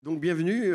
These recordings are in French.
Donc bienvenue,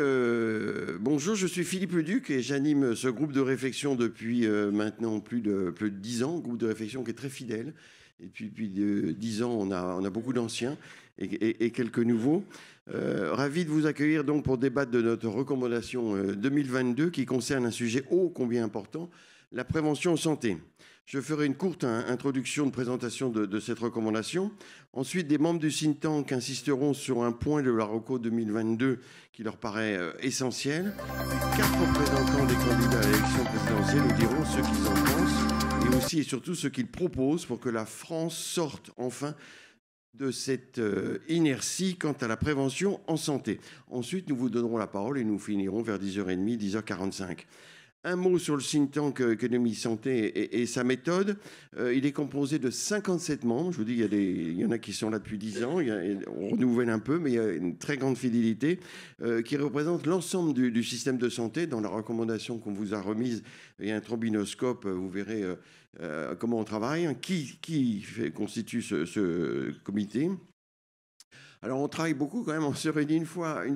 bonjour, je suis Philippe Leduc et j'anime ce groupe de réflexion depuis maintenant plus de 10 ans, groupe de réflexion qui est très fidèle. Et puis depuis 10 ans, on a beaucoup d'anciens et quelques nouveaux. Ravi de vous accueillir donc pour débattre de notre recommandation 2022 qui concerne un sujet ô combien important, la prévention en santé. Je ferai une courte introduction de présentation de cette recommandation. Ensuite, des membres du think tank insisteront sur un point de la reco 2022 qui leur paraît essentiel. Les 4 représentants des candidats à l'élection présidentielle nous diront ce qu'ils en pensent et aussi et surtout ce qu'ils proposent pour que la France sorte enfin de cette inertie quant à la prévention en santé. Ensuite, nous vous donnerons la parole et nous finirons vers 10h30, 10h45. Un mot sur le think tank Économie Santé et sa méthode. Il est composé de 57 membres. Je vous dis, il y en a qui sont là depuis 10 ans. On renouvelle un peu, mais il y a une très grande fidélité qui représente l'ensemble du système de santé. Dans la recommandation qu'on vous a remise, il y a un trombinoscope. Vous verrez comment on travaille, qui constitue ce comité. Alors, on travaille beaucoup quand même. On se réunit une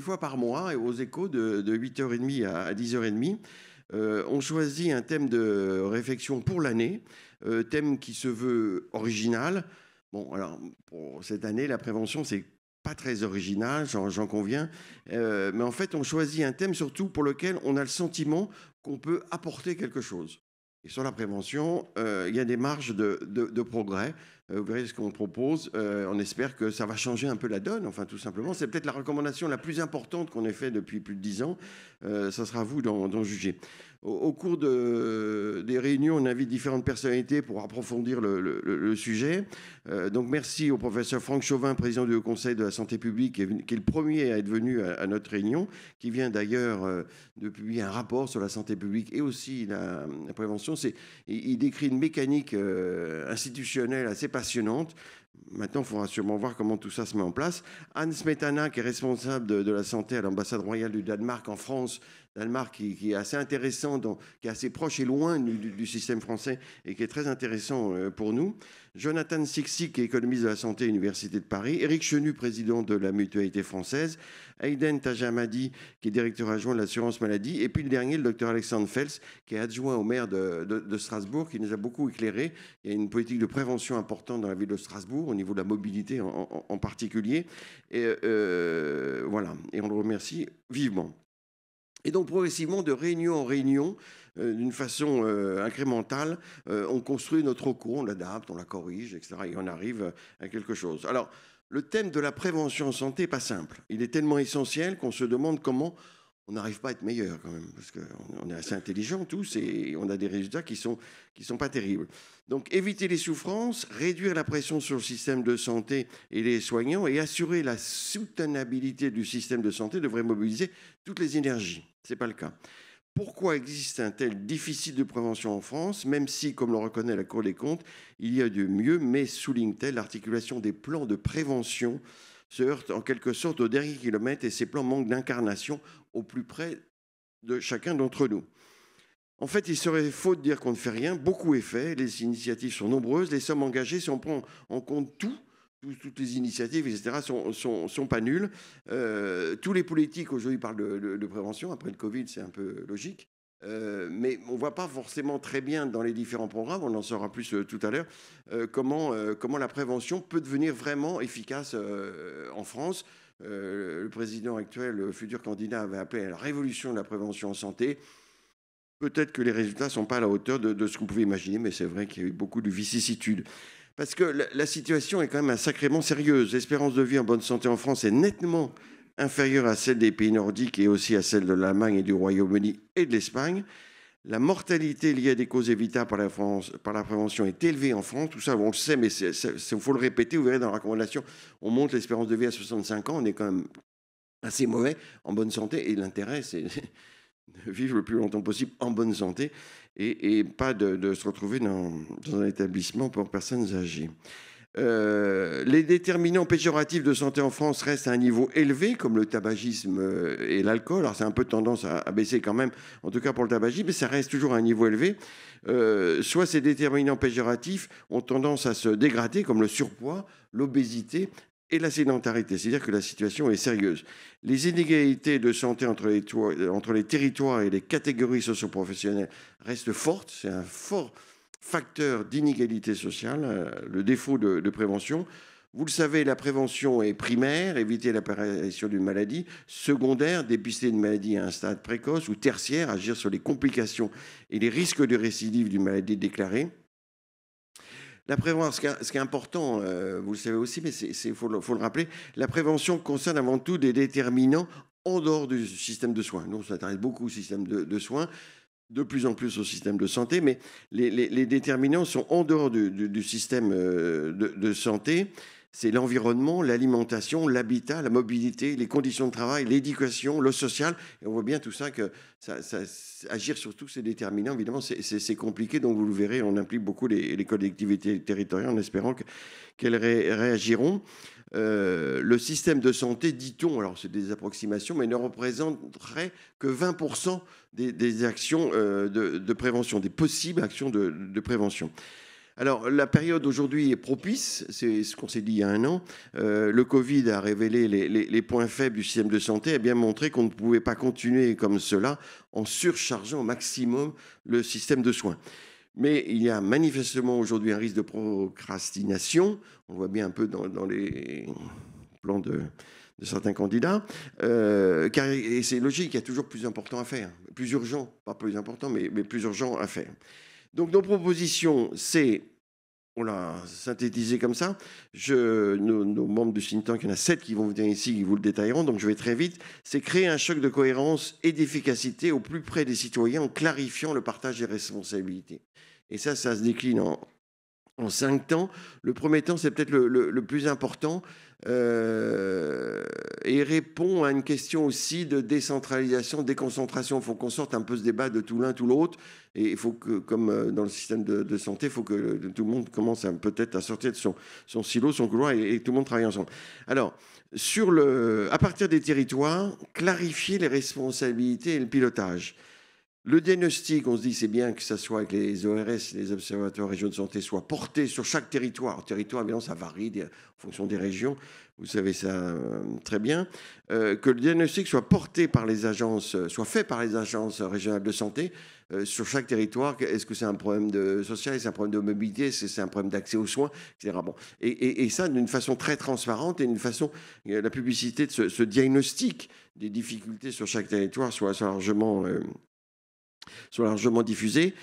fois par mois et aux échos de 8h30 à 10h30. On choisit un thème de réflexion pour l'année, thème qui se veut original. Bon, alors, pour cette année, la prévention, c'est pas très original, j'en conviens. Mais en fait, on choisit un thème surtout pour lequel on a le sentiment qu'on peut apporter quelque chose. Et sur la prévention, il y a des marges de progrès. Vous verrez ce qu'on propose. On espère que ça va changer un peu la donne. Enfin, tout simplement, c'est peut-être la recommandation la plus importante qu'on ait faite depuis plus de 10 ans. Ça sera à vous d'en juger. Au cours des réunions, on invite différentes personnalités pour approfondir le sujet. Donc, merci au professeur Franck Chauvin, président du Haut Conseil de la santé publique, qui est le premier à être venu à notre réunion, qui vient d'ailleurs de publier un rapport sur la santé publique et aussi la prévention. Il décrit une mécanique institutionnelle assez passionnante. Maintenant, il faudra sûrement voir comment tout ça se met en place. Anne Smetana, qui est responsable de la santé à l'ambassade royale du Danemark en France, Danemark qui est assez intéressant, qui est assez proche et loin du système français et qui est très intéressant pour nous. Jonathan Sixi, qui est économiste de la santé à l'Université de Paris. Éric Chenu, président de la Mutualité française. Aïden Tajamadi, qui est directeur adjoint de l'assurance maladie. Et puis le dernier, le docteur Alexandre Fels, qui est adjoint au maire de Strasbourg, qui nous a beaucoup éclairé. Il y a une politique de prévention importante dans la ville de Strasbourg, au niveau de la mobilité en particulier. Et voilà, et on le remercie vivement. Et donc, progressivement, de réunion en réunion, d'une façon incrémentale, on construit notre recours, on l'adapte, on la corrige, etc. Et on arrive à quelque chose. Alors, le thème de la prévention en santé n'est pas simple. Il est tellement essentiel qu'on se demande comment on n'arrive pas à être meilleur quand même, parce qu'on est assez intelligents tous et on a des résultats qui sont pas terribles. Donc, éviter les souffrances, réduire la pression sur le système de santé et les soignants et assurer la soutenabilité du système de santé devrait mobiliser toutes les énergies. Ce n'est pas le cas. Pourquoi existe un tel déficit de prévention en France, même si, comme le reconnaît la Cour des comptes, il y a de mieux, mais souligne-t-elle, l'articulation des plans de prévention se heurte en quelque sorte au dernier kilomètre et ces plans manquent d'incarnation au plus près de chacun d'entre nous. En fait, il serait faux de dire qu'on ne fait rien. Beaucoup est fait, les initiatives sont nombreuses, les sommes engagées, si on prend en compte toutes les initiatives, etc., sont pas nulles. Tous les politiques aujourd'hui parlent de prévention. Après le Covid, c'est un peu logique. Mais on ne voit pas forcément très bien dans les différents programmes, on en saura plus tout à l'heure, comment la prévention peut devenir vraiment efficace en France. Le président actuel, le futur candidat, avait appelé à la révolution de la prévention en santé. Peut-être que les résultats ne sont pas à la hauteur de ce qu'on pouvait imaginer, mais c'est vrai qu'il y a eu beaucoup de vicissitudes. Parce que la situation est quand même sacrément sérieuse. L'espérance de vie en bonne santé en France est nettement inférieure à celle des pays nordiques et aussi à celle de l'Allemagne et du Royaume-Uni et de l'Espagne. La mortalité liée à des causes évitables par la prévention est élevée en France. Tout ça, on le sait, mais il faut le répéter. Vous verrez dans la recommandation, on monte l'espérance de vie à 65 ans. On est quand même assez mauvais en bonne santé. Et l'intérêt, c'est de vivre le plus longtemps possible en bonne santé et pas de se retrouver dans un établissement pour personnes âgées. Les déterminants péjoratifs de santé en France restent à un niveau élevé, comme le tabagisme et l'alcool. Alors, c'est un peu tendance à baisser quand même, en tout cas pour le tabagisme, mais ça reste toujours à un niveau élevé. Soit ces déterminants péjoratifs ont tendance à se dégrader, comme le surpoids, l'obésité et la sédentarité, c'est-à-dire que la situation est sérieuse. Les inégalités de santé entre les territoires et les catégories socioprofessionnelles restent fortes. C'est un fort facteur d'inégalité sociale, le défaut de prévention. Vous le savez, la prévention est primaire, éviter l'apparition d'une maladie; secondaire, dépister une maladie à un stade précoce; ou tertiaire, agir sur les complications et les risques de récidive d'une maladie déclarée. La prévention, ce qui est important, vous le savez aussi, mais il faut le rappeler, la prévention concerne avant tout des déterminants en dehors du système de soins. Nous, on s'intéresse beaucoup au système de soins, de plus en plus au système de santé, mais les déterminants sont en dehors du système de santé. C'est l'environnement, l'alimentation, l'habitat, la mobilité, les conditions de travail, l'éducation, le social. Et on voit bien tout ça, que agir sur tous ces déterminants, évidemment, c'est compliqué. Donc, vous le verrez, on implique beaucoup les collectivités territoriales en espérant qu'elles réagiront. Le système de santé, dit-on, alors c'est des approximations, mais ne représenterait que 20% des actions de prévention, des possibles actions de prévention. Alors, la période aujourd'hui est propice, c'est ce qu'on s'est dit il y a un an. Le Covid a révélé les points faibles du système de santé, a bien montré qu'on ne pouvait pas continuer comme cela en surchargeant au maximum le système de soins. Mais il y a manifestement aujourd'hui un risque de procrastination. On le voit bien un peu dans les plans de certains candidats. Et c'est logique, il y a toujours plus important à faire. Plus urgent, pas plus important, mais plus urgent à faire. Donc, nos propositions, on l'a synthétisé comme ça. Nos membres du think tank, il y en a 7 qui vont venir ici, qui vous le détailleront, donc je vais très vite. C'est créer un choc de cohérence et d'efficacité au plus près des citoyens en clarifiant le partage des responsabilités. Et ça se décline en 5 temps. Le premier temps, c'est peut-être le plus important, et répond à une question aussi de décentralisation, déconcentration. Il faut qu'on sorte un peu ce débat de tout l'un, tout l'autre. Et il faut que, comme dans le système de santé, il faut que tout le monde commence peut-être à sortir de son silo, son couloir, et tout le monde travaille ensemble. Alors, à partir des territoires, clarifier les responsabilités et le pilotage. Le diagnostic, on se dit, c'est bien que ça soit avec les ORS, les observatoires régionaux de santé, soit porté sur chaque territoire. Territoire, évidemment, ça varie en fonction des régions. Vous savez ça très bien. Que le diagnostic soit porté par les agences, soit fait par les agences régionales de santé sur chaque territoire. Est-ce que c'est un problème social, est-ce que c'est un problème de mobilité, est-ce que c'est un problème d'accès aux soins, etc. Bon. Et ça, d'une façon très transparente, et d'une façon, la publicité de ce diagnostic des difficultés sur chaque territoire soit largement diffusée.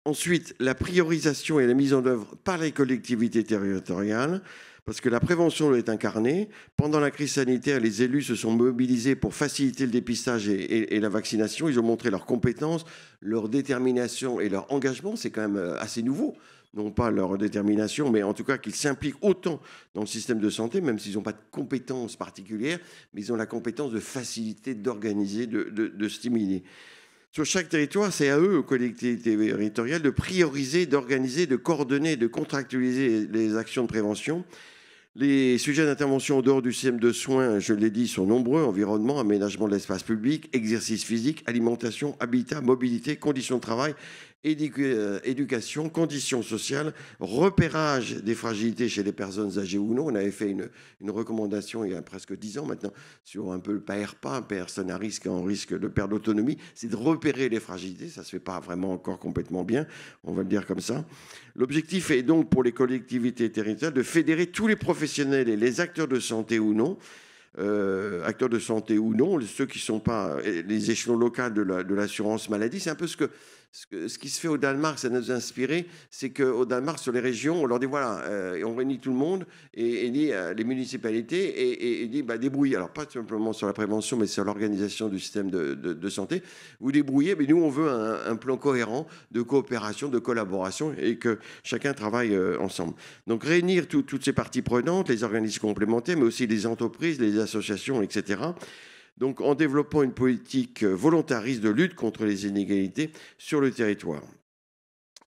Ensuite, la priorisation et la mise en œuvre par les collectivités territoriales, parce que la prévention doit être incarnée. Pendant la crise sanitaire, les élus se sont mobilisés pour faciliter le dépistage et la vaccination. Ils ont montré leurs compétences, leur détermination et leur engagement. C'est quand même assez nouveau. Non pas leur détermination, mais en tout cas qu'ils s'impliquent autant dans le système de santé, même s'ils n'ont pas de compétences particulières, mais ils ont la compétence de faciliter, d'organiser, de stimuler. Sur chaque territoire, c'est à eux, aux collectivités territoriales, de prioriser, d'organiser, de coordonner, de contractualiser les actions de prévention. Les sujets d'intervention en dehors du système de soins, je l'ai dit, sont nombreux: environnement, aménagement de l'espace public, exercice physique, alimentation, habitat, mobilité, conditions de travail, éducation, conditions sociales, repérage des fragilités chez les personnes âgées ou non. On avait fait une recommandation il y a presque 10 ans maintenant sur un peu le PAERPA, personnes à risque en risque de perte d'autonomie. C'est de repérer les fragilités. Ça ne se fait pas vraiment encore complètement bien, on va le dire comme ça. L'objectif est donc pour les collectivités territoriales de fédérer tous les professionnels et les acteurs de santé ou non, ceux qui ne sont pas les échelons locaux de l'assurance maladie. C'est un peu ce qui se fait au Danemark. Ça nous a inspiré. C'est qu'au Danemark, sur les régions, on leur dit voilà, on réunit tout le monde et dit les municipalités et dit débrouillez. Alors pas simplement sur la prévention, mais sur l'organisation du système de santé. Vous débrouillez, mais nous on veut un plan cohérent de coopération, de collaboration, et que chacun travaille ensemble. Donc réunir toutes ces parties prenantes, les organismes complémentaires, mais aussi les entreprises, les associations, etc. Donc en développant une politique volontariste de lutte contre les inégalités sur le territoire.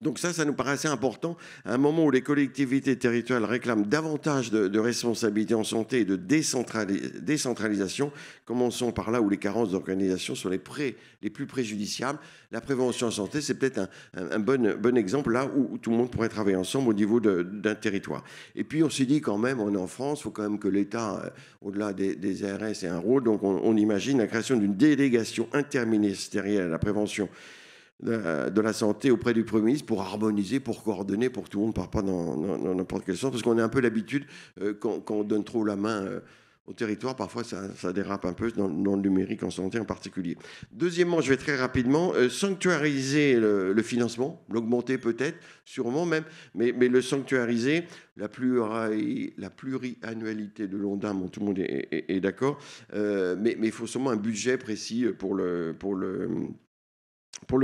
Donc ça nous paraît assez important à un moment où les collectivités territoriales réclament davantage de responsabilités en santé et de décentralisation. Commençons par là où les carences d'organisation sont les plus préjudiciables. La prévention en santé, c'est peut-être un bon exemple là où tout le monde pourrait travailler ensemble au niveau d'un territoire. Et puis on s'est dit quand même, on est en France, il faut quand même que l'État, au-delà des ARS, ait un rôle. Donc on imagine la création d'une délégation interministérielle à la prévention de la santé auprès du Premier ministre pour harmoniser, pour coordonner, pour que tout le monde ne parte pas dans n'importe quel sens. Parce qu'on a un peu l'habitude, quand on donne trop la main au territoire, parfois ça dérape un peu dans le numérique en santé en particulier. Deuxièmement, je vais très rapidement sanctuariser le financement, l'augmenter peut-être, sûrement même, mais le sanctuariser, la pluriannualité de l'ONDAM, tout le monde est d'accord, mais il faut sûrement un budget précis pour le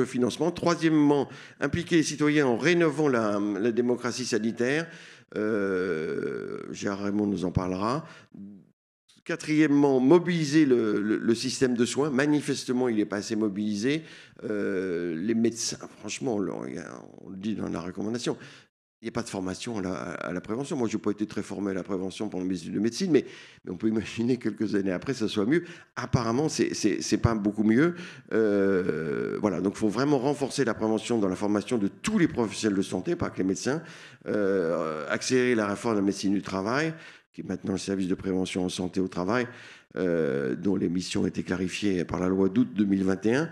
financement. Troisièmement, impliquer les citoyens en rénovant la démocratie sanitaire. Gérard Raymond nous en parlera. Quatrièmement, mobiliser le système de soins. Manifestement, il n'est pas assez mobilisé. Les médecins, franchement, on le dit dans la recommandation, il n'y a pas de formation à la prévention. Moi, je n'ai pas été très formé à la prévention pendant mes études de médecine, mais on peut imaginer quelques années après, ça soit mieux. Apparemment, c'est pas beaucoup mieux. Voilà, donc il faut vraiment renforcer la prévention dans la formation de tous les professionnels de santé, pas que les médecins. Accélérer la réforme de la médecine du travail, qui est maintenant le service de prévention en santé au travail, dont les missions ont été clarifiées par la loi d'août 2021.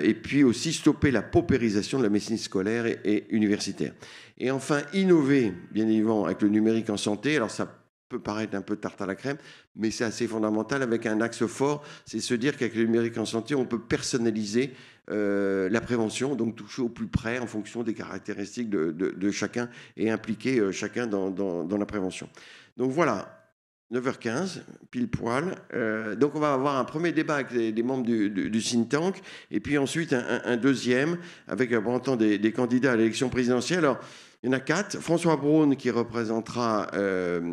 Et puis aussi stopper la paupérisation de la médecine scolaire et universitaire. Et enfin, innover, bien évidemment, avec le numérique en santé. Alors, ça peut paraître un peu tarte à la crème, mais c'est assez fondamental avec un axe fort, c'est se dire qu'avec le numérique en santé, on peut personnaliser la prévention, donc toucher au plus près en fonction des caractéristiques de chacun et impliquer chacun dans la prévention. Donc voilà. 9h15, pile poil. Donc, on va avoir un premier débat avec des membres du think tank, et puis ensuite un deuxième avec un représentant des candidats à l'élection présidentielle. Alors, il y en a 4. François Braun qui représentera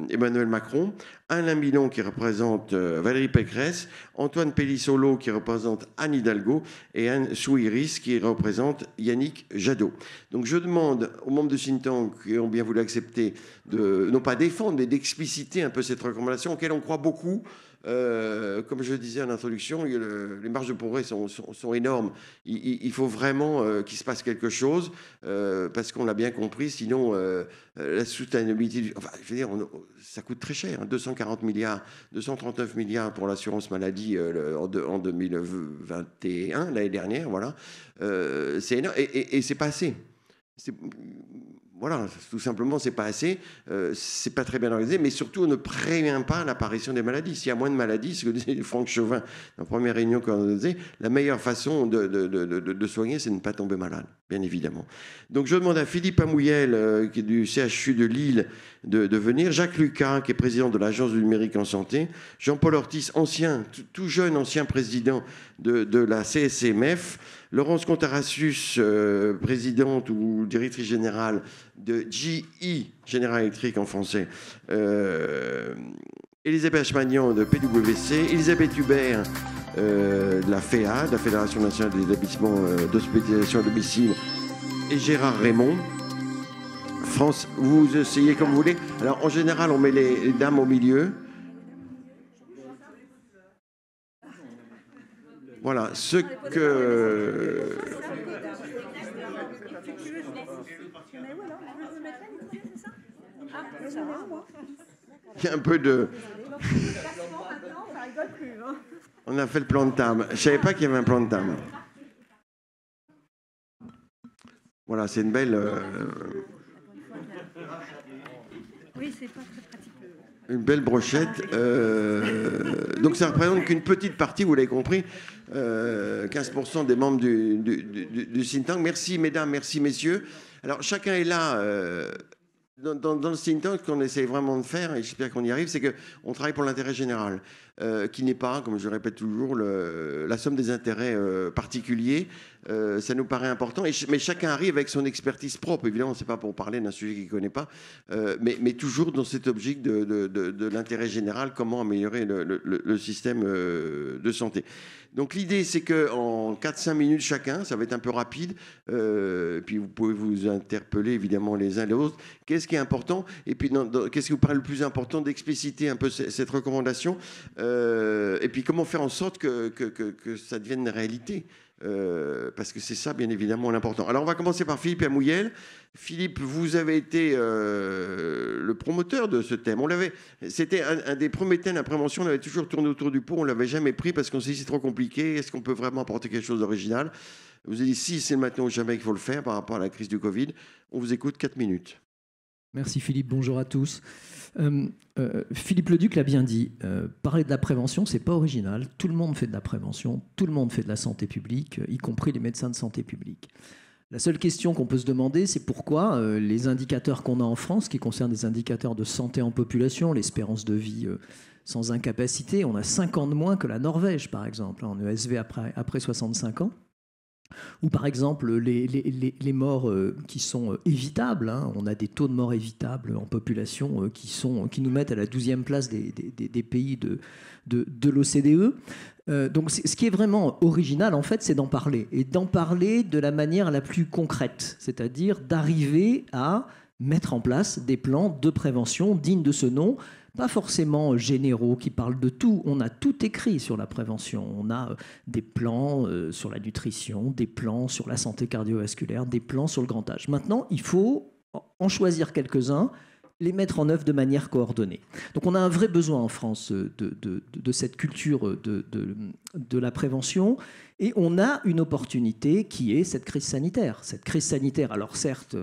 Emmanuel Macron, Alain Milon qui représente Valérie Pécresse, Antoine Pellissolo qui représente Anne Hidalgo et Anne Souiris qui représente Yannick Jadot. Donc je demande aux membres de think tank qui ont bien voulu accepter de, non pas défendre, mais d'expliciter un peu cette recommandation auquel on croit beaucoup. Comme je le disais en introduction, les marges de progrès sont énormes. Il faut vraiment qu'il se passe quelque chose, parce qu'on l'a bien compris, sinon la soutenabilité, enfin, je veux dire, ça coûte très cher, hein, 240 milliards, 239 milliards pour l'assurance maladie en 2021, l'année dernière, voilà. C'est énorme, et c'est pas assez. Voilà, tout simplement, c'est pas assez, c'est pas très bien organisé, mais surtout, on ne prévient pas l'apparition des maladies. S'il y a moins de maladies, ce que disait Franck Chauvin dans la première réunion qu'on a disait, la meilleure façon de soigner, c'est de ne pas tomber malade, bien évidemment. Donc, je demande à Philippe Amouyel, qui est du CHU de Lille, de venir, Jacques Lucas, qui est président de l'Agence du numérique en santé, Jean-Paul Ortiz, tout jeune ancien président de la CSMF, Laurence Contarassus, présidente ou directrice générale de GE, General Electric en français, Elisabeth Achmanian de PwC, Elisabeth Hubert de la FEA, de la Fédération nationale des établissements d'hospitalisation à domicile, et Gérard Raymond. France, vous essayez comme vous voulez. Alors en général, on met les dames au milieu. Voilà, ce que... Il y a un peu de... On a fait le plan de table. Je ne savais pas qu'il y avait un plan de table. Voilà, c'est une belle... Oui, c'est pas très pratique. Une belle brochette. Donc ça représente qu'une petite partie, vous l'avez compris, 15% des membres du think tank. Merci mesdames, merci messieurs. Alors chacun est là Dans le think tank, ce qu'on essaie vraiment de faire, et j'espère qu'on y arrive, c'est qu'on travaille pour l'intérêt général, qui n'est pas, comme je le répète toujours, la somme des intérêts particuliers. Ça nous paraît important, mais chacun arrive avec son expertise propre. Évidemment, ce n'est pas pour parler d'un sujet qu'il ne connaît pas, mais toujours dans cette objectif de l'intérêt général, comment améliorer le système de santé. Donc l'idée, c'est qu'en 4-5 minutes chacun, ça va être un peu rapide, puis vous pouvez vous interpeller évidemment les uns les autres. Qu'est-ce qui est important? Et puis qu'est-ce qui vous paraît le plus important d'expliciter un peu cette recommandation? Et puis comment faire en sorte que ça devienne une réalité? Parce que c'est ça, bien évidemment, l'important. Alors, on va commencer par Philippe Amouyel. Philippe, vous avez été le promoteur de ce thème. C'était un des premiers thèmes, la prévention. On avait toujours tourné autour du pot. On ne l'avait jamais pris parce qu'on s'est dit c'est trop compliqué. Est-ce qu'on peut vraiment apporter quelque chose d'original? Vous avez dit si, c'est maintenant ou jamais qu'il faut le faire par rapport à la crise du Covid. On vous écoute 4 minutes. Merci Philippe, bonjour à tous. Philippe Leduc l'a bien dit, parler de la prévention, c'est pas original. Tout le monde fait de la prévention, tout le monde fait de la santé publique, y compris les médecins de santé publique. La seule question qu'on peut se demander, c'est pourquoi les indicateurs qu'on a en France, qui concernent des indicateurs de santé en population, l'espérance de vie sans incapacité, on a 5 ans de moins que la Norvège, par exemple, en ESV après 65 ans. Ou par exemple les morts qui sont évitables, hein. On a des taux de mort évitables en population qui nous mettent à la 12e place des pays de l'OCDE. Donc ce qui est vraiment original en fait, c'est d'en parler, et d'en parler de la manière la plus concrète, c'est-à-dire d'arriver à mettre en place des plans de prévention dignes de ce nom, pas forcément généraux qui parlent de tout. On a tout écrit sur la prévention. On a des plans sur la nutrition, des plans sur la santé cardiovasculaire, des plans sur le grand âge. Maintenant, il faut en choisir quelques-uns, les mettre en œuvre de manière coordonnée. Donc on a un vrai besoin en France de cette culture de la prévention, et on a une opportunité qui est cette crise sanitaire. Cette crise sanitaire, alors certes,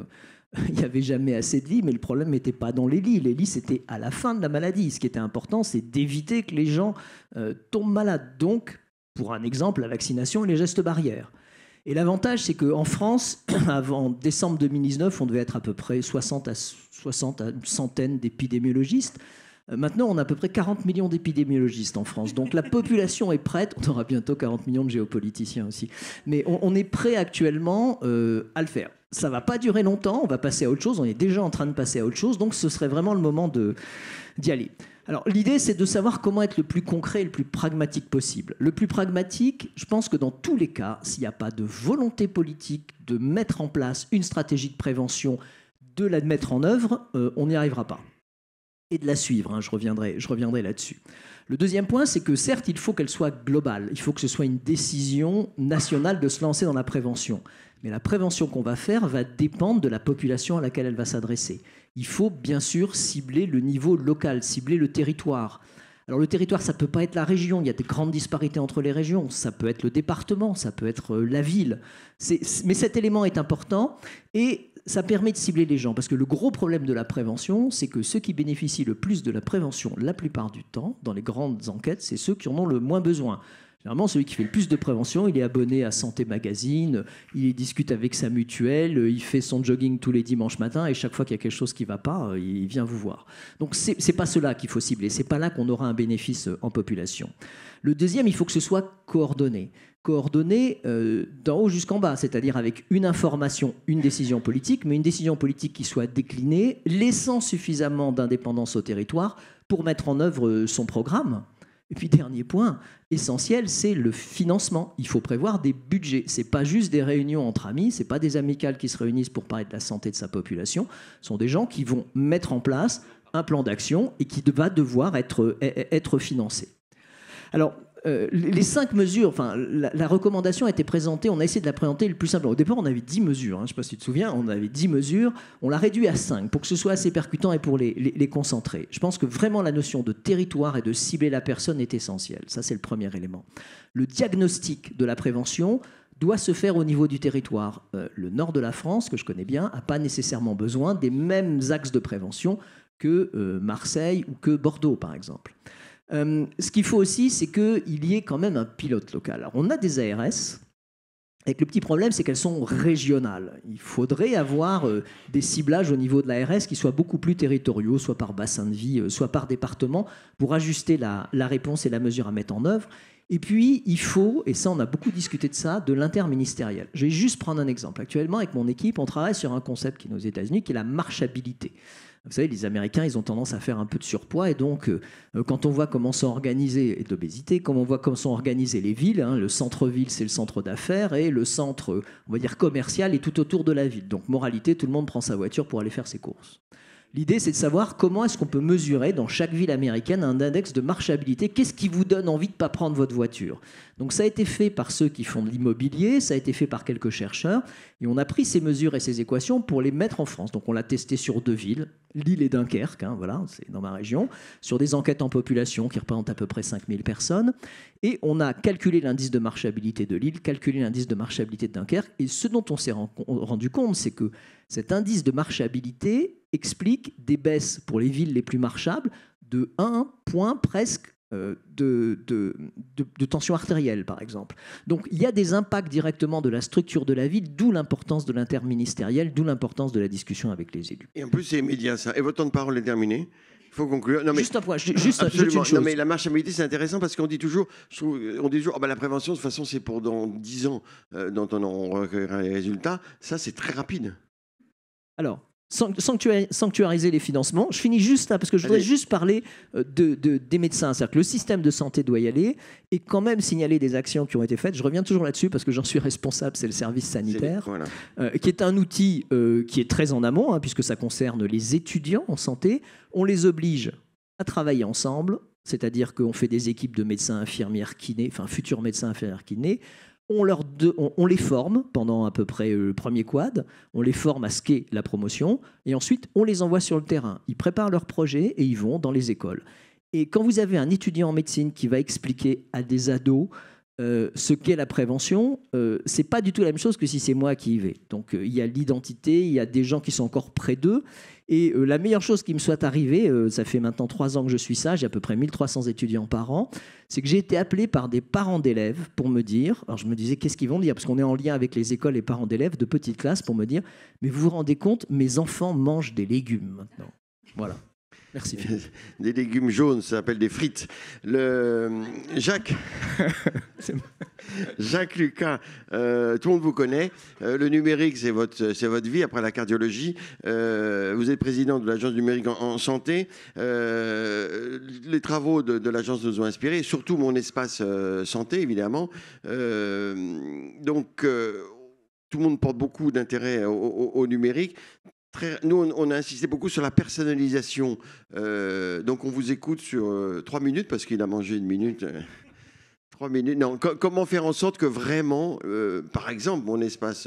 il n'y avait jamais assez de lits, mais le problème n'était pas dans les lits. Les lits, c'était à la fin de la maladie. Ce qui était important, c'est d'éviter que les gens tombent malades. Donc, pour un exemple, la vaccination et les gestes barrières. Et l'avantage, c'est qu'en France, avant décembre 2019, on devait être à peu près 60 à une centaine d'épidémiologistes. Maintenant, on a à peu près 40 millions d'épidémiologistes en France. Donc la population est prête. On aura bientôt 40 millions de géopoliticiens aussi. Mais on est prêt actuellement à le faire. Ça ne va pas durer longtemps. On va passer à autre chose. On est déjà en train de passer à autre chose. Donc ce serait vraiment le moment d'y aller. Alors l'idée, c'est de savoir comment être le plus concret et le plus pragmatique possible. Le plus pragmatique, je pense que dans tous les cas, s'il n'y a pas de volonté politique de mettre en place une stratégie de prévention, de la mettre en œuvre, on n'y arrivera pas. Et de la suivre, hein, je reviendrai là-dessus. Le deuxième point, c'est que certes, il faut qu'elle soit globale. Il faut que ce soit une décision nationale de se lancer dans la prévention. Mais la prévention qu'on va faire va dépendre de la population à laquelle elle va s'adresser. Il faut bien sûr cibler le niveau local, cibler le territoire. Alors le territoire, ça ne peut pas être la région. Il y a des grandes disparités entre les régions. Ça peut être le département, ça peut être la ville. Mais cet élément est important, et ça permet de cibler les gens. Parce que le gros problème de la prévention, c'est que ceux qui bénéficient le plus de la prévention, la plupart du temps, dans les grandes enquêtes, c'est ceux qui en ont le moins besoin. Généralement, celui qui fait le plus de prévention, il est abonné à Santé Magazine, il discute avec sa mutuelle, il fait son jogging tous les dimanches matins, et chaque fois qu'il y a quelque chose qui ne va pas, il vient vous voir. Donc ce n'est pas cela qu'il faut cibler, ce n'est pas là qu'on aura un bénéfice en population. Le deuxième, il faut que ce soit coordonné. Coordonné d'en haut jusqu'en bas, c'est-à-dire avec une information, une décision politique, mais une décision politique qui soit déclinée, laissant suffisamment d'indépendance au territoire pour mettre en œuvre son programme. Et puis, dernier point essentiel, c'est le financement. Il faut prévoir des budgets. Ce n'est pas juste des réunions entre amis, ce n'est pas des amicales qui se réunissent pour parler de la santé de sa population. Ce sont des gens qui vont mettre en place un plan d'action et qui va devoir être financé. Alors, les 5 mesures, enfin, la recommandation a été présentée, on a essayé de la présenter le plus simple. Au départ, on avait 10 mesures, hein, je ne sais pas si tu te souviens, on avait 10 mesures, on l'a réduit à 5 pour que ce soit assez percutant et pour les concentrer. Je pense que vraiment la notion de territoire et de cibler la personne est essentielle. Ça, c'est le premier élément. Le diagnostic de la prévention doit se faire au niveau du territoire. Le nord de la France, que je connais bien, n'a pas nécessairement besoin des mêmes axes de prévention que Marseille ou que Bordeaux, par exemple. Ce qu'il faut aussi, c'est qu'il y ait quand même un pilote local. Alors, on a des ARS Avec le petit problème, c'est qu'elles sont régionales. Il faudrait avoir des ciblages au niveau de l'ARS qui soient beaucoup plus territoriaux, soit par bassin de vie, soit par département, pour ajuster la réponse et la mesure à mettre en œuvre. Et puis, il faut, et ça on a beaucoup discuté de ça, de l'interministériel. Je vais juste prendre un exemple. Actuellement, avec mon équipe, on travaille sur un concept qui est aux États-Unis, qui est la marchabilité. Vous savez, les Américains, ils ont tendance à faire un peu de surpoids, et donc quand on voit comment sont organisées, et de l'obésité, comment on voit comment sont organisées les villes, hein, le centre-ville, c'est le centre d'affaires, et le centre, on va dire, commercial est tout autour de la ville. Donc, moralité, tout le monde prend sa voiture pour aller faire ses courses. L'idée, c'est de savoir comment est-ce qu'on peut mesurer dans chaque ville américaine un index de marchabilité. Qu'est-ce qui vous donne envie de ne pas prendre votre voiture? Donc ça a été fait par ceux qui font de l'immobilier, ça a été fait par quelques chercheurs, et on a pris ces mesures et ces équations pour les mettre en France. Donc on l'a testé sur 2 villes, Lille et Dunkerque, hein, voilà, c'est dans ma région, sur des enquêtes en population qui représentent à peu près 5000 personnes, et on a calculé l'indice de marchabilité de Lille, calculé l'indice de marchabilité de Dunkerque, et ce dont on s'est rendu compte, c'est que cet indice de marchabilité explique des baisses pour les villes les plus marchables de 1 point presque de tension artérielle, par exemple. Donc il y a des impacts directement de la structure de la ville, d'où l'importance de l'interministériel, d'où l'importance de la discussion avec les élus. Et en plus, c'est immédiat, ça. Et votre temps de parole est terminé. Il faut conclure. Non, mais, juste un point, juste une chose. Non, mais la marchabilité, c'est intéressant parce qu'on dit toujours, oh, bah, la prévention, de toute façon, c'est pour dans 10 ans, dont on recueillera les résultats. Ça, c'est très rapide. Alors, sanctuariser les financements. Je finis juste là, parce que je voudrais juste parler des médecins. C'est-à-dire que le système de santé doit y aller et quand même signaler des actions qui ont été faites. Je reviens toujours là-dessus parce que j'en suis responsable, c'est le service sanitaire, qui est un outil qui est très en amont, hein, puisque ça concerne les étudiants en santé. On les oblige à travailler ensemble, c'est-à-dire qu'on fait des équipes de médecins, infirmières, kinés, enfin futurs médecins, infirmières, kinés. On les forme pendant à peu près le premier quad, on les forme à ce qu'est la promotion, et ensuite on les envoie sur le terrain. Ils préparent leur projet et ils vont dans les écoles. Et quand vous avez un étudiant en médecine qui va expliquer à des ados ce qu'est la prévention, c'est pas du tout la même chose que si c'est moi qui y vais. Donc il y a l'identité, il y a des gens qui sont encore près d'eux. Et la meilleure chose qui me soit arrivée, ça fait maintenant 3 ans que je suis ça, j'ai à peu près 1300 étudiants par an, c'est que j'ai été appelé par des parents d'élèves pour me dire, alors je me disais qu'est-ce qu'ils vont dire, parce qu'on est en lien avec les écoles et parents d'élèves de petites classes, pour me dire, mais vous vous rendez compte, mes enfants mangent des légumes maintenant. Voilà. Merci. Des légumes jaunes, ça s'appelle des frites. Jacques Lucas, tout le monde vous connaît. Le numérique, c'est votre vie après la cardiologie. Vous êtes président de l'Agence numérique en santé. Les travaux de l'agence nous ont inspirés, surtout mon espace santé, évidemment. Donc, tout le monde porte beaucoup d'intérêt au numérique. Nous, on a insisté beaucoup sur la personnalisation. Donc, on vous écoute sur 3 minutes, parce qu'il a mangé 1 minute. 3 minutes. Non, comment faire en sorte que vraiment, par exemple, mon espace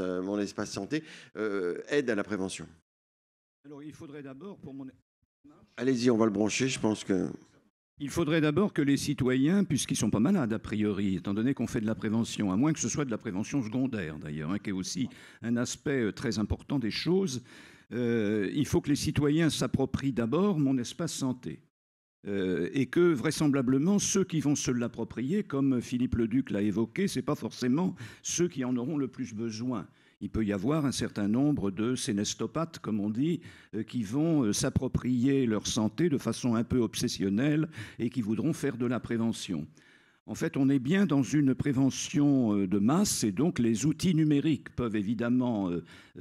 santé aide à la prévention? Alors, il faudrait d'abord, pour mon... Allez-y, on va le brancher, je pense que... Il faudrait d'abord que les citoyens, puisqu'ils ne sont pas malades a priori, étant donné qu'on fait de la prévention, à moins que ce soit de la prévention secondaire d'ailleurs, hein, qui est aussi un aspect très important des choses, il faut que les citoyens s'approprient d'abord mon espace santé. Et que vraisemblablement, ceux qui vont se l'approprier, comme Philippe Leduc l'a évoqué, ce n'est pas forcément ceux qui en auront le plus besoin. Il peut y avoir un certain nombre de sénestopathes, comme on dit, qui vont s'approprier leur santé de façon un peu obsessionnelle et qui voudront faire de la prévention. En fait, on est bien dans une prévention de masse et donc les outils numériques peuvent évidemment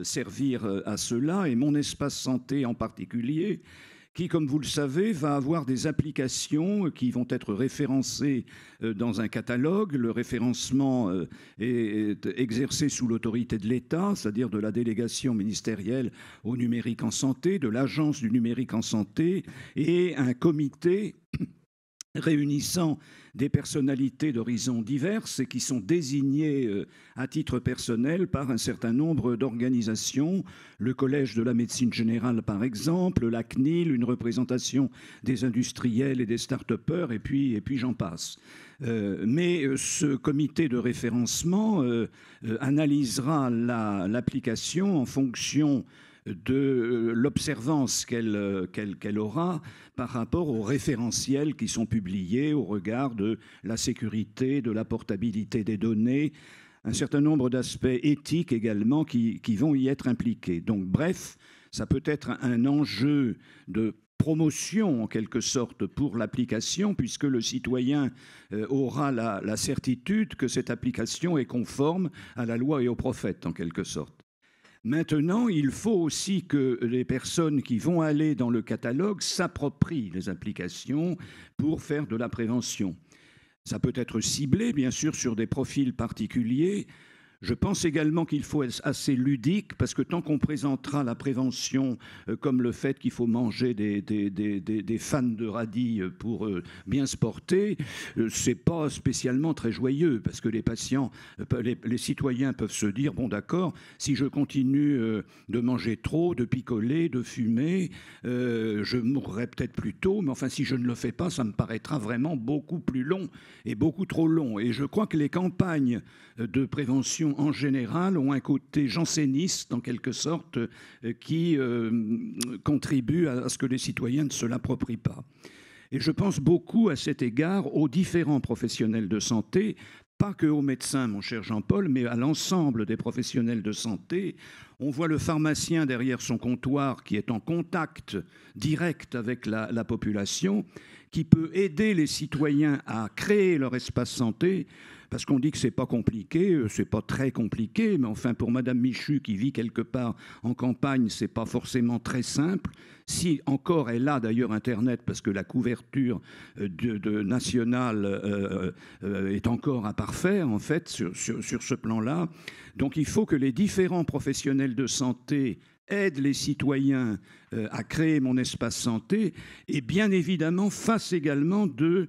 servir à cela. Et mon espace santé en particulier, qui, comme vous le savez, va avoir des applications qui vont être référencées dans un catalogue. Le référencement est exercé sous l'autorité de l'État, c'est-à-dire de la délégation ministérielle au numérique en santé, de l'Agence du numérique en santé, et un comité réunissant des personnalités d'horizons diverses et qui sont désignées à titre personnel par un certain nombre d'organisations, le Collège de la médecine générale par exemple, la CNIL, une représentation des industriels et des start-upers, et puis j'en passe. Mais ce comité de référencement analysera l'application en fonction de l'observance qu'elle aura par rapport aux référentiels qui sont publiés au regard de la sécurité, de la portabilité des données, un certain nombre d'aspects éthiques également qui vont y être impliqués. Donc bref, ça peut être un enjeu de promotion en quelque sorte pour l'application, puisque le citoyen aura la certitude que cette application est conforme à la loi et aux prophètes en quelque sorte. Maintenant, il faut aussi que les personnes qui vont aller dans le catalogue s'approprient les applications pour faire de la prévention. Ça peut être ciblé, bien sûr, sur des profils particuliers. Je pense également qu'il faut être assez ludique, parce que tant qu'on présentera la prévention comme le fait qu'il faut manger des fans de radis pour bien se porter, c'est pas spécialement très joyeux, parce que les patients, les citoyens peuvent se dire, bon d'accord, si je continue de manger trop, de picoler, de fumer, je mourrai peut-être plus tôt, mais enfin si je ne le fais pas, ça me paraîtra vraiment beaucoup plus long et beaucoup trop long. Et je crois que les campagnes de prévention en général ont un côté janséniste, en quelque sorte, qui contribue à ce que les citoyens ne se l'approprient pas. Et je pense beaucoup à cet égard aux différents professionnels de santé, pas que aux médecins, mon cher Jean-Paul, mais à l'ensemble des professionnels de santé. On voit le pharmacien derrière son comptoir qui est en contact direct avec la population, qui peut aider les citoyens à créer leur espace santé. Parce qu'on dit que c'est pas compliqué, c'est pas très compliqué, mais enfin pour Madame Michu qui vit quelque part en campagne, c'est pas forcément très simple. Si encore elle a d'ailleurs Internet, parce que la couverture nationale est encore à parfaire en fait sur ce plan-là. Donc il faut que les différents professionnels de santé aide les citoyens à créer mon espace santé et bien évidemment fasse également de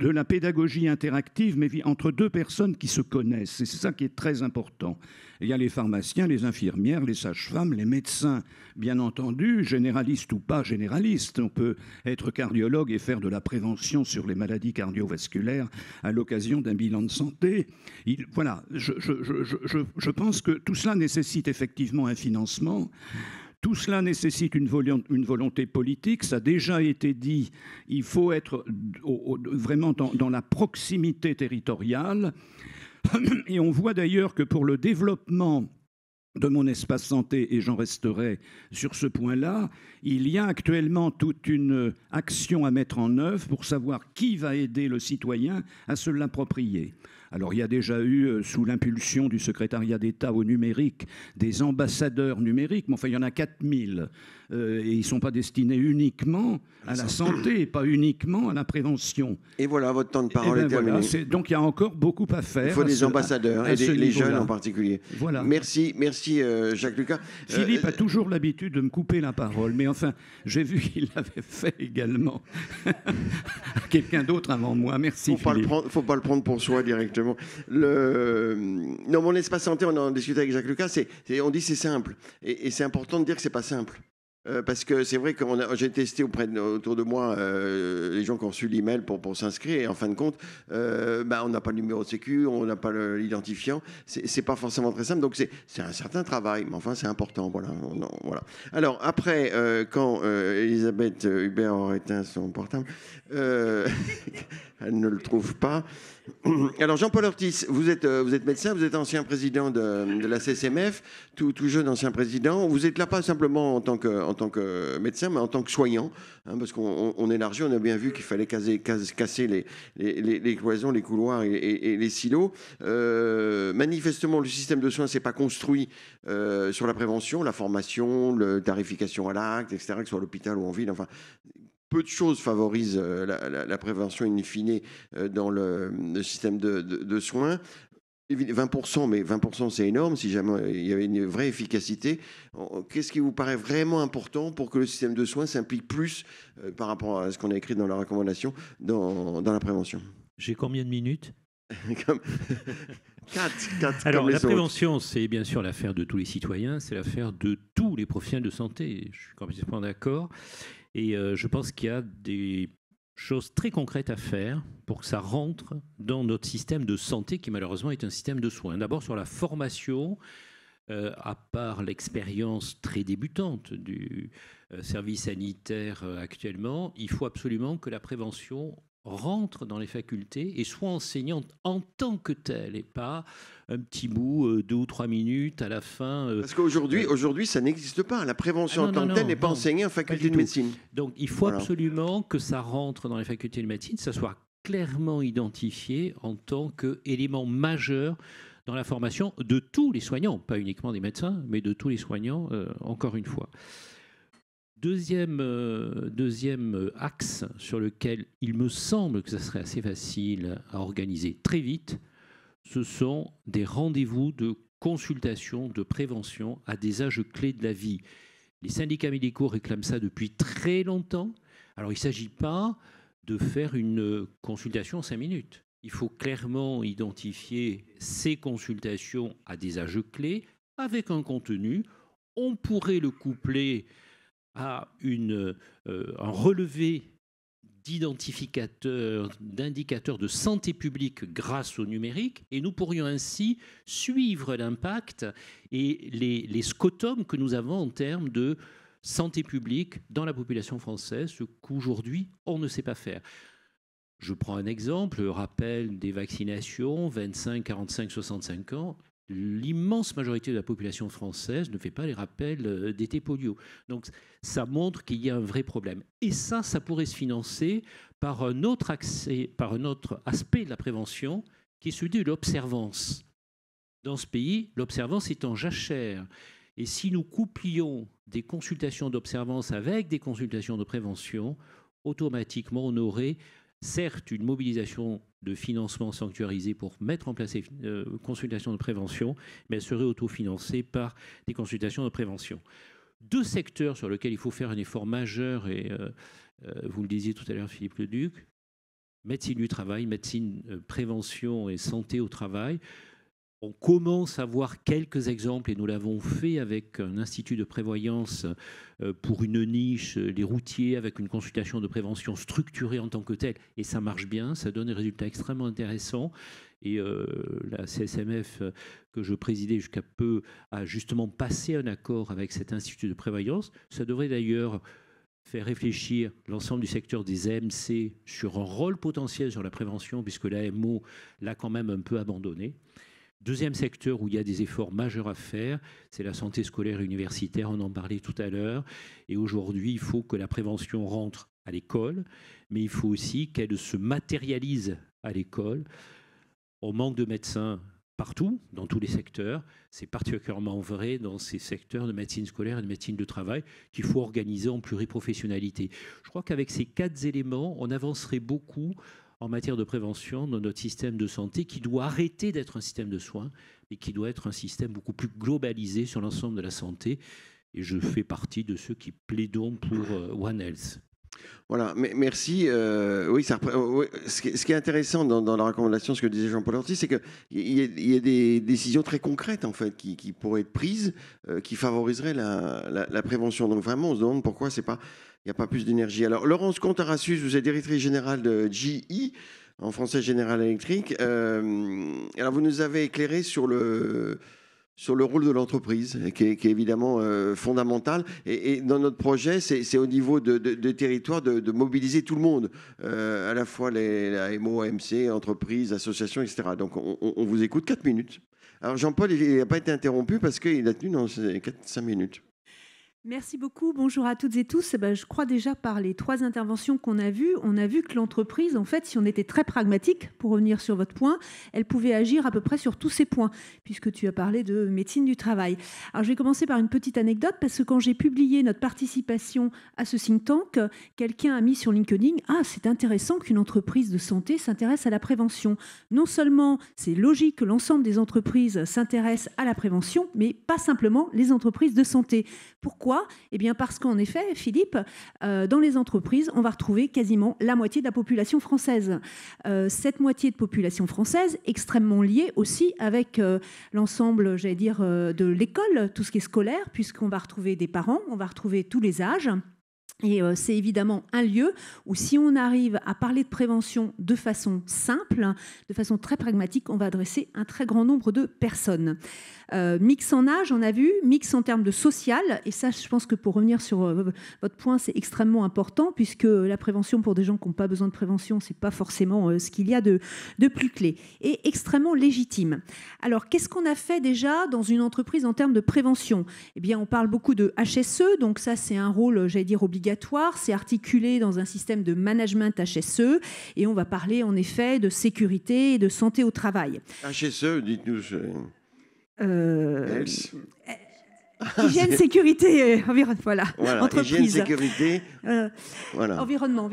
la pédagogie interactive, mais entre deux personnes qui se connaissent. Et c'est ça qui est très important. Il y a les pharmaciens, les infirmières, les sages-femmes, les médecins, bien entendu, généralistes ou pas généralistes. On peut être cardiologue et faire de la prévention sur les maladies cardiovasculaires à l'occasion d'un bilan de santé. Voilà, je pense que tout cela nécessite effectivement un financement. Tout cela nécessite une volonté politique. Ça a déjà été dit, il faut être vraiment dans la proximité territoriale. Et on voit d'ailleurs que pour le développement de mon espace santé, et j'en resterai sur ce point-là, il y a actuellement toute une action à mettre en œuvre pour savoir qui va aider le citoyen à se l'approprier. Alors il y a déjà eu, sous l'impulsion du secrétariat d'État au numérique, des ambassadeurs numériques, mais enfin il y en a 4000, et ils ne sont pas destinés uniquement à la santé, pas uniquement à la prévention. Et voilà, votre temps de parole est terminé. Voilà, donc il y a encore beaucoup à faire. Il faut des ambassadeurs, et les jeunes en particulier. Voilà. Merci Jacques Lucas. Philippe a toujours l'habitude de me couper la parole, mais enfin, j'ai vu qu'il l'avait fait également à quelqu'un d'autre avant moi. Merci Philippe. Faut pas le prendre pour soi directement. Non, mon espace santé, on en discutait avec Jacques Lucas, on dit c'est simple. Et c'est important de dire que c'est pas simple. Parce que c'est vrai que j'ai testé autour de moi les gens qui ont reçu l'email pour s'inscrire, et en fin de compte, on n'a pas le numéro de sécu, on n'a pas l'identifiant. C'est pas forcément très simple, donc c'est un certain travail, mais enfin c'est important. Voilà. Alors après, quand Elisabeth Hubert aura éteint son portable, elle ne le trouve pas. Alors Jean-Paul Ortiz, vous êtes médecin, vous êtes ancien président de la CSMF, tout jeune ancien président. Vous êtes là pas simplement en tant que médecin, mais en tant que soignant, parce qu'on élargit, on a bien vu qu'il fallait casser les cloisons, les couloirs et les silos. Manifestement, le système de soins s'est pas construit sur la prévention, la formation, la tarification à l'acte, etc., que ce soit à l'hôpital ou en ville, enfin... Peu de choses favorisent la prévention in fine dans le système de soins. 20%, mais 20% c'est énorme si jamais il y avait une vraie efficacité. Qu'est-ce qui vous paraît vraiment important pour que le système de soins s'implique plus par rapport à ce qu'on a écrit dans la recommandation dans la prévention? J'ai combien de minutes? 4. Alors, la prévention, c'est bien sûr l'affaire de tous les citoyens, c'est l'affaire de tous les professionnels de santé. Je suis complètement d'accord. Et je pense qu'il y a des choses très concrètes à faire pour que ça rentre dans notre système de santé qui malheureusement est un système de soins. D'abord sur la formation, à part l'expérience très débutante du service sanitaire actuellement, il faut absolument que la prévention rentre dans les facultés et soit enseignante en tant que telle et pas un petit bout, 2 ou 3 minutes à la fin. Parce qu'aujourd'hui, ça n'existe pas. La prévention en tant que telle n'est pas enseignée en faculté de médecine. Donc il faut absolument que ça rentre dans les facultés de médecine, que ça soit clairement identifié en tant qu'élément majeur dans la formation de tous les soignants, pas uniquement des médecins, mais de tous les soignants, encore une fois. Deuxième axe sur lequel il me semble que ça serait assez facile à organiser très vite, ce sont des rendez-vous de consultation, de prévention à des âges clés de la vie. Les syndicats médicaux réclament ça depuis très longtemps. Alors il ne s'agit pas de faire une consultation en 5 minutes. Il faut clairement identifier ces consultations à des âges clés avec un contenu. On pourrait le coupler à un relevé d'indicateurs de santé publique grâce au numérique, et nous pourrions ainsi suivre l'impact et les scotums que nous avons en termes de santé publique dans la population française, ce qu'aujourd'hui on ne sait pas faire. Je prends un exemple, le rappel des vaccinations, 25, 45, 65 ans. L'immense majorité de la population française ne fait pas les rappels d'été polio. Donc ça montre qu'il y a un vrai problème. Et ça pourrait se financer par un autre aspect de la prévention, qui est celui de l'observance. Dans ce pays, l'observance est en jachère. Et si nous couplions des consultations d'observance avec des consultations de prévention, automatiquement on aurait certes une mobilisation de financement sanctuarisé pour mettre en place ces consultations de prévention, mais elle serait autofinancée par des consultations de prévention. 2 secteurs sur lesquels il faut faire un effort majeur, et vous le disiez tout à l'heure, Philippe Leduc, médecine du travail, médecine, prévention et santé au travail. On commence à voir quelques exemples, et nous l'avons fait avec un institut de prévoyance pour une niche, les routiers, avec une consultation de prévention structurée en tant que telle, et ça marche bien, ça donne des résultats extrêmement intéressants. Et la CSMF que je présidais jusqu'à peu a justement passé un accord avec cet institut de prévoyance. Ça devrait d'ailleurs faire réfléchir l'ensemble du secteur des AMC sur un rôle potentiel sur la prévention, puisque l'AMO l'a quand même un peu abandonné. Deuxième secteur où il y a des efforts majeurs à faire, c'est la santé scolaire et universitaire, on en parlait tout à l'heure. Et aujourd'hui, il faut que la prévention rentre à l'école, mais il faut aussi qu'elle se matérialise à l'école. On manque de médecins partout, dans tous les secteurs. C'est particulièrement vrai dans ces secteurs de médecine scolaire et de médecine de travail qu'il faut organiser en pluriprofessionnalité. Je crois qu'avec ces 4 éléments, on avancerait beaucoup en matière de prévention dans notre système de santé, qui doit arrêter d'être un système de soins et qui doit être un système beaucoup plus globalisé sur l'ensemble de la santé. Et je fais partie de ceux qui plaidons pour One Health. Voilà, merci. Oui, ce qui est intéressant dans la recommandation, ce que disait Jean-Paul Ortiz, c'est qu'il y a des décisions très concrètes en fait, qui pourraient être prises, qui favoriseraient la prévention. Donc vraiment, on se demande pourquoi il n'y a pas plus d'énergie. Alors, Laurence Contarassus, vous êtes directrice générale de GE, en français General Electric. Alors, vous nous avez éclairé sur le rôle de l'entreprise, qui est évidemment fondamental. Et dans notre projet, c'est au niveau de territoire de mobiliser tout le monde, à la fois la AMO, AMC, entreprises, associations, etc. Donc, on vous écoute 4 minutes. Alors, Jean-Paul, il n'a pas été interrompu parce qu'il a tenu dans 5 minutes. Merci beaucoup. Bonjour à toutes et tous. Je crois déjà par les 3 interventions qu'on a vues, on a vu que l'entreprise, en fait, si on était très pragmatique, pour revenir sur votre point, elle pouvait agir à peu près sur tous ces points, puisque tu as parlé de médecine du travail. Alors, je vais commencer par une petite anecdote, parce que quand j'ai publié notre participation à ce think tank, quelqu'un a mis sur LinkedIn « Ah, c'est intéressant qu'une entreprise de santé s'intéresse à la prévention. » Non seulement c'est logique que l'ensemble des entreprises s'intéressent à la prévention, mais pas simplement les entreprises de santé. Pourquoi ? Eh bien parce qu'en effet, Philippe, dans les entreprises, on va retrouver quasiment la moitié de la population française. Cette moitié de population française, extrêmement liée aussi avec l'ensemble, j'allais dire, de l'école, tout ce qui est scolaire, puisqu'on va retrouver des parents, on va retrouver tous les âges. Et c'est évidemment un lieu où si on arrive à parler de prévention de façon simple, de façon très pragmatique, on va adresser un très grand nombre de personnes. Mix en âge, on a vu, mix en termes de social, et ça je pense que pour revenir sur votre point, c'est extrêmement important, puisque la prévention pour des gens qui n'ont pas besoin de prévention, c'est pas forcément ce qu'il y a de plus clé, et extrêmement légitime. Alors qu'est-ce qu'on a fait déjà dans une entreprise en termes de prévention? Eh bien on parle beaucoup de HSE, donc ça c'est un rôle, j'allais dire, obligatoire, c'est articulé dans un système de management HSE, et on va parler en effet de sécurité et de santé au travail. HSE, dites-nous... Hygiène, sécurité, environnement, voilà. Entreprise. Hygiène, sécurité, voilà. Environnement.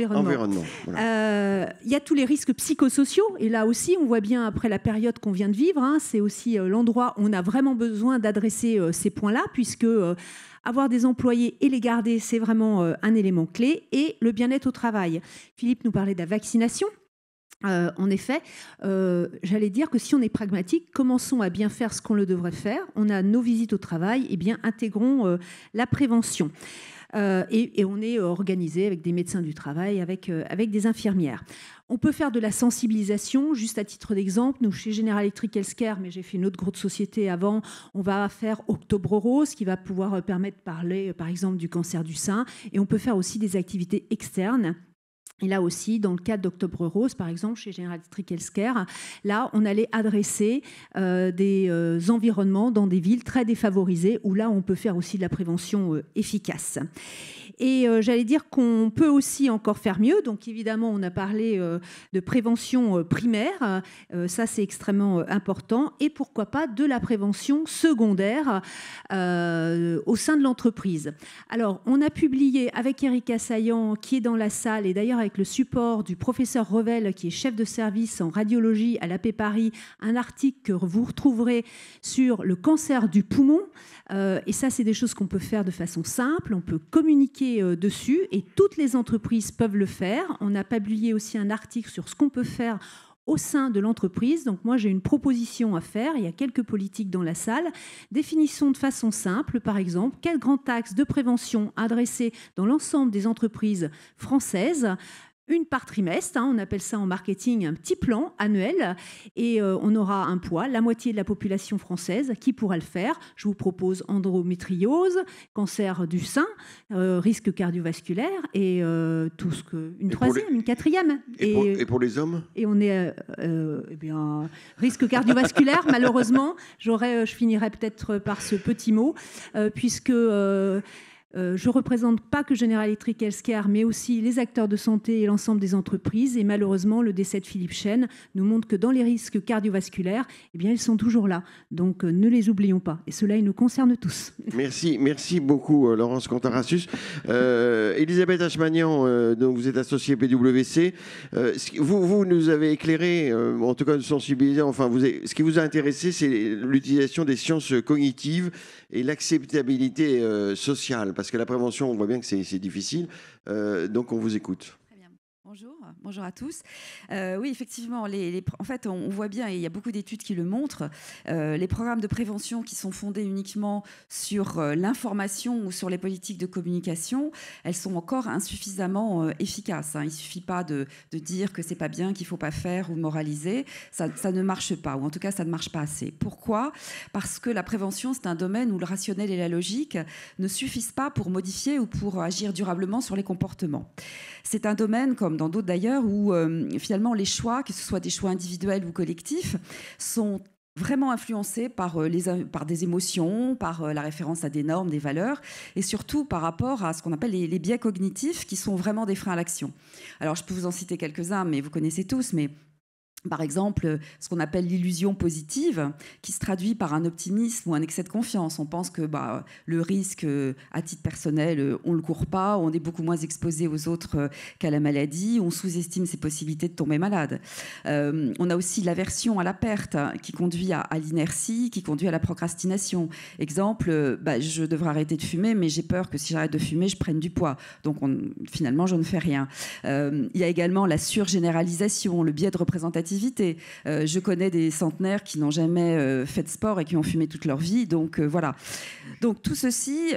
Voilà. Il y a tous les risques psychosociaux, et là aussi, on voit bien après la période qu'on vient de vivre, c'est aussi l'endroit où on a vraiment besoin d'adresser ces points-là, puisque avoir des employés et les garder, c'est vraiment un élément clé, et le bien-être au travail. Philippe nous parlait de la vaccination. En effet, j'allais dire que si on est pragmatique, commençons à bien faire ce qu'on le devrait faire. On a nos visites au travail, et bien intégrons la prévention. Et on est organisé avec des médecins du travail, avec des infirmières. On peut faire de la sensibilisation, juste à titre d'exemple. Nous, chez General Electric Healthcare, mais j'ai fait une autre grosse société avant, on va faire Octobre Rose, qui va pouvoir permettre de parler, par exemple, du cancer du sein. Et on peut faire aussi des activités externes. Et là aussi, dans le cadre d'Octobre Rose, par exemple, chez General Electric Healthcare, là, on allait adresser des environnements dans des villes très défavorisées, où là, on peut faire aussi de la prévention efficace. Et j'allais dire qu'on peut aussi encore faire mieux. Donc évidemment, on a parlé de prévention primaire. Ça, c'est extrêmement important. Et pourquoi pas de la prévention secondaire au sein de l'entreprise. Alors, on a publié avec Erika Saillant, qui est dans la salle, et d'ailleurs avec le support du professeur Revel, qui est chef de service en radiologie à l'AP Paris, un article que vous retrouverez sur le cancer du poumon. Et ça, c'est des choses qu'on peut faire de façon simple. On peut communiquer dessus et toutes les entreprises peuvent le faire. On a publié aussi un article sur ce qu'on peut faire au sein de l'entreprise. Donc moi, j'ai une proposition à faire. Il y a quelques politiques dans la salle. Définissons de façon simple, par exemple, quel grand axe de prévention adressé dans l'ensemble des entreprises françaises. Une par trimestre, on appelle ça en marketing un petit plan annuel, et on aura un poids, la moitié de la population française qui pourra le faire. Je vous propose endométriose, cancer du sein, risque cardiovasculaire et tout ce que... Une quatrième. Et pour les hommes? Et on est... risque cardiovasculaire, malheureusement, je finirai peut-être par ce petit mot, puisque... je ne représente pas que General Electric Healthcare, mais aussi les acteurs de santé et l'ensemble des entreprises. Et malheureusement, le décès de Philippe Chêne nous montre que dans les risques cardiovasculaires, eh bien, ils sont toujours là. Donc, ne les oublions pas. Et cela, ils nous concernent tous. Merci beaucoup, Laurence Contarassus. Elisabeth Achmanian, donc vous êtes associée PwC. Vous nous avez éclairé, en tout cas sensibilisé. Enfin, ce qui vous a intéressé, c'est l'utilisation des sciences cognitives et l'acceptabilité sociale. Parce que la prévention, on voit bien que c'est difficile. Donc, on vous écoute. Très bien. Bonjour à tous. Oui, effectivement, en fait, on voit bien, et il y a beaucoup d'études qui le montrent, les programmes de prévention qui sont fondés uniquement sur l'information ou sur les politiques de communication, elles sont encore insuffisamment efficaces. Il ne suffit pas de dire que c'est pas bien, qu'il ne faut pas faire ou moraliser. Ça ne marche pas, ou en tout cas, ça ne marche pas assez. Pourquoi ? Parce que la prévention, c'est un domaine où le rationnel et la logique ne suffisent pas pour modifier ou pour agir durablement sur les comportements. C'est un domaine, comme dans d'autres d'ailleurs, où finalement les choix, que ce soit des choix individuels ou collectifs, sont vraiment influencés par des émotions, par la référence à des normes, des valeurs, et surtout par rapport à ce qu'on appelle les biais cognitifs, qui sont vraiment des freins à l'action. Alors je peux vous en citer quelques-uns, mais vous connaissez tous, mais... Par exemple, ce qu'on appelle l'illusion positive, qui se traduit par un optimisme ou un excès de confiance. On pense que le risque, à titre personnel, on ne le court pas, on est beaucoup moins exposé aux autres qu'à la maladie, on sous-estime ses possibilités de tomber malade. On a aussi l'aversion à la perte, qui conduit à l'inertie, qui conduit à la procrastination. Exemple, je devrais arrêter de fumer, mais j'ai peur que si j'arrête de fumer, je prenne du poids. Donc finalement, je ne fais rien. Il y a également la surgénéralisation, le biais de représentativité sportivité. Je connais des centenaires qui n'ont jamais fait de sport et qui ont fumé toute leur vie. Donc voilà. Donc tout ceci,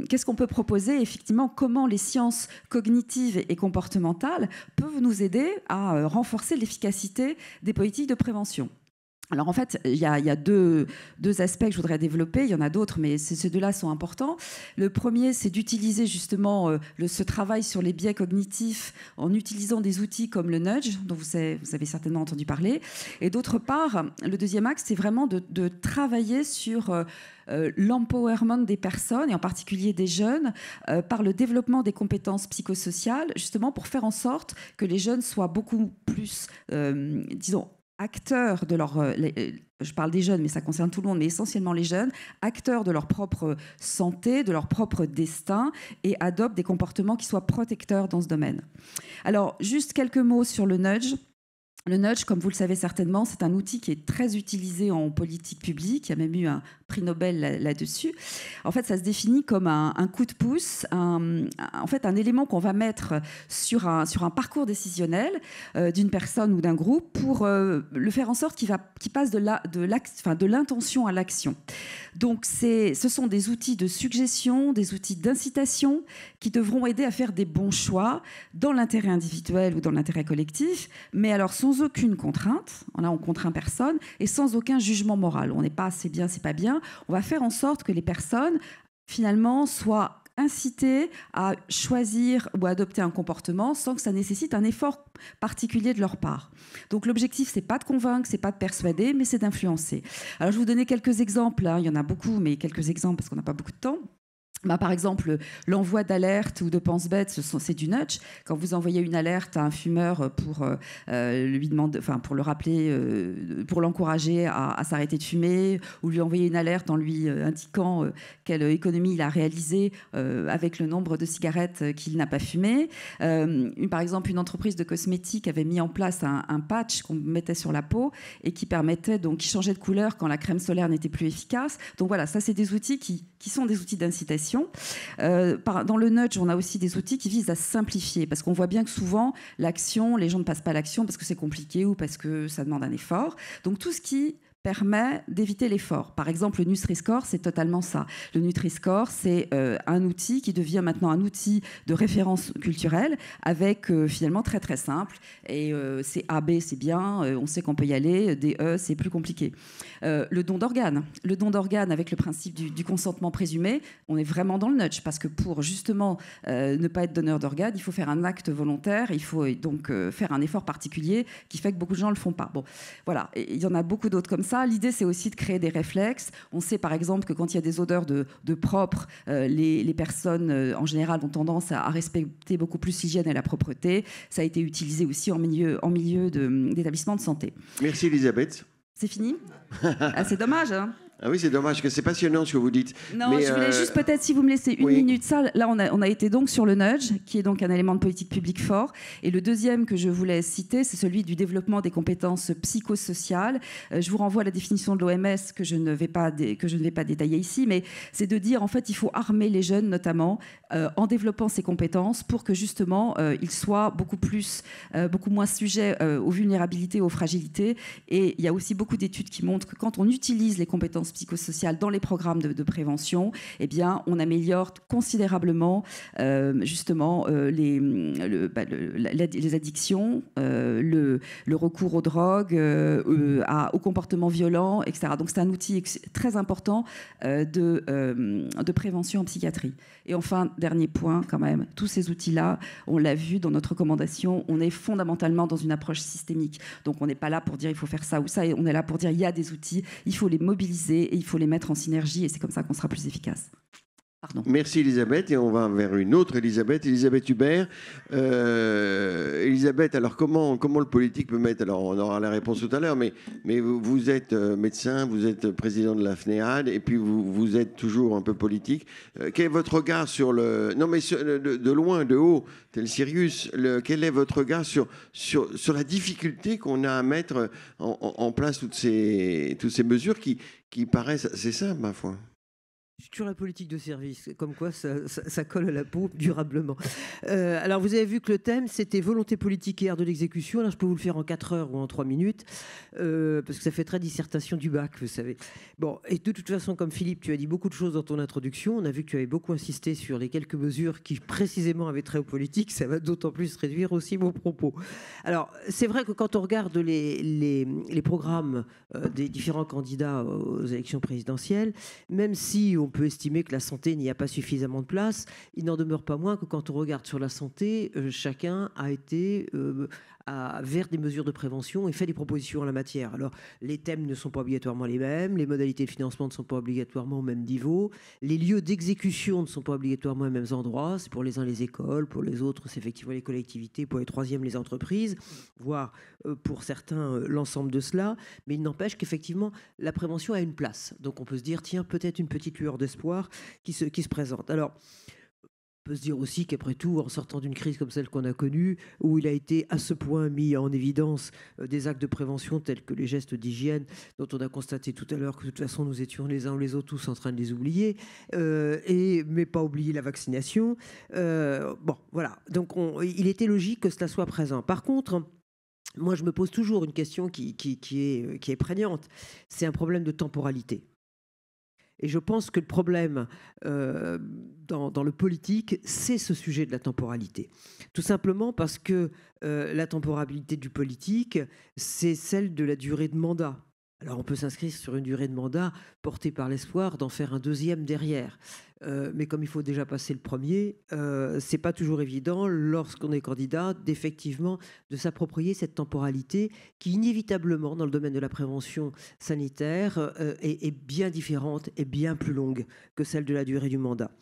qu'est-ce qu'on peut proposer? Effectivement, comment les sciences cognitives et comportementales peuvent nous aider à renforcer l'efficacité des politiques de prévention? Alors en fait, il y a deux aspects que je voudrais développer. Il y en a d'autres, mais ces deux-là sont importants. Le premier, c'est d'utiliser justement ce travail sur les biais cognitifs en utilisant des outils comme le nudge, dont vous avez certainement entendu parler. Et d'autre part, le deuxième axe, c'est vraiment de travailler sur l'empowerment des personnes, et en particulier des jeunes, par le développement des compétences psychosociales, justement pour faire en sorte que les jeunes soient beaucoup plus, disons, acteurs de leur... je parle des jeunes, mais ça concerne tout le monde, mais essentiellement les jeunes, acteurs de leur propre santé, de leur propre destin, et adoptent des comportements qui soient protecteurs dans ce domaine. Alors, juste quelques mots sur le nudge. Le nudge, comme vous le savez certainement, c'est un outil qui est très utilisé en politique publique. Il y a même eu un prix Nobel là-dessus. En fait, ça se définit comme un coup de pouce, en fait, un élément qu'on va mettre sur un parcours décisionnel d'une personne ou d'un groupe pour le faire en sorte qu'il passe de l'intention à l'action. Donc, ce sont des outils de suggestion, des outils d'incitation qui devront aider à faire des bons choix dans l'intérêt individuel ou dans l'intérêt collectif, mais alors sans aucune contrainte. Là, on contraint personne et sans aucun jugement moral. On n'est pas c'est bien, c'est pas bien. On va faire en sorte que les personnes, finalement, soient incitées à choisir ou à adopter un comportement sans que ça nécessite un effort particulier de leur part. Donc l'objectif, c'est pas de convaincre, c'est pas de persuader, mais c'est d'influencer. Alors je vais vous donner quelques exemples, hein. Il y en a beaucoup, mais quelques exemples parce qu'on n'a pas beaucoup de temps. Par exemple, l'envoi d'alerte ou de pense-bête, c'est du nudge. Quand vous envoyez une alerte à un fumeur pour lui demander, pour le rappeler, pour l'encourager à s'arrêter de fumer, ou lui envoyer une alerte en lui indiquant quelle économie il a réalisée avec le nombre de cigarettes qu'il n'a pas fumées. Par exemple, une entreprise de cosmétiques avait mis en place un patch qu'on mettait sur la peau et qui permettait qui changeait de couleur quand la crème solaire n'était plus efficace. Donc voilà, ça c'est des outils qui sont des outils d'incitation. Dans le nudge, on a aussi des outils qui visent à simplifier, parce qu'on voit bien que souvent, l'action, les gens ne passent pas à l'action parce que c'est compliqué ou parce que ça demande un effort. Donc tout ce qui permet d'éviter l'effort. Par exemple, le Nutri-Score, c'est totalement ça. Le Nutri-Score, c'est un outil qui devient maintenant un outil de référence culturelle avec finalement très très simple. Et c'est A, B, c'est bien, on sait qu'on peut y aller. D, E, c'est plus compliqué. Le don d'organes. Le don d'organes avec le principe du consentement présumé, on est vraiment dans le nudge parce que pour justement ne pas être donneur d'organes, il faut faire un acte volontaire, il faut donc faire un effort particulier qui fait que beaucoup de gens ne le font pas. Bon, voilà. Et il y en a beaucoup d'autres comme ça. L'idée, c'est aussi de créer des réflexes. On sait par exemple que quand il y a des odeurs de propre, les personnes en général ont tendance à respecter beaucoup plus l'hygiène et la propreté. Ça a été utilisé aussi en milieu d'établissements de santé. Merci Elisabeth. C'est fini? C'est dommage, hein? Ah oui, c'est dommage, que c'est passionnant ce que vous dites. Non, mais je voulais juste peut-être, si vous me laissez une minute, ça, là, on a été donc sur le nudge, qui est donc un élément de politique publique fort. Et le deuxième que je voulais citer, c'est celui du développement des compétences psychosociales. Je vous renvoie à la définition de l'OMS que je ne vais pas détailler ici, mais c'est de dire, en fait, il faut armer les jeunes, notamment, en développant ces compétences pour que, justement, ils soient beaucoup moins sujets aux vulnérabilités, aux fragilités. Et il y a aussi beaucoup d'études qui montrent que quand on utilise les compétences psychosociales dans les programmes de prévention, eh bien, on améliore considérablement justement les addictions, le recours aux drogues, aux comportements violents, etc. Donc c'est un outil très important de prévention en psychiatrie. Et enfin, dernier point quand même, tous ces outils-là, on l'a vu dans notre recommandation, on est fondamentalement dans une approche systémique. Donc on n'est pas là pour dire il faut faire ça ou ça, et on est là pour dire il y a des outils, il faut les mobiliser et il faut les mettre en synergie, et c'est comme ça qu'on sera plus efficace. Pardon. Merci Elisabeth, et on va vers une autre Elisabeth Hubert. Elisabeth, alors comment le politique peut mettre, alors on aura la réponse tout à l'heure, mais vous êtes médecin, vous êtes président de la FNEAD, et puis vous êtes toujours un peu politique. Quel est votre regard sur non mais de loin, de haut, tel Sirius, quel est votre regard sur la difficulté qu'on a à mettre en place toutes ces mesures qui paraissent assez simples, ma foi? Sur la politique de service, comme quoi ça colle à la peau durablement. Alors vous avez vu que le thème c'était volonté politique et art de l'exécution. Alors je peux vous le faire en 4 heures ou en 3 minutes, parce que ça fait très dissertation du bac, vous savez. Bon, et de toute façon, comme Philippe, tu as dit beaucoup de choses dans ton introduction. On a vu que tu avais beaucoup insisté sur les quelques mesures qui précisément avaient trait aux politiques. Ça va d'autant plus réduire aussi mon propos. Alors c'est vrai que quand on regarde les programmes des différents candidats aux élections présidentielles, même si on peut estimer que la santé n'y a pas suffisamment de place, il n'en demeure pas moins que quand on regarde sur la santé, chacun a été vers des mesures de prévention et fait des propositions en la matière. Alors, les thèmes ne sont pas obligatoirement les mêmes, les modalités de financement ne sont pas obligatoirement au même niveau, les lieux d'exécution ne sont pas obligatoirement aux mêmes endroits. C'est pour les uns les écoles, pour les autres c'est effectivement les collectivités, pour les troisièmes les entreprises, voire pour certains l'ensemble de cela. Mais il n'empêche qu'effectivement la prévention a une place. Donc on peut se dire tiens, peut-être une petite lueur d'espoir qui se présente. Alors on peut se dire aussi qu'après tout, en sortant d'une crise comme celle qu'on a connue, où il a été à ce point mis en évidence des actes de prévention tels que les gestes d'hygiène, dont on a constaté tout à l'heure que de toute façon nous étions les uns ou les autres tous en train de les oublier, mais pas oublier la vaccination. Bon, voilà. Donc il était logique que cela soit présent. Par contre, moi je me pose toujours une question qui est prégnante. C'est un problème de temporalité. Et je pense que le problème dans le politique, c'est ce sujet de la temporalité. Tout simplement parce que la temporalité du politique, c'est celle de la durée de mandat. Alors on peut s'inscrire sur une durée de mandat portée par l'espoir d'en faire un deuxième derrière. Mais comme il faut déjà passer le premier, c'est pas toujours évident lorsqu'on est candidat d'effectivement de s'approprier cette temporalité qui inévitablement dans le domaine de la prévention sanitaire est bien différente et bien plus longue que celle de la durée du mandat.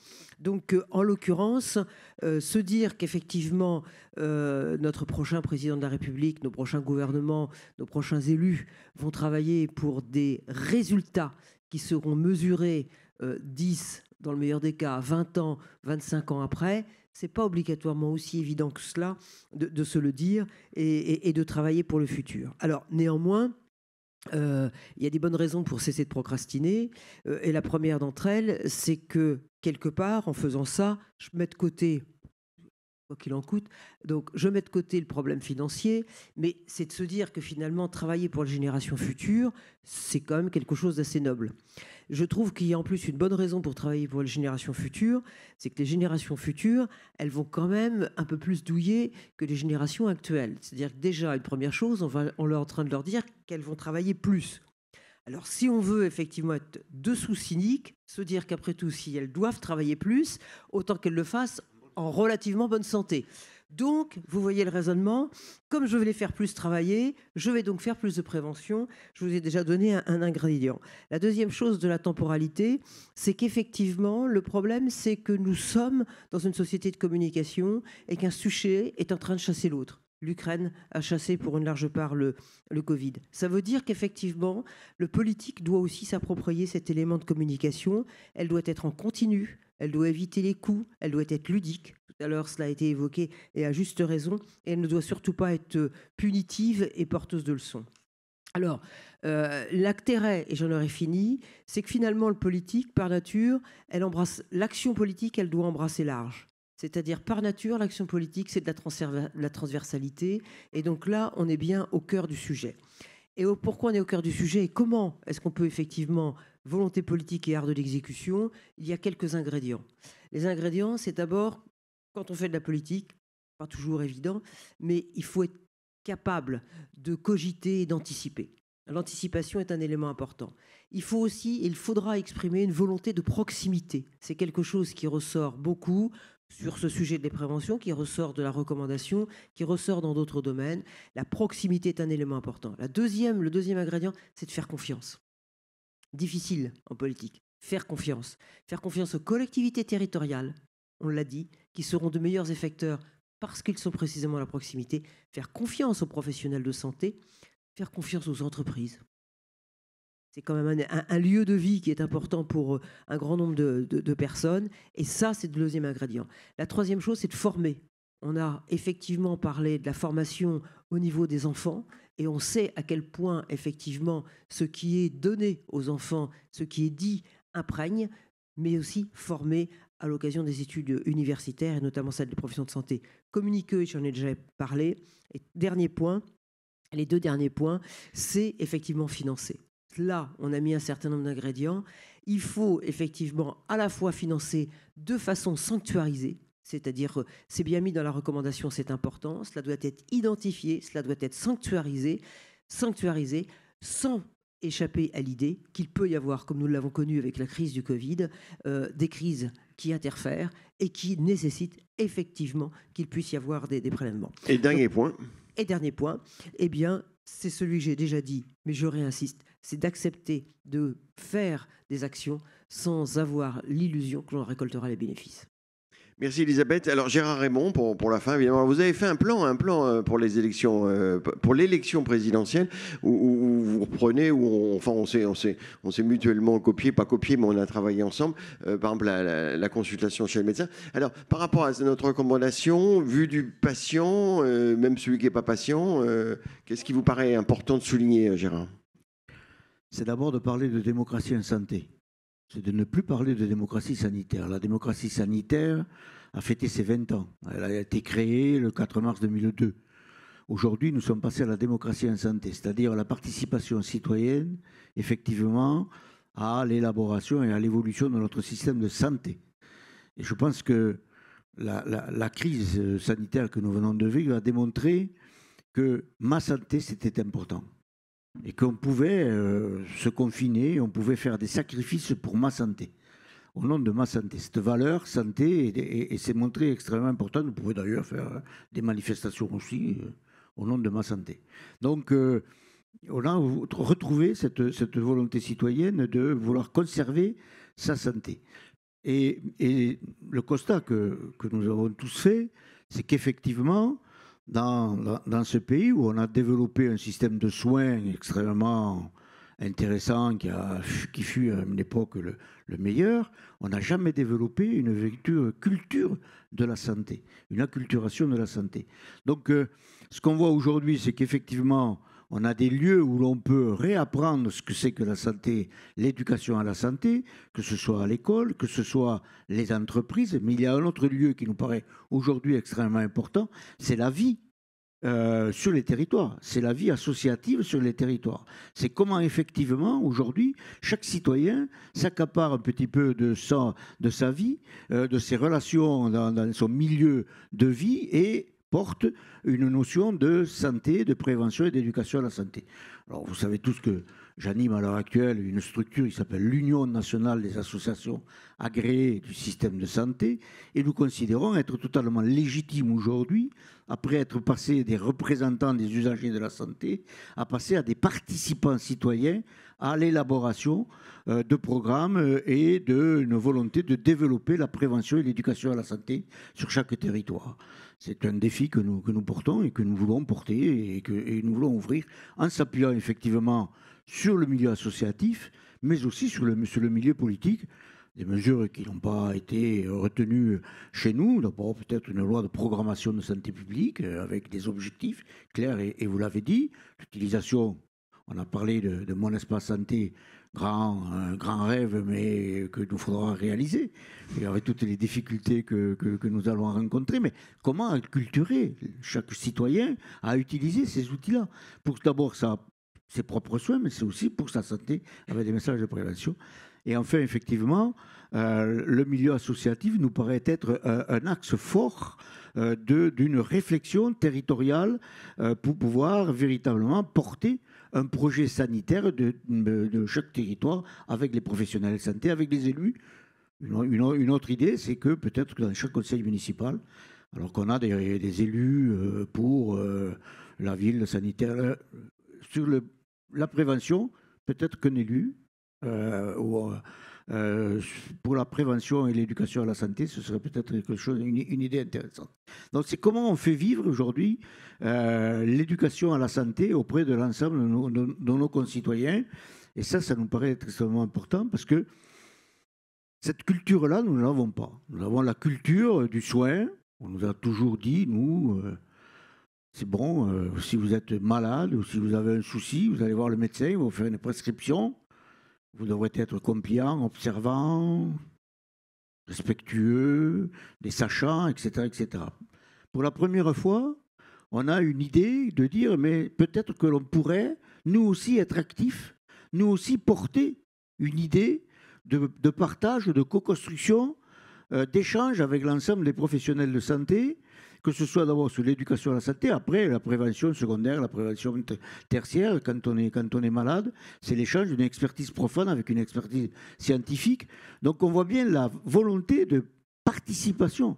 Donc en l'occurrence, se dire qu'effectivement notre prochain président de la République, nos prochains gouvernements, nos prochains élus vont travailler pour des résultats qui seront mesurés 10, dans le meilleur des cas, 20 ans, 25 ans après, c'est pas obligatoirement aussi évident que cela de se le dire et de travailler pour le futur. Alors néanmoins, il y a des bonnes raisons pour cesser de procrastiner, et la première d'entre elles, c'est que quelque part, en faisant ça, je mets de côté, quoi qu'il en coûte, donc je mets de côté le problème financier, mais c'est de se dire que finalement, travailler pour les générations futures, c'est quand même quelque chose d'assez noble. Je trouve qu'il y a en plus une bonne raison pour travailler pour les générations futures, c'est que les générations futures, elles vont quand même un peu plus douiller que les générations actuelles. C'est-à-dire que déjà, une première chose, on est en train de leur dire qu'elles vont travailler plus. Alors si on veut effectivement être dessous cynique, se dire qu'après tout, si elles doivent travailler plus, autant qu'elles le fassent en relativement bonne santé. Donc, vous voyez le raisonnement, comme je vais les faire plus travailler, je vais donc faire plus de prévention. Je vous ai déjà donné un ingrédient. La deuxième chose de la temporalité, c'est qu'effectivement, le problème, c'est que nous sommes dans une société de communication et qu'un sujet est en train de chasser l'autre. L'Ukraine a chassé pour une large part le Covid. Ça veut dire qu'effectivement, le politique doit aussi s'approprier cet élément de communication. Elle doit être en continu, elle doit éviter les coups, elle doit être ludique. Tout à l'heure, cela a été évoqué et à juste raison. Et elle ne doit surtout pas être punitive et porteuse de leçons. Alors, l'intérêt, et j'en aurai fini, c'est que finalement, le politique, par nature, l'action politique, elle doit embrasser large. C'est-à-dire, par nature, l'action politique, c'est de la transversalité. Et donc là, on est bien au cœur du sujet. Et pourquoi on est au cœur du sujet et comment est-ce qu'on peut effectivement, volonté politique et art de l'exécution, il y a quelques ingrédients. Les ingrédients, c'est d'abord, quand on fait de la politique, pas toujours évident, mais il faut être capable de cogiter et d'anticiper. L'anticipation est un élément important. Il faut aussi, il faudra exprimer une volonté de proximité. C'est quelque chose qui ressort beaucoup sur ce sujet des préventions, qui ressort de la recommandation, qui ressort dans d'autres domaines. La proximité est un élément important. Le deuxième ingrédient, c'est de faire confiance. Difficile en politique. Faire confiance. Faire confiance aux collectivités territoriales, on l'a dit, qui seront de meilleurs effecteurs parce qu'ils sont précisément à la proximité. Faire confiance aux professionnels de santé. Faire confiance aux entreprises. C'est quand même un lieu de vie qui est important pour un grand nombre de personnes. Et ça, c'est le deuxième ingrédient. La troisième chose, c'est de former. On a effectivement parlé de la formation au niveau des enfants. Et on sait à quel point, effectivement, ce qui est donné aux enfants, ce qui est dit, imprègne. mais aussi former à l'occasion des études universitaires, et notamment celles des professions de santé. Communiquer, j'en ai déjà parlé. Et dernier point, les 2 derniers points, c'est effectivement financer. Là, on a mis un certain nombre d'ingrédients. Il faut effectivement à la fois financer de façon sanctuarisée, c'est-à-dire, c'est bien mis dans la recommandation, c'est important, cela doit être identifié, cela doit être sanctuarisé sans échapper à l'idée qu'il peut y avoir, comme nous l'avons connu avec la crise du Covid, des crises qui interfèrent et qui nécessitent effectivement qu'il puisse y avoir des prélèvements. Et dernier point, eh bien, c'est celui que j'ai déjà dit, mais je réinsiste, c'est d'accepter de faire des actions sans avoir l'illusion que l'on récoltera les bénéfices. merci Elisabeth. Alors Gérard Raymond, pour la fin, évidemment, vous avez fait un plan pour les élections, pour l'élection présidentielle, où vous reprenez, on s'est mutuellement copié, pas copié, mais on a travaillé ensemble. Par exemple, la consultation chez le médecin. Alors, par rapport à notre recommandation, vue du patient, même celui qui n'est pas patient, qu'est-ce qui vous paraît important de souligner, Gérard ? C'est d'abord de parler de démocratie en santé. C'est de ne plus parler de démocratie sanitaire. La démocratie sanitaire a fêté ses 20 ans. Elle a été créée le 4 mars 2002. Aujourd'hui, nous sommes passés à la démocratie en santé, c'est-à-dire à la participation citoyenne, effectivement, à l'élaboration et à l'évolution de notre système de santé. Et je pense que la crise sanitaire que nous venons de vivre a démontré que ma santé, c'était important. Et qu'on pouvait se confiner, on pouvait faire des sacrifices pour ma santé, au nom de ma santé. Cette valeur santé, et c'est montré extrêmement important. Vous pouvez d'ailleurs faire des manifestations aussi au nom de ma santé. Donc, on a retrouvé cette volonté citoyenne de vouloir conserver sa santé. Et le constat que nous avons tous fait, c'est qu'effectivement, dans ce pays où on a développé un système de soins extrêmement intéressant, qui fut à une époque le meilleur, on n'a jamais développé une véritable culture de la santé, une acculturation de la santé. Donc, ce qu'on voit aujourd'hui, c'est qu'effectivement, on a des lieux où l'on peut réapprendre ce que c'est que la santé, l'éducation à la santé, que ce soit à l'école, que ce soit les entreprises. Mais il y a un autre lieu qui nous paraît aujourd'hui extrêmement important, c'est la vie sur les territoires. C'est la vie associative sur les territoires. C'est comment effectivement, aujourd'hui, chaque citoyen s'accapare un petit peu de sa vie, de ses relations dans son milieu de vie et porte une notion de santé, de prévention et d'éducation à la santé. Alors, vous savez tous que j'anime à l'heure actuelle une structure qui s'appelle l'Union nationale des associations agréées du système de santé, et nous considérons être totalement légitimes aujourd'hui, après être passés des représentants des usagers de la santé, à passer à des participants citoyens à l'élaboration de programmes et d'une volonté de développer la prévention et l'éducation à la santé sur chaque territoire. C'est un défi que nous portons et que nous voulons porter et nous voulons ouvrir en s'appuyant effectivement sur le milieu associatif, mais aussi sur le milieu politique. Des mesures qui n'ont pas été retenues chez nous. D'abord, peut-être une loi de programmation de santé publique avec des objectifs clairs et vous l'avez dit, l'utilisation, on a parlé de mon espace santé, un grand rêve, mais que nous faudra réaliser, et avec toutes les difficultés que nous allons rencontrer. Mais comment acculturer chaque citoyen à utiliser ces outils-là pour d'abord ses propres soins, mais c'est aussi pour sa santé, avec des messages de prévention. Et enfin, effectivement, le milieu associatif nous paraît être un axe fort d'une réflexion territoriale pour pouvoir véritablement porter un projet sanitaire de chaque territoire avec les professionnels de santé, avec les élus. Une autre idée, c'est que peut-être que dans chaque conseil municipal, alors qu'on a des élus pour la ville sanitaire, sur la prévention, peut-être qu'un élu pour la prévention et l'éducation à la santé, ce serait peut-être quelque chose, une idée intéressante. Donc c'est comment on fait vivre aujourd'hui l'éducation à la santé auprès de l'ensemble de nos concitoyens. Et ça nous paraît être extrêmement important parce que cette culture-là, nous ne l'avons pas. Nous avons la culture du soin. On nous a toujours dit, nous, c'est bon, si vous êtes malade ou si vous avez un souci, vous allez voir le médecin, il va vous faire une prescription. Vous devrez être compliant, observant, respectueux, des sachants, etc., etc. Pour la première fois, on a une idée de dire, mais peut-être que l'on pourrait, nous aussi, être actifs, nous aussi porter une idée de partage, de co-construction, d'échange avec l'ensemble des professionnels de santé, que ce soit d'abord sur l'éducation à la santé, après la prévention secondaire, la prévention tertiaire, quand on est malade, c'est l'échange d'une expertise profane avec une expertise scientifique. Donc on voit bien la volonté de participation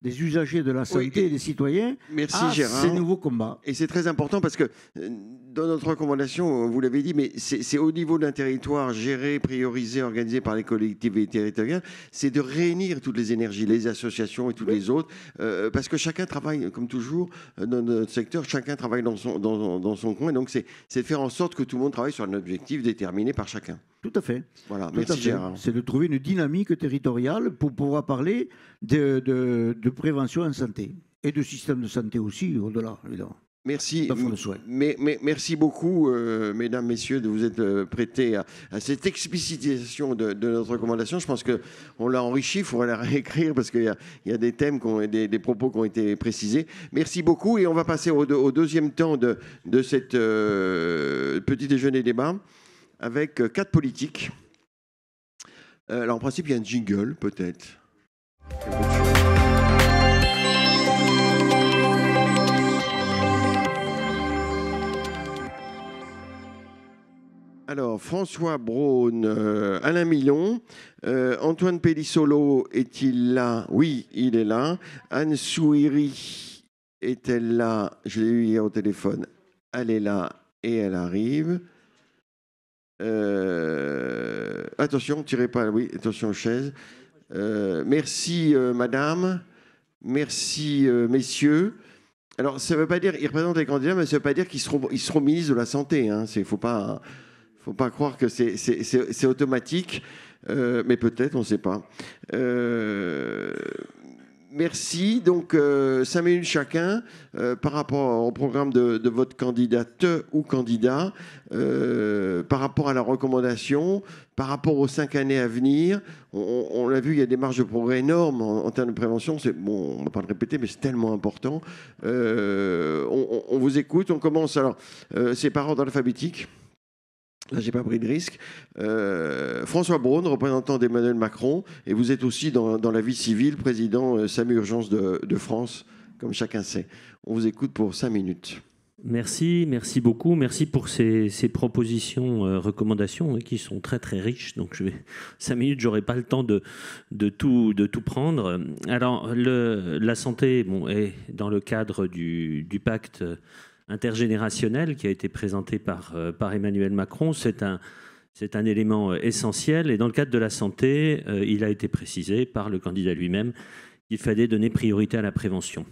des usagers de la santé et des citoyens à Gérard. ces nouveaux combats. Et c'est très important parce que dans notre recommandation, vous l'avez dit, mais c'est au niveau d'un territoire géré, priorisé, organisé par les collectivités territoriales, c'est de réunir toutes les énergies, les associations et toutes les autres, parce que chacun travaille, comme toujours, dans notre secteur, chacun travaille dans son coin, donc c'est de faire en sorte que tout le monde travaille sur un objectif déterminé par chacun. Tout à fait. Voilà, merci Gérard. C'est de trouver une dynamique territoriale pour pouvoir parler de prévention en santé et de système de santé aussi, au-delà, évidemment. Merci. Merci beaucoup, mesdames, messieurs, de vous être prêtés à cette explicitation de notre recommandation. Je pense qu'on l'a enrichi, il faudra la réécrire parce qu'il y a des thèmes, des propos qui ont été précisés. Merci beaucoup et on va passer au deuxième temps de cette petit déjeuner débat avec 4 politiques. Alors en principe, il y a un jingle peut-être. Alors, François Braun, Alain Milon, Antoine Pellissolo, est-il là? Oui, il est là. Anne Souiri est-elle là? Je l'ai eu hier au téléphone. Elle est là et elle arrive. Attention, tirez pas, oui, attention aux chaises. Merci, madame. Merci, messieurs. Alors, ça ne veut pas dire qu'ils représentent les candidats, mais ça ne veut pas dire qu'ils seront ministres de la Santé. Il ne faut pas croire que c'est automatique, mais peut-être, on ne sait pas. Merci. Donc, 5 minutes chacun par rapport au programme de votre candidate ou candidat, par rapport à la recommandation, par rapport aux 5 années à venir. On l'a vu, il y a des marges de progrès énormes en termes de prévention. Bon, on ne va pas le répéter, mais c'est tellement important. On vous écoute. On commence. Alors, c'est par ordre alphabétique. Là, je n'ai pas pris de risque. François Braun, représentant d'Emmanuel Macron, et vous êtes aussi dans la vie civile, président SAMU Urgences de France, comme chacun sait. On vous écoute pour 5 minutes. Merci beaucoup. Merci pour ces propositions, recommandations qui sont très très riches. Donc 5 minutes, j'aurai pas le temps de tout prendre. Alors la santé, est dans le cadre du pacte intergénérationnel qui a été présenté par Emmanuel Macron. C'est un élément essentiel. Et dans le cadre de la santé, il a été précisé par le candidat lui-même qu'il fallait donner priorité à la prévention.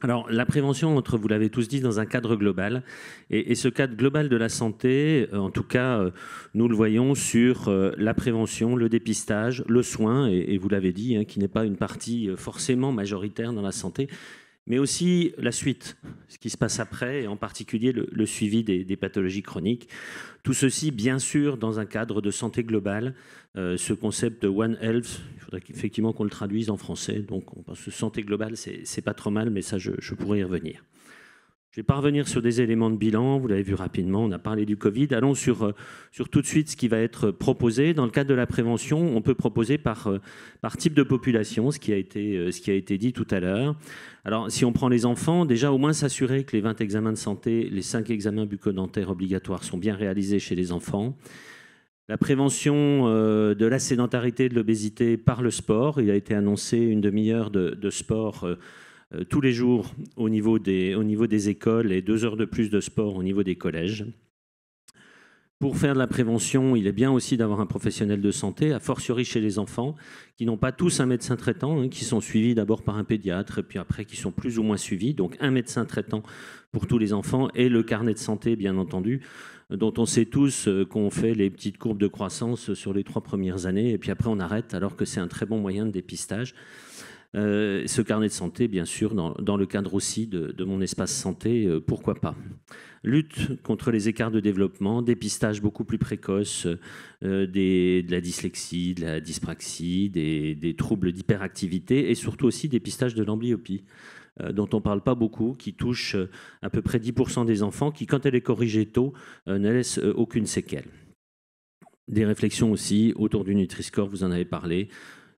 Alors, la prévention, vous l'avez tous dit, dans un cadre global. Et ce cadre global de la santé, en tout cas, nous le voyons sur la prévention, le dépistage, le soin, et vous l'avez dit, qui n'est pas une partie forcément majoritaire dans la santé, mais aussi la suite, ce qui se passe après, et en particulier le suivi des pathologies chroniques. Tout ceci, bien sûr, dans un cadre de santé globale. Ce concept de One Health, il faudrait effectivement qu'on le traduise en français. Donc, on pense que santé globale, c'est pas trop mal, mais ça, je pourrais y revenir. Je ne vais pas revenir sur des éléments de bilan, vous l'avez vu rapidement, on a parlé du Covid. Allons sur tout de suite ce qui va être proposé. Dans le cadre de la prévention, on peut proposer par type de population, ce qui a été dit tout à l'heure. Alors, si on prend les enfants, déjà au moins s'assurer que les 20 examens de santé, les 5 examens bucco-dentaires obligatoires sont bien réalisés chez les enfants. La prévention de la sédentarité et de l'obésité par le sport. Il a été annoncé une demi-heure de sport tous les jours au niveau des écoles et 2 heures de plus de sport au niveau des collèges. Pour faire de la prévention, il est bien aussi d'avoir un professionnel de santé, a fortiori chez les enfants, qui n'ont pas tous un médecin traitant, qui sont suivis d'abord par un pédiatre et puis après qui sont plus ou moins suivis. Donc un médecin traitant pour tous les enfants et le carnet de santé, bien entendu, dont on sait tous qu'on fait les petites courbes de croissance sur les 3 premières années et puis après on arrête alors que c'est un très bon moyen de dépistage. Ce carnet de santé, bien sûr, dans le cadre aussi de mon espace santé, pourquoi pas. Lutte contre les écarts de développement, dépistage beaucoup plus précoce de la dyslexie, de la dyspraxie, des troubles d'hyperactivité et surtout aussi dépistage de l'amblyopie, dont on ne parle pas beaucoup, qui touche à peu près 10% des enfants qui, quand elle est corrigée tôt, ne laisse aucune séquelle. Des réflexions aussi autour du Nutri-Score, vous en avez parlé.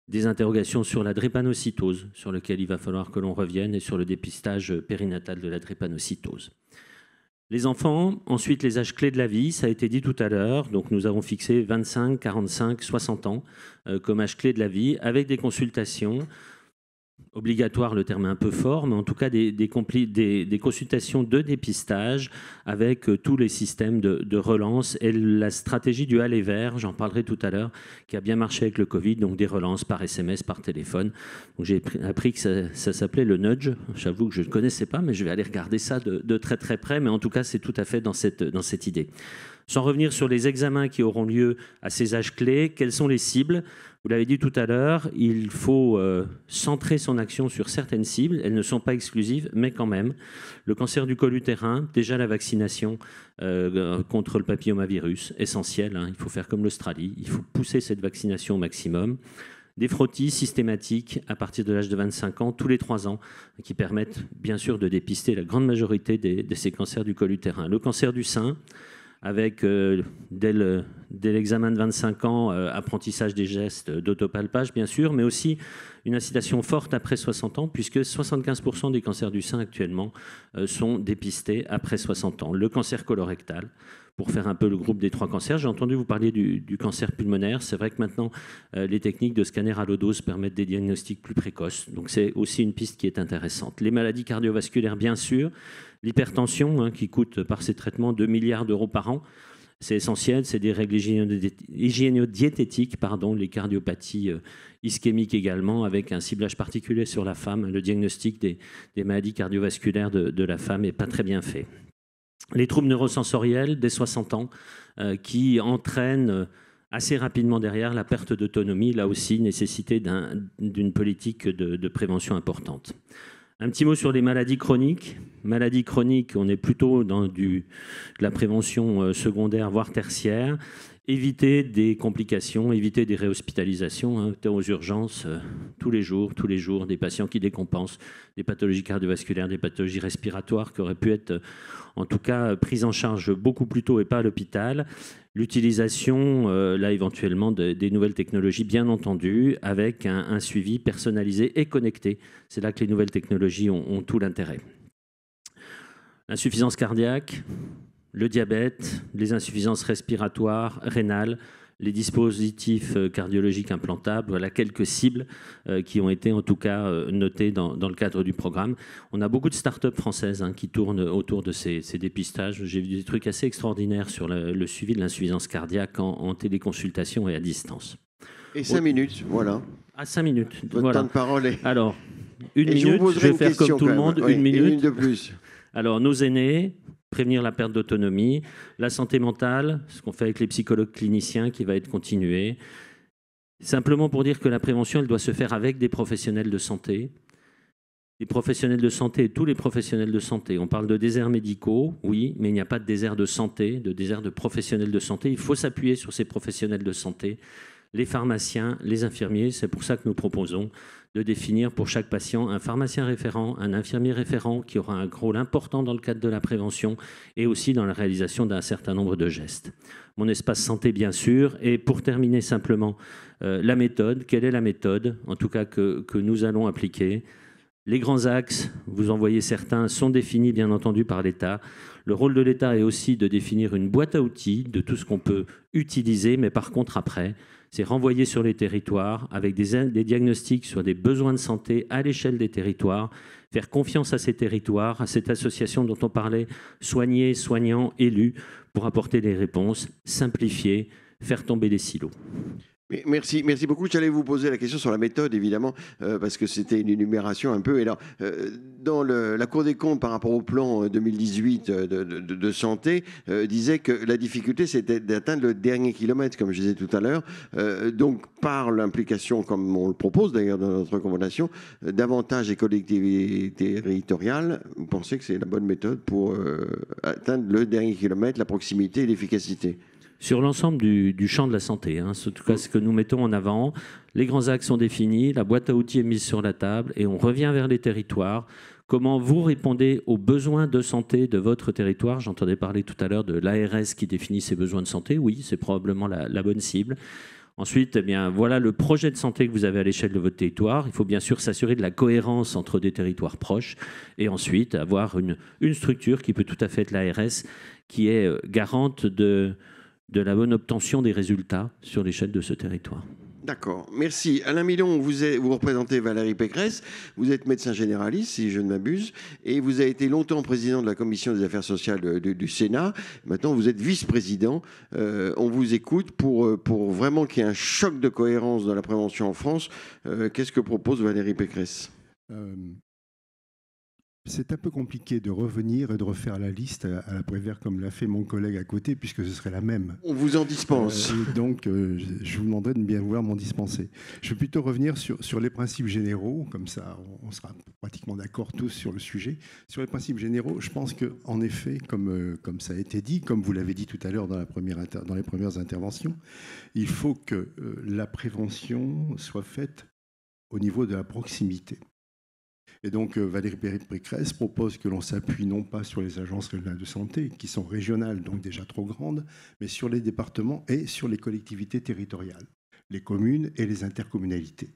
Des interrogations sur la drépanocytose, sur lequel il va falloir que l'on revienne, et sur le dépistage périnatal de la drépanocytose. Les enfants, ensuite les âges clés de la vie, ça a été dit tout à l'heure, donc nous avons fixé 25, 45, 60 ans comme âge clé de la vie, avec des consultations obligatoires, le terme est un peu fort, mais en tout cas des consultations de dépistage avec tous les systèmes de relance et la stratégie du aller vers, j'en parlerai tout à l'heure, qui a bien marché avec le Covid, donc des relances par SMS, par téléphone. J'ai appris que ça s'appelait le nudge, j'avoue que je ne connaissais pas, mais je vais aller regarder ça de très très près, mais en tout cas c'est tout à fait dans cette idée. Sans revenir sur les examens qui auront lieu à ces âges clés, quelles sont les cibles ? Vous l'avez dit tout à l'heure, il faut centrer son action sur certaines cibles. Elles ne sont pas exclusives, mais quand même. Le cancer du col utérin, déjà la vaccination contre le papillomavirus, essentiel. Il faut faire comme l'Australie. Il faut pousser cette vaccination au maximum. Des frottis systématiques à partir de l'âge de 25 ans, tous les 3 ans, qui permettent bien sûr de dépister la grande majorité de ces cancers du col utérin. Le cancer du sein, avec dès l'examen de 25 ans, apprentissage des gestes d'autopalpage, bien sûr, mais aussi une incitation forte après 60 ans, puisque 75% des cancers du sein actuellement sont dépistés après 60 ans. Le cancer colorectal, pour faire un peu le groupe des 3 cancers. J'ai entendu vous parler du cancer pulmonaire. C'est vrai que maintenant, les techniques de scanner à low dose permettent des diagnostics plus précoces. Donc c'est aussi une piste qui est intéressante. Les maladies cardiovasculaires, bien sûr. L'hypertension, qui coûte par ces traitements 2 milliards d'euros par an. C'est essentiel, c'est des règles hygiéno-diététiques, les cardiopathies ischémiques également, avec un ciblage particulier sur la femme. Le diagnostic des maladies cardiovasculaires de la femme n'est pas très bien fait. Les troubles neurosensoriels dès 60 ans qui entraînent assez rapidement derrière la perte d'autonomie, là aussi nécessité d'une politique de prévention importante. Un petit mot sur les maladies chroniques. Maladies chroniques, on est plutôt dans de la prévention secondaire, voire tertiaire. Éviter des complications, éviter des réhospitalisations aux urgences tous les jours, des patients qui décompensent, des pathologies cardiovasculaires, des pathologies respiratoires qui auraient pu être en tout cas prises en charge beaucoup plus tôt et pas à l'hôpital. L'utilisation, là éventuellement, des nouvelles technologies, bien entendu, avec un suivi personnalisé et connecté. C'est là que les nouvelles technologies ont tout l'intérêt. Insuffisance cardiaque, le diabète, les insuffisances respiratoires, rénales, les dispositifs cardiologiques implantables, voilà quelques cibles qui ont été en tout cas notées dans le cadre du programme. On a beaucoup de start-up françaises qui tournent autour de ces dépistages. J'ai vu des trucs assez extraordinaires sur le suivi de l'insuffisance cardiaque en téléconsultation et à distance. Et 5 minutes, voilà. À 5 minutes. Votre temps de parole est... Alors, une minute, je vais faire comme tout le monde, oui, une minute. Une minute de plus. Alors, nos aînés, prévenir la perte d'autonomie, la santé mentale, ce qu'on fait avec les psychologues cliniciens qui va être continué. Simplement pour dire que la prévention, elle doit se faire avec des professionnels de santé. Les professionnels de santé et tous les professionnels de santé. On parle de déserts médicaux, oui, mais il n'y a pas de désert de santé, de désert de professionnels de santé. Il faut s'appuyer sur ces professionnels de santé, les pharmaciens, les infirmiers. C'est pour ça que nous proposons de définir pour chaque patient un pharmacien référent, un infirmier référent qui aura un rôle important dans le cadre de la prévention et aussi dans la réalisation d'un certain nombre de gestes. Mon espace santé, bien sûr. Et pour terminer simplement, la méthode. Quelle est la méthode, en tout cas, que nous allons appliquer ? Les grands axes, vous en voyez certains, sont définis bien entendu par l'État. Le rôle de l'État est aussi de définir une boîte à outils de tout ce qu'on peut utiliser, mais par contre après, c'est renvoyer sur les territoires avec des diagnostics sur des besoins de santé à l'échelle des territoires, faire confiance à ces territoires, à cette association dont on parlait, soignés, soignants, élus, pour apporter des réponses, simplifier, faire tomber les silos. Merci beaucoup. J'allais vous poser la question sur la méthode, évidemment, parce que c'était une énumération un peu. Et alors, dans la Cour des comptes, par rapport au plan 2018 de santé, disait que la difficulté, c'était d'atteindre le dernier kilomètre, comme je disais tout à l'heure. Donc, par l'implication, comme on le propose d'ailleurs dans notre recommandation, davantage des collectivités territoriales, vous pensez que c'est la bonne méthode pour atteindre le dernier kilomètre, la proximité et l'efficacité? Sur l'ensemble du champ de la santé, en tout cas ce que nous mettons en avant, les grands axes sont définis, la boîte à outils est mise sur la table et on revient vers les territoires. Comment vous répondez aux besoins de santé de votre territoire? J'entendais parler tout à l'heure de l'ARS qui définit ses besoins de santé. Oui, c'est probablement la bonne cible. Ensuite, eh bien, voilà le projet de santé que vous avez à l'échelle de votre territoire. Il faut bien sûr s'assurer de la cohérence entre des territoires proches et ensuite avoir une structure qui peut tout à fait être l'ARS qui est garante de la bonne obtention des résultats sur l'échelle de ce territoire. D'accord, merci. Alain Milon, vous représentez Valérie Pécresse, vous êtes médecin généraliste, si je ne m'abuse, et vous avez été longtemps président de la Commission des affaires sociales du Sénat. Maintenant, vous êtes vice-président. On vous écoute pour vraiment qu'il y ait un choc de cohérence dans la prévention en France. Qu'est-ce que propose Valérie Pécresse ? C'est un peu compliqué de revenir et de refaire la liste à la Prévert comme l'a fait mon collègue à côté, puisque ce serait la même. On vous en dispense. Donc, je vous demanderai de bien vouloir m'en dispenser. Je vais plutôt revenir sur les principes généraux, comme ça on sera pratiquement d'accord tous sur le sujet. Sur les principes généraux, je pense qu'en effet, comme ça a été dit, comme vous l'avez dit tout à l'heure dans les premières interventions, il faut que la prévention soit faite au niveau de la proximité. Et donc Valérie Pécresse propose que l'on s'appuie non pas sur les agences régionales de santé, qui sont régionales, donc déjà trop grandes, mais sur les départements et sur les collectivités territoriales, les communes et les intercommunalités.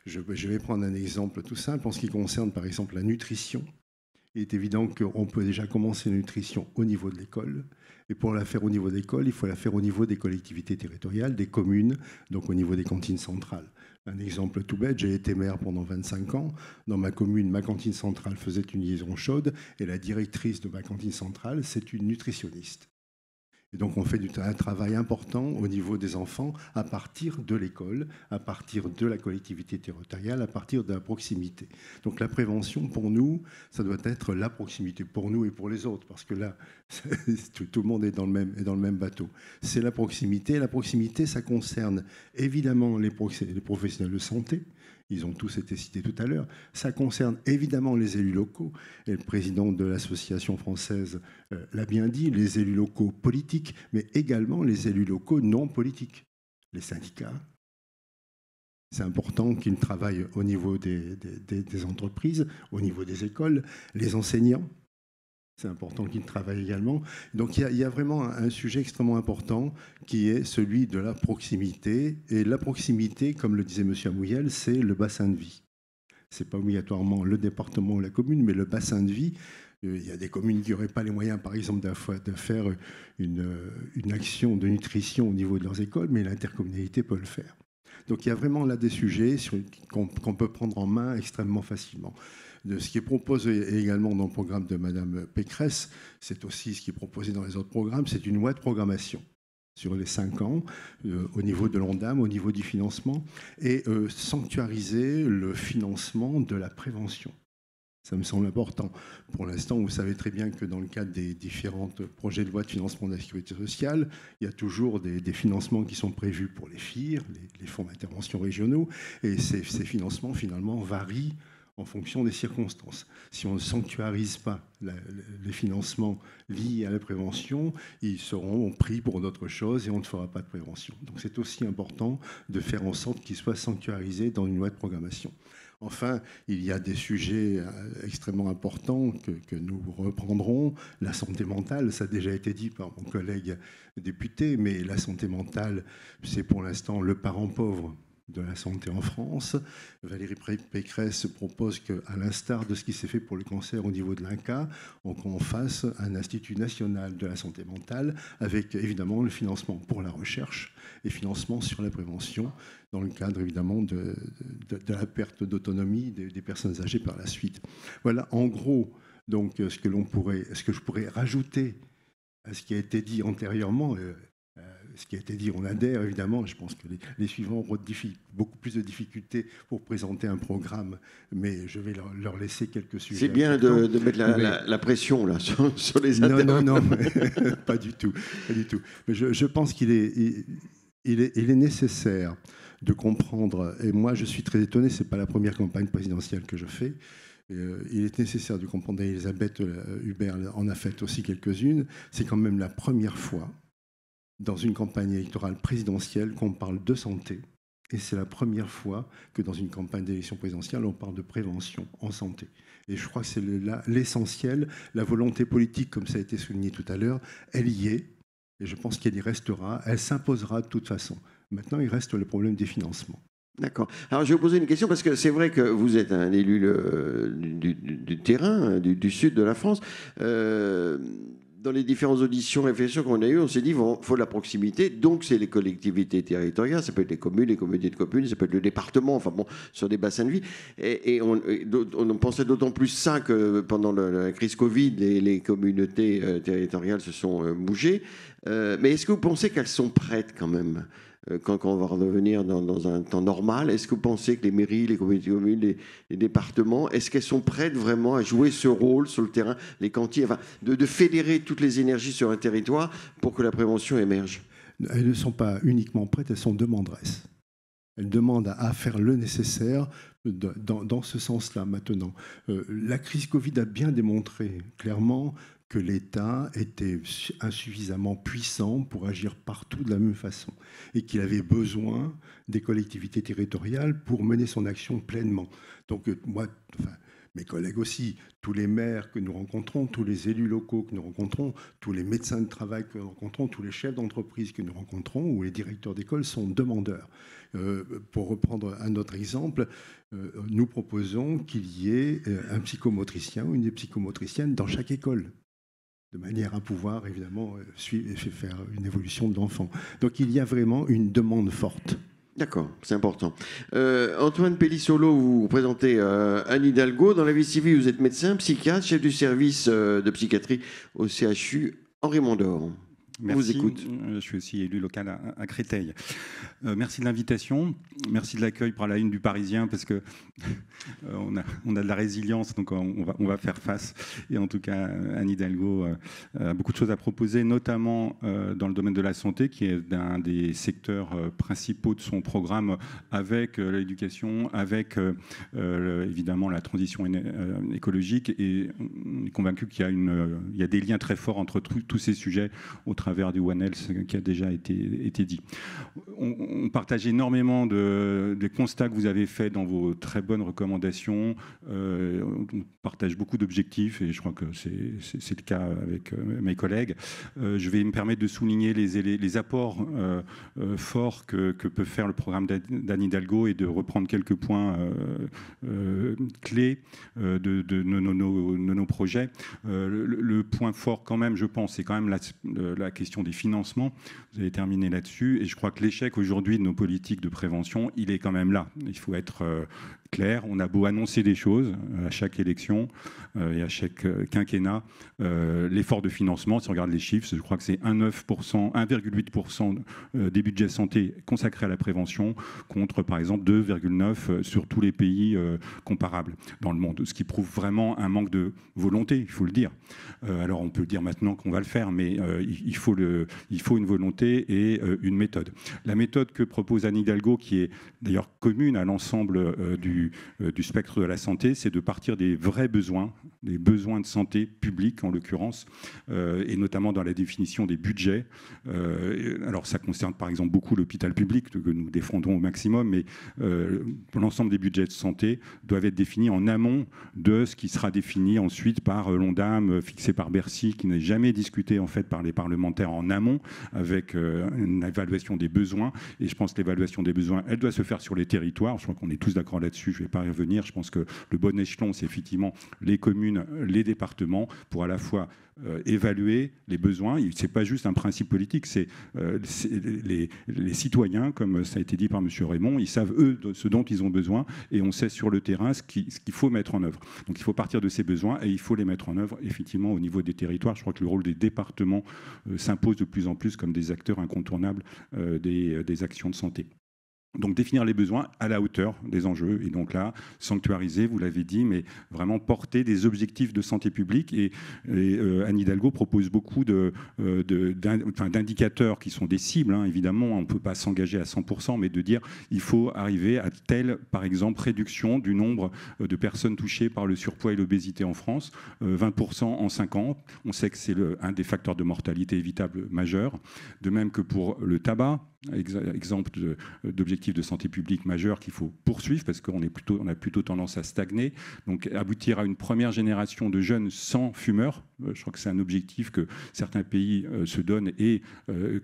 Je vais prendre un exemple tout simple en ce qui concerne par exemple la nutrition. Il est évident qu'on peut déjà commencer la nutrition au niveau de l'école. Et pour la faire au niveau de l'école, il faut la faire au niveau des collectivités territoriales, des communes, donc au niveau des cantines centrales. Un exemple tout bête, j'ai été maire pendant 25 ans. Dans ma commune, ma cantine centrale faisait une liaison chaude et la directrice de ma cantine centrale, c'est une nutritionniste. Et donc on fait un travail important au niveau des enfants à partir de l'école, à partir de la collectivité territoriale, à partir de la proximité. Donc la prévention, pour nous, ça doit être la proximité, pour nous et pour les autres, parce que là, tout le monde est dans le même bateau. C'est la proximité. La proximité, ça concerne évidemment les professionnels de santé. Ils ont tous été cités tout à l'heure. Ça concerne évidemment les élus locaux. Et le président de l'association française l'a bien dit, les élus locaux politiques, mais également les élus locaux non politiques. Les syndicats. C'est important qu'ils travaillent au niveau des entreprises, au niveau des écoles, les enseignants. C'est important qu'ils travaillent également. Donc il y a vraiment un sujet extrêmement important qui est celui de la proximité. Et la proximité, comme le disait M. Amouyel, c'est le bassin de vie. Ce n'est pas obligatoirement le département ou la commune, mais le bassin de vie. Il y a des communes qui n'auraient pas les moyens, par exemple, de faire une action de nutrition au niveau de leurs écoles, mais l'intercommunalité peut le faire. Donc il y a vraiment là des sujets qu'on peut prendre en main extrêmement facilement. De ce qui est proposé également dans le programme de Mme Pécresse, c'est aussi ce qui est proposé dans les autres programmes, c'est une loi de programmation sur les 5 ans, au niveau de l'ONDAM, au niveau du financement, et sanctuariser le financement de la prévention. Ça me semble important. Pour l'instant, vous savez très bien que dans le cadre des différents projets de loi de financement de la sécurité sociale, il y a toujours des financements qui sont prévus pour les FIR, les fonds d'intervention régionaux, et ces financements, finalement, varient en fonction des circonstances. Si on ne sanctuarise pas les financements liés à la prévention, ils seront pris pour d'autres choses et on ne fera pas de prévention. Donc c'est aussi important de faire en sorte qu'ils soient sanctuarisés dans une loi de programmation. Enfin, il y a des sujets extrêmement importants que nous reprendrons. La santé mentale, ça a déjà été dit par mon collègue député, mais la santé mentale, c'est pour l'instant le parent pauvre de la santé en France. Valérie Pécresse propose qu'à l'instar de ce qui s'est fait pour le cancer au niveau de l'INCa, on fasse un institut national de la santé mentale avec évidemment le financement pour la recherche et financement sur la prévention dans le cadre évidemment de la perte d'autonomie des personnes âgées par la suite. Voilà en gros donc ce que je pourrais rajouter à ce qui a été dit antérieurement. ce qui a été dit, on adhère évidemment. Je pense que les suivants auront beaucoup plus de difficultés pour présenter un programme, mais je vais leur laisser quelques sujets. C'est bien de mettre la pression là, sur les adhérents. Non, pas du tout. Pas du tout. Mais je pense qu'il est nécessaire de comprendre, et moi je suis très étonné, ce n'est pas la première campagne présidentielle que je fais, il est nécessaire de comprendre, Elisabeth Hubert en a fait aussi quelques-unes, c'est quand même la première fois dans une campagne électorale présidentielle qu'on parle de santé, et c'est la première fois que dans une campagne d'élection présidentielle, on parle de prévention en santé. Et je crois que c'est l'essentiel, la volonté politique, comme ça a été souligné tout à l'heure, elle y est, et je pense qu'elle y restera, elle s'imposera de toute façon. Maintenant, il reste le problème des financements. D'accord. Alors, je vais vous poser une question, parce que c'est vrai que vous êtes un élu du terrain, du sud de la France. Dans les différentes auditions, réflexions qu'on a eues, on s'est dit qu'il faut de la proximité, donc c'est les collectivités territoriales, ça peut être les communes, les communautés de communes, ça peut être le département, enfin bon, sur des bassins de vie. Et on pensait d'autant plus ça que pendant la crise Covid, les communautés territoriales se sont bougées. Mais est-ce que vous pensez qu'elles sont prêtes quand même quand on va revenir dans un temps normal? Est-ce que vous pensez que les mairies, les communautés de communes, les départements, est-ce qu'elles sont prêtes vraiment à jouer ce rôle sur le terrain, les cantines, enfin, de fédérer toutes les énergies sur un territoire pour que la prévention émerge? Elles ne sont pas uniquement prêtes, elles sont demanderesses. Elles demandent à faire le nécessaire dans ce sens-là maintenant. La crise Covid a bien démontré clairement que l'État était insuffisamment puissant pour agir partout de la même façon et qu'il avait besoin des collectivités territoriales pour mener son action pleinement. Donc moi, mes collègues aussi, tous les maires que nous rencontrons, tous les élus locaux que nous rencontrons, tous les médecins de travail que nous rencontrons, tous les chefs d'entreprise que nous rencontrons ou les directeurs d'école sont demandeurs. Pour reprendre un autre exemple, nous proposons qu'il y ait un psychomotricien ou une psychomotricienne dans chaque école, de manière à pouvoir, évidemment, suivre et faire une évolution de l'enfant. Donc il y a vraiment une demande forte. D'accord, c'est important. Antoine Pellissolo, vous représentez Anne Hidalgo. Dans la vie civile, vous êtes médecin, psychiatre, chef du service de psychiatrie au CHU Henri Mondor. Merci. On vous écoute. Je suis aussi élu local à Créteil. Merci de l'invitation. Merci de l'accueil par la une du Parisien, parce que on a de la résilience, donc on va faire face. Et en tout cas, Anne Hidalgo a beaucoup de choses à proposer, notamment dans le domaine de la santé, qui est un des secteurs principaux de son programme, avec l'éducation, avec évidemment la transition écologique. Et on est convaincu qu'il y a des liens très forts entre tous ces sujets au travers du One Health qui a déjà été dit. On partage énormément des constats que vous avez faits dans vos très bonnes recommandations. On partage beaucoup d'objectifs et je crois que c'est le cas avec mes collègues. Je vais me permettre de souligner les apports forts que peut faire le programme d'Anne Hidalgo et de reprendre quelques points clés de nos projets. Le point fort quand même, je pense, c'est quand même la question des financements. Vous avez terminé là-dessus et je crois que l'échec aujourd'hui de nos politiques de prévention, il est quand même là. Il faut être clair. On a beau annoncer des choses à chaque élection et à chaque quinquennat, l'effort de financement, si on regarde les chiffres, je crois que c'est 1,8% des budgets santé consacrés à la prévention contre, par exemple, 2,9% sur tous les pays comparables dans le monde, ce qui prouve vraiment un manque de volonté, il faut le dire. Alors on peut dire maintenant qu'on va le faire, mais il faut une volonté et une méthode. La méthode que propose Anne Hidalgo, qui est d'ailleurs commune à l'ensemble du spectre de la santé, c'est de partir des vrais besoins, des besoins de santé publique en l'occurrence, et notamment dans la définition des budgets. Alors ça concerne par exemple beaucoup l'hôpital public que nous défendons au maximum, mais l'ensemble des budgets de santé doivent être définis en amont de ce qui sera défini ensuite par l'ONDAM, fixé par Bercy, qui n'est jamais discuté en fait par les parlementaires en amont, avec une évaluation des besoins. Et je pense que l'évaluation des besoins, elle doit se faire sur les territoires. Je crois qu'on est tous d'accord là-dessus. là-dessus, je ne vais pas y revenir. Je pense que le bon échelon, c'est effectivement les communes, les départements, pour à la fois évaluer les besoins. Ce n'est pas juste un principe politique, c'est les citoyens, comme ça a été dit par M. Raymond, ils savent, eux, ce dont ils ont besoin, et on sait sur le terrain ce qu'il faut mettre en œuvre. Donc il faut partir de ces besoins et il faut les mettre en œuvre, effectivement, au niveau des territoires. Je crois que le rôle des départements s'impose de plus en plus comme des acteurs incontournables des actions de santé. Donc définir les besoins à la hauteur des enjeux et donc là, sanctuariser, vous l'avez dit, mais vraiment porter des objectifs de santé publique. Et Anne Hidalgo propose beaucoup d'indicateurs qui sont des cibles, hein, évidemment, on ne peut pas s'engager à 100%, mais de dire il faut arriver à telle, par exemple, réduction du nombre de personnes touchées par le surpoids et l'obésité en France, 20% en 5 ans. On sait que c'est un des facteurs de mortalité évitable majeurs. De même que pour le tabac, exemple d'objectifs de santé publique majeurs qu'il faut poursuivre parce qu'on a plutôt tendance à stagner. Donc aboutir à une première génération de jeunes sans fumeurs, je crois que c'est un objectif que certains pays se donnent et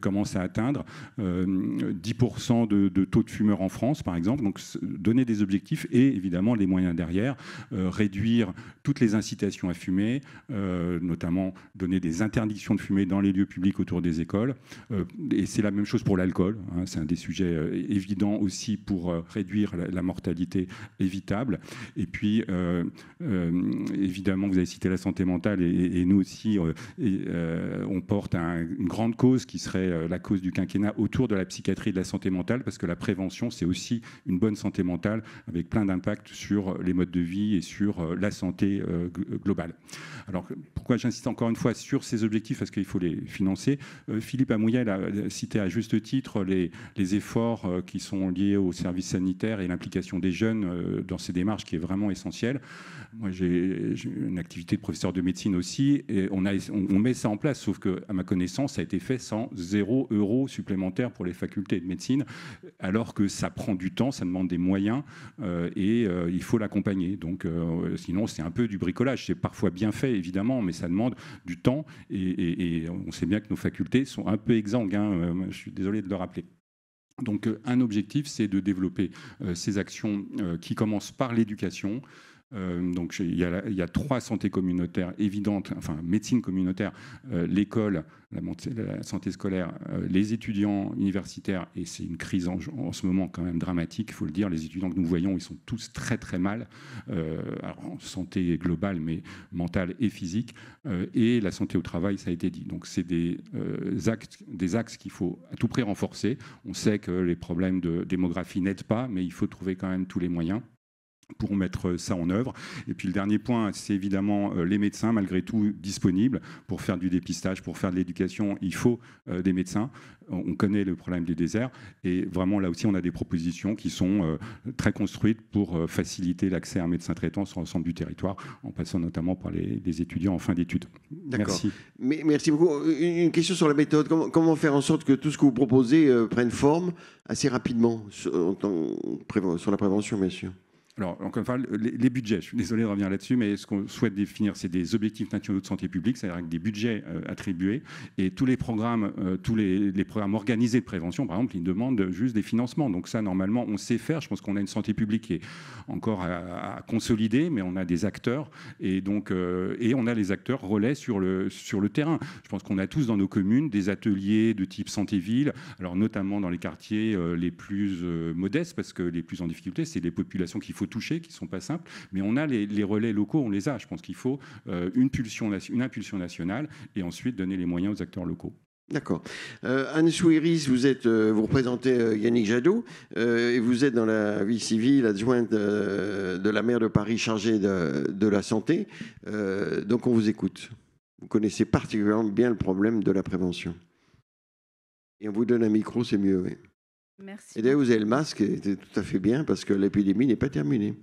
commencent à atteindre. 10% de taux de fumeurs en France, par exemple. Donc donner des objectifs et évidemment les moyens derrière. Réduire toutes les incitations à fumer, notamment donner des interdictions de fumer dans les lieux publics autour des écoles. Et c'est la même chose pour l'alcool. C'est un des sujets évidents aussi pour réduire la mortalité évitable. Et puis, évidemment, vous avez cité la santé mentale et nous aussi, on porte une grande cause qui serait la cause du quinquennat autour de la psychiatrie et de la santé mentale, parce que la prévention, c'est aussi une bonne santé mentale avec plein d'impacts sur les modes de vie et sur la santé globale. Alors, pourquoi j'insiste encore une fois sur ces objectifs? Parce qu'il faut les financer. Philippe Amouyel a cité à juste titre les efforts qui sont liés aux services sanitaires et l'implication des jeunes dans ces démarches qui est vraiment essentielle. Moi, j'ai une activité de professeur de médecine aussi et on met ça en place, sauf qu'à ma connaissance, ça a été fait sans 0 € supplémentaire pour les facultés de médecine, alors que ça prend du temps, ça demande des moyens et il faut l'accompagner. Donc, sinon, c'est un peu du bricolage. C'est parfois bien fait, évidemment, mais ça demande du temps et on sait bien que nos facultés sont un peu exsangues, hein, je suis désolé de le rappeler. Donc un objectif, c'est de développer ces actions qui commencent par l'éducation. Donc il y a 3 santé communautaires évidentes, enfin médecine communautaire, l'école, la santé scolaire, les étudiants universitaires, et c'est une crise en ce moment quand même dramatique, il faut le dire, les étudiants que nous voyons, ils sont tous très très mal, alors en santé globale, mais mentale et physique, et la santé au travail, ça a été dit. Donc c'est des axes qu'il faut à tout prix renforcer. On sait que les problèmes de démographie n'aident pas, mais il faut trouver quand même tous les moyens pour mettre ça en œuvre. Et puis le dernier point, c'est évidemment les médecins, malgré tout, disponibles pour faire du dépistage, pour faire de l'éducation. Il faut des médecins. On connaît le problème des déserts. Et vraiment, là aussi, on a des propositions qui sont très construites pour faciliter l'accès à un médecin traitant sur l'ensemble du territoire, en passant notamment par les étudiants en fin d'études. Merci. Merci beaucoup. Une question sur la méthode. Comment faire en sorte que tout ce que vous proposez prenne forme assez rapidement sur la prévention, bien sûr? Alors, enfin, les budgets, je suis désolé de revenir là-dessus, mais ce qu'on souhaite définir, c'est des objectifs nationaux de santé publique, c'est-à-dire avec des budgets attribués, et tous les programmes organisés de prévention, par exemple, ils demandent juste des financements. Donc ça, normalement, on sait faire. Je pense qu'on a une santé publique qui est encore à consolider, mais on a des acteurs, et donc et on a les acteurs relais sur le terrain. Je pense qu'on a tous dans nos communes des ateliers de type santé-ville, alors notamment dans les quartiers les plus modestes, parce que les plus en difficulté, c'est les populations qu'il faut toucher, qui ne sont pas simples, mais on a les relais locaux, on les a. Je pense qu'il faut une impulsion nationale et ensuite donner les moyens aux acteurs locaux. D'accord. Anne Souiris, vous représentez Yannick Jadot et vous êtes dans la vie civile adjointe de la maire de Paris chargée de la santé. Donc on vous écoute. Vous connaissez particulièrement bien le problème de la prévention. Et on vous donne un micro, c'est mieux. Oui. Merci. Et d'ailleurs, vous avez le masque, et c'est tout à fait bien parce que l'épidémie n'est pas terminée.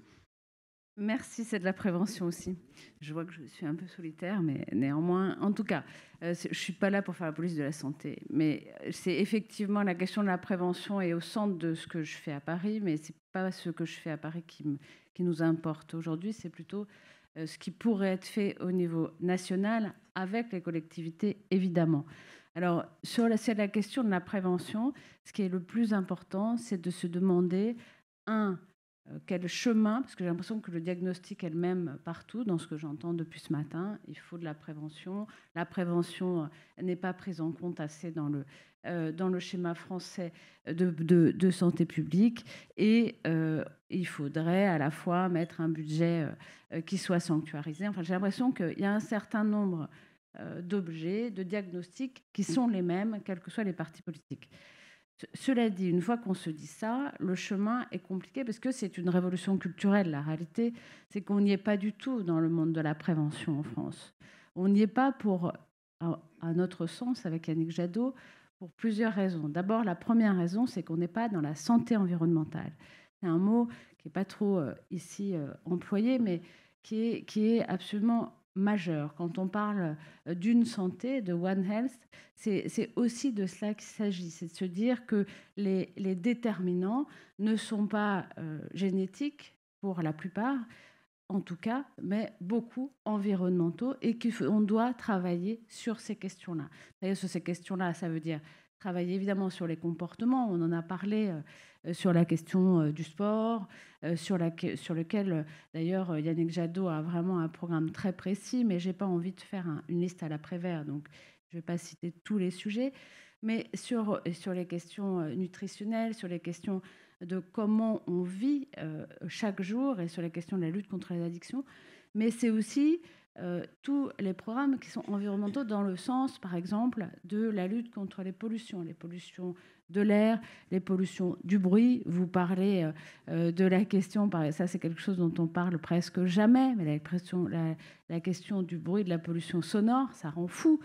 Merci, c'est de la prévention aussi. Je vois que je suis un peu solitaire, mais néanmoins, en tout cas, je ne suis pas là pour faire la police de la santé. Mais c'est effectivement la question de la prévention est au centre de ce que je fais à Paris, mais ce n'est pas ce que je fais à Paris qui nous importe aujourd'hui, c'est plutôt ce qui pourrait être fait au niveau national avec les collectivités, évidemment. Alors, sur la question de la prévention, ce qui est le plus important, c'est de se demander, quel chemin, parce que j'ai l'impression que le diagnostic est le même partout, dans ce que j'entends depuis ce matin, il faut de la prévention. La prévention n'est pas prise en compte assez dans le schéma français de santé publique, et il faudrait à la fois mettre un budget qui soit sanctuarisé. Enfin, j'ai l'impression qu'il y a un certain nombre d'objets, de diagnostics qui sont les mêmes, quels que soient les partis politiques. Cela dit, une fois qu'on se dit ça, le chemin est compliqué parce que c'est une révolution culturelle. La réalité, c'est qu'on n'y est pas du tout dans le monde de la prévention en France. On n'y est pas à notre sens, avec Yannick Jadot, pour plusieurs raisons. D'abord, la première raison, c'est qu'on n'est pas dans la santé environnementale. C'est un mot qui n'est pas trop ici employé, mais qui est absolument majeur. Quand on parle d'une santé, de One Health, c'est aussi de cela qu'il s'agit. C'est de se dire que les déterminants ne sont pas génétiques pour la plupart, en tout cas, mais beaucoup environnementaux, et qu'on doit travailler sur ces questions-là. D'ailleurs, sur ces questions-là, ça veut dire travailler évidemment sur les comportements. On en a parlé sur la question du sport, sur lequel d'ailleurs Yannick Jadot a vraiment un programme très précis, mais je n'ai pas envie de faire une liste à la Prévert, donc je ne vais pas citer tous les sujets, mais sur les questions nutritionnelles, sur les questions de comment on vit chaque jour, et sur les questions de la lutte contre les addictions, mais c'est aussi tous les programmes qui sont environnementaux dans le sens, par exemple, de la lutte contre les pollutions de l'air, les pollutions du bruit. Vous parlez de la question, ça c'est quelque chose dont on parle presque jamais, mais la question du bruit, de la pollution sonore, ça rend fou.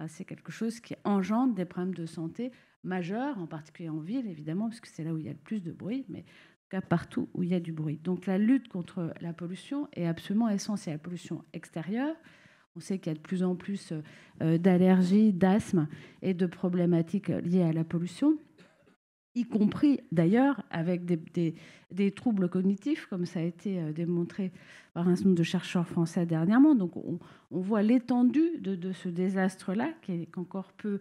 C'est quelque chose qui engendre des problèmes de santé majeurs, en particulier en ville, évidemment, parce que c'est là où il y a le plus de bruit, mais partout où il y a du bruit. Donc la lutte contre la pollution est absolument essentielle. La pollution extérieure, on sait qu'il y a de plus en plus d'allergies, d'asthme et de problématiques liées à la pollution, y compris d'ailleurs avec des troubles cognitifs, comme ça a été démontré par un certain nombre de chercheurs français dernièrement. Donc on voit l'étendue de ce désastre-là, qui est encore peu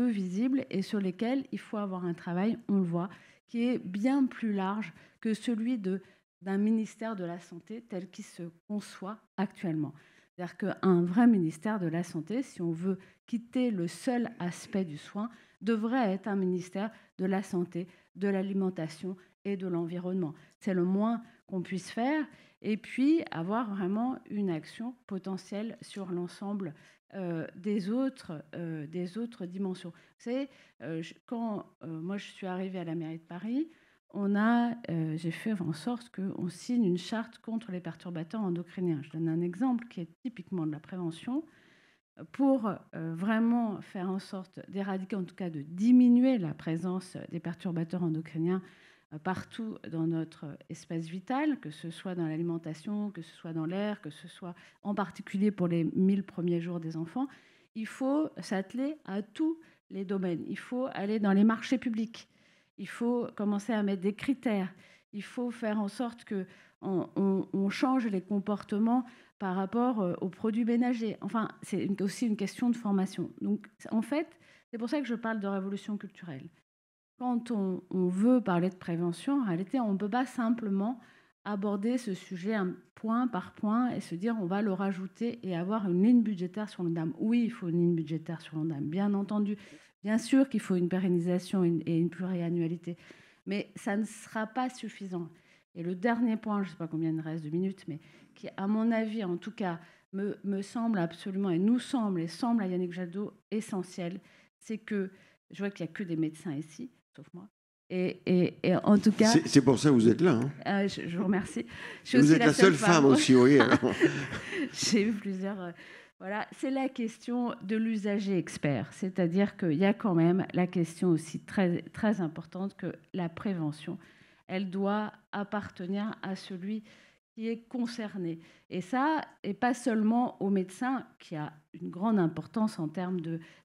visible, et sur lesquels il faut avoir un travail, on le voit, qui est bien plus large que celui d'un ministère de la Santé tel qu'il se conçoit actuellement. C'est-à-dire qu'un vrai ministère de la Santé, si on veut quitter le seul aspect du soin, devrait être un ministère de la Santé, de l'alimentation et de l'environnement. C'est le moins qu'on puisse faire, et puis avoir vraiment une action potentielle sur l'ensemble des autres dimensions. Vous savez, quand moi je suis arrivée à la mairie de Paris, j'ai fait en sorte qu'on signe une charte contre les perturbateurs endocriniens. Je donne un exemple qui est typiquement de la prévention, pour vraiment faire en sorte d'éradiquer, en tout cas de diminuer la présence des perturbateurs endocriniens partout dans notre espace vital, que ce soit dans l'alimentation, que ce soit dans l'air, que ce soit en particulier pour les 1000 premiers jours des enfants. Il faut s'atteler à tous les domaines. Il faut aller dans les marchés publics. Il faut commencer à mettre des critères. Il faut faire en sorte qu'on change les comportements par rapport aux produits ménagers. Enfin, c'est aussi une question de formation. Donc, en fait, c'est pour ça que je parle de révolution culturelle. Quand on veut parler de prévention, en réalité, on ne peut pas simplement aborder ce sujet point par point et se dire on va le rajouter et avoir une ligne budgétaire sur l'ONDAM. Oui, il faut une ligne budgétaire sur l'ONDAM, bien entendu. Bien sûr qu'il faut une pérennisation et une pluriannualité, mais ça ne sera pas suffisant. Et le dernier point, je ne sais pas combien il me reste de minutes, mais qui, à mon avis, en tout cas, me semble absolument, et nous semble, et semble à Yannick Jadot, essentiel, c'est que, je vois qu'il n'y a que des médecins ici, sauf moi, et en tout cas... C'est pour ça que vous êtes là. Hein. Je vous remercie. Vous êtes la seule femme aussi, oui. J'ai eu plusieurs... Voilà, c'est la question de l'usager expert, c'est-à-dire qu'il y a quand même la question aussi très, très importante que la prévention, elle doit appartenir à celui qui est concerné. Et ça, et pas seulement au médecin, qui a une grande importance en termes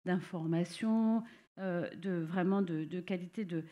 d'information, vraiment de qualité de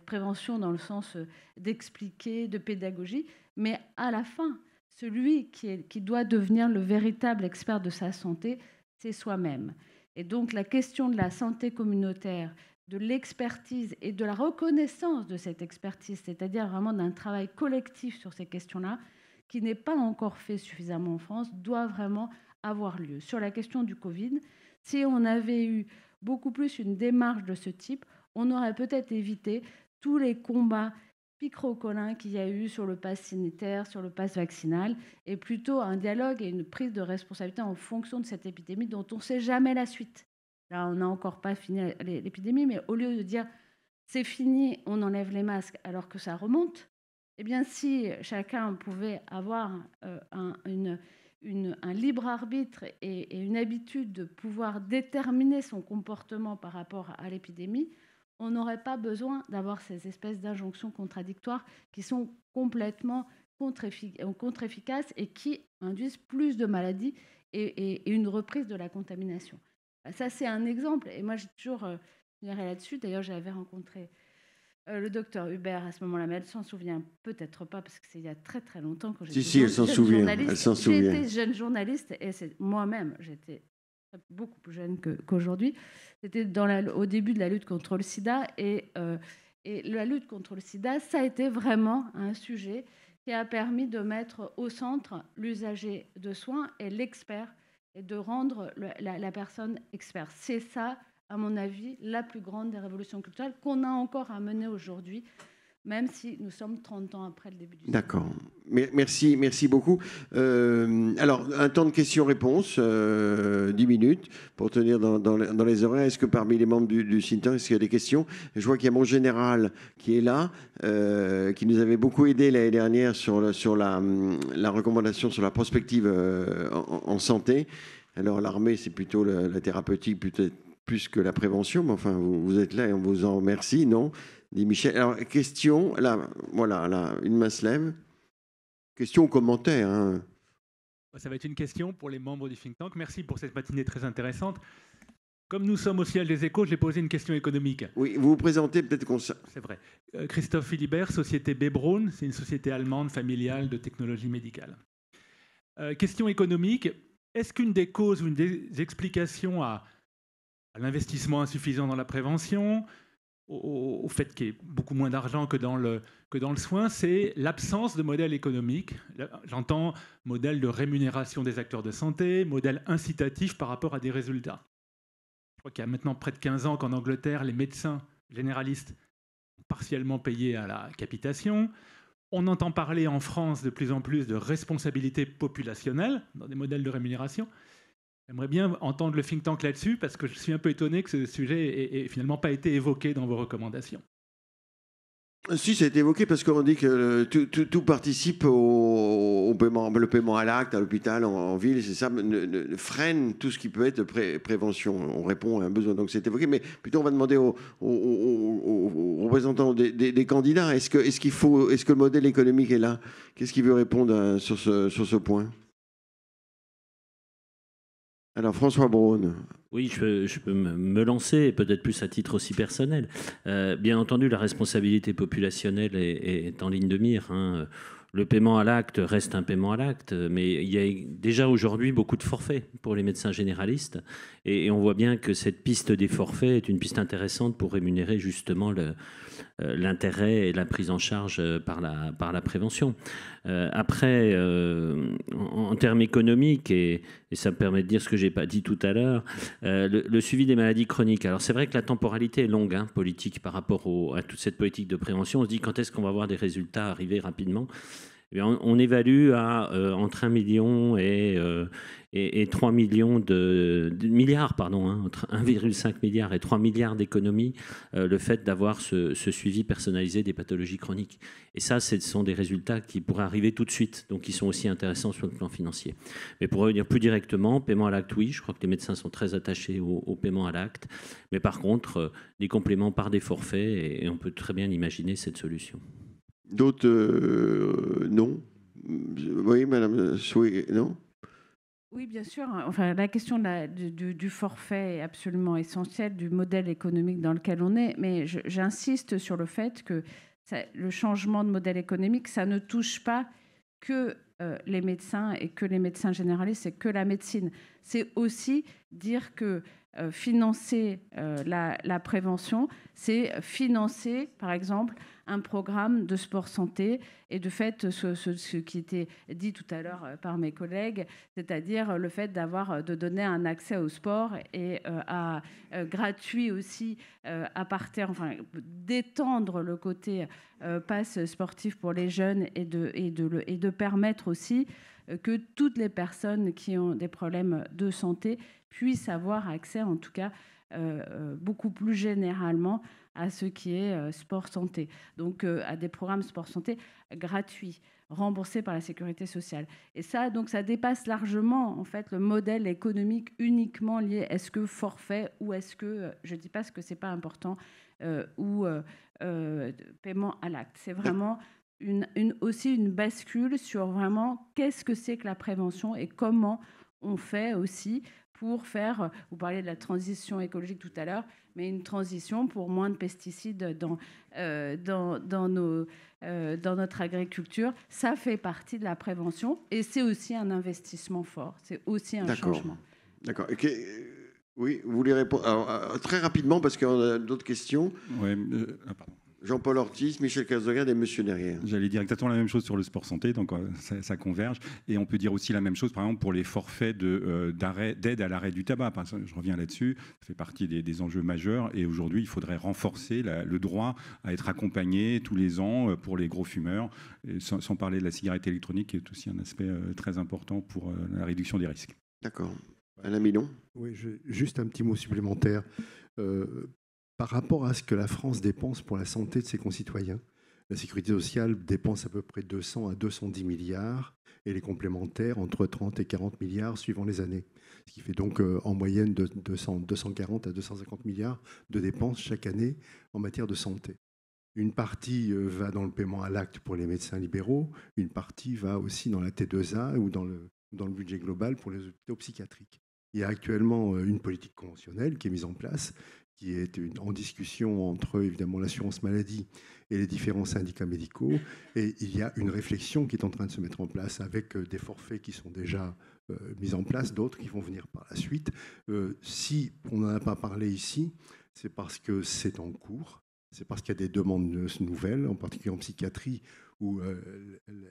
prévention dans le sens d'expliquer, de pédagogie, mais à la fin, celui qui doit devenir le véritable expert de sa santé, c'est soi-même. Et donc la question de la santé communautaire, de l'expertise et de la reconnaissance de cette expertise, c'est-à-dire vraiment d'un travail collectif sur ces questions-là, qui n'est pas encore fait suffisamment en France, doit vraiment avoir lieu. Sur la question du Covid, si on avait eu beaucoup plus une démarche de ce type, on aurait peut-être évité tous les combats picrocolins qu'il y a eu sur le pass sanitaire, sur le pass vaccinal, et plutôt un dialogue et une prise de responsabilité en fonction de cette épidémie dont on ne sait jamais la suite. Là, on n'a encore pas fini l'épidémie, mais au lieu de dire c'est fini, on enlève les masques alors que ça remonte, eh bien, si chacun pouvait avoir un libre arbitre et une habitude de pouvoir déterminer son comportement par rapport à l'épidémie, on n'aurait pas besoin d'avoir ces espèces d'injonctions contradictoires qui sont complètement contre-efficaces et qui induisent plus de maladies et une reprise de la contamination. Ça, c'est un exemple. Et moi, j'ai toujours finirai là-dessus. D'ailleurs, j'avais rencontré le docteur Hubert à ce moment-là, mais elle s'en souvient peut-être pas parce que c'est il y a très très longtemps que j'étais elle s'en souvient. Elle s'en souvient. J'étais jeune journaliste et moi-même, j'étais beaucoup plus jeune qu'aujourd'hui. C'était au début de la lutte contre le sida et la lutte contre le sida, ça a été vraiment un sujet qui a permis de mettre au centre l'usager de soins et l'expert et de rendre la personne experte. C'est ça, à mon avis, la plus grande des révolutions culturelles qu'on a encore à mener aujourd'hui, même si nous sommes 30 ans après le début du siècle. D'accord. Merci beaucoup. Alors, un temps de questions-réponses, 10 minutes, pour tenir dans les oreilles. Est-ce que parmi les membres du think tank, est-ce qu'il y a des questions? Je vois qu'il y a mon général qui est là, qui nous avait beaucoup aidé l'année dernière sur la recommandation sur la prospective en santé. Alors, l'armée, c'est plutôt la thérapeutique, peut-être plus que la prévention, mais enfin, vous êtes là et on vous en remercie, non? Dit Michel. Alors, question, là, voilà, là, une main se lève. Question ou commentaire, hein. Ça va être une question pour les membres du think tank. Merci pour cette matinée très intéressante. Comme nous sommes au siège des Échos, j'ai posé une question économique. Oui, vous vous présentez peut-être qu'on... C'est vrai. Christophe Philibert, société B-Braun, c'est une société allemande familiale de technologie médicale. Question économique. Est-ce qu'une des causes ou une des explications à l'investissement insuffisant dans la prévention, au fait qu'il y ait beaucoup moins d'argent que dans le soin, c'est l'absence de modèle économique. J'entends modèle de rémunération des acteurs de santé, modèle incitatif par rapport à des résultats. Je crois qu'il y a maintenant près de 15 ans qu'en Angleterre, les médecins généralistes sont partiellement payés à la capitation. On entend parler en France de plus en plus de responsabilité populationnelle dans des modèles de rémunération. J'aimerais bien entendre le think tank là-dessus, parce que je suis un peu étonné que ce sujet ait finalement pas été évoqué dans vos recommandations. Si, ça a été évoqué parce qu'on dit que tout participe au paiement, le paiement à l'acte, à l'hôpital, en ville, c'est ça, freine tout ce qui peut être prévention. On répond à un besoin, donc c'est évoqué. Mais plutôt, on va demander aux représentants des candidats, est-ce que le modèle économique est là? Qu'est-ce qu'il veut répondre sur ce point? Alors, François Braun. Oui, je peux me lancer, peut-être plus à titre aussi personnel. Bien entendu, la responsabilité populationnelle est en ligne de mire, hein. Le paiement à l'acte reste un paiement à l'acte, mais il y a déjà aujourd'hui beaucoup de forfaits pour les médecins généralistes. Et on voit bien que cette piste des forfaits est une piste intéressante pour rémunérer justement l'intérêt et la prise en charge par la prévention. Après, en termes économiques, et ça me permet de dire ce que je n'ai pas dit tout à l'heure, le suivi des maladies chroniques. Alors c'est vrai que la temporalité est longue, hein, politique, par rapport à toute cette politique de prévention. On se dit quand est-ce qu'on va voir des résultats arriver rapidement? Eh bien, on évalue entre 1 million et 3 millions de milliards, pardon, hein, entre 1,5 milliard et 3 milliards d'économies, le fait d'avoir ce suivi personnalisé des pathologies chroniques. Et ça, ce sont des résultats qui pourraient arriver tout de suite, donc qui sont aussi intéressants sur le plan financier. Mais pour revenir plus directement, paiement à l'acte, oui, je crois que les médecins sont très attachés au paiement à l'acte. Mais par contre, des compléments par des forfaits, et on peut très bien imaginer cette solution. D'autres, non. Oui, Madame Soué, non? Oui, bien sûr. Enfin, la question du forfait est absolument essentielle, du modèle économique dans lequel on est. Mais j'insiste sur le fait que le changement de modèle économique, ça ne touche pas que les médecins et que les médecins généralistes et que la médecine. C'est aussi dire que financer la prévention, c'est financer, par exemple, un programme de sport santé et de fait, ce qui était dit tout à l'heure par mes collègues, c'est-à-dire le fait de donner un accès au sport et gratuit aussi à partir, enfin, d'étendre le côté passe sportif pour les jeunes et de permettre aussi que toutes les personnes qui ont des problèmes de santé puissent avoir accès, en tout cas beaucoup plus généralement, à ce qui est sport santé. Donc à des programmes sport santé gratuits, remboursés par la sécurité sociale. Et ça, donc, ça dépasse largement en fait le modèle économique uniquement lié est-ce que forfait ou est-ce que, je ne dis pas ce que c'est pas important, ou paiement à l'acte. C'est vraiment aussi une bascule sur vraiment qu'est-ce que c'est que la prévention et comment on fait aussi pour faire, vous parliez de la transition écologique tout à l'heure, mais une transition pour moins de pesticides dans notre agriculture, ça fait partie de la prévention et c'est aussi un investissement fort, c'est aussi un changement. D'accord. Oui, vous voulez répondre très rapidement parce qu'on a d'autres questions. Ouais, pardon. Jean-Paul Ortiz, Michel Cazorade et monsieur derrière. J'allais dire exactement la même chose sur le sport santé, donc ça converge. Et on peut dire aussi la même chose, par exemple, pour les forfaits d'aide à l'arrêt du tabac. Je reviens là-dessus, ça fait partie des enjeux majeurs. Et aujourd'hui, il faudrait renforcer le droit à être accompagné tous les ans pour les gros fumeurs, sans parler de la cigarette électronique, qui est aussi un aspect très important pour la réduction des risques. D'accord. Alain Milon. Oui, juste un petit mot supplémentaire. Par rapport à ce que la France dépense pour la santé de ses concitoyens, la sécurité sociale dépense à peu près 200 à 210 milliards et les complémentaires entre 30 et 40 milliards suivant les années. Ce qui fait donc en moyenne de 240 à 250 milliards de dépenses chaque année en matière de santé. Une partie va dans le paiement à l'acte pour les médecins libéraux, une partie va aussi dans la T2A ou dans le budget global pour les hôpitaux psychiatriques. Il y a actuellement une politique conventionnelle qui est mise en place, qui est en discussion entre évidemment l'assurance maladie et les différents syndicats médicaux. Et il y a une réflexion qui est en train de se mettre en place avec des forfaits qui sont déjà mis en place, d'autres qui vont venir par la suite. Si on n'en a pas parlé ici, c'est parce que c'est en cours, c'est parce qu'il y a des demandes nouvelles, en particulier en psychiatrie, où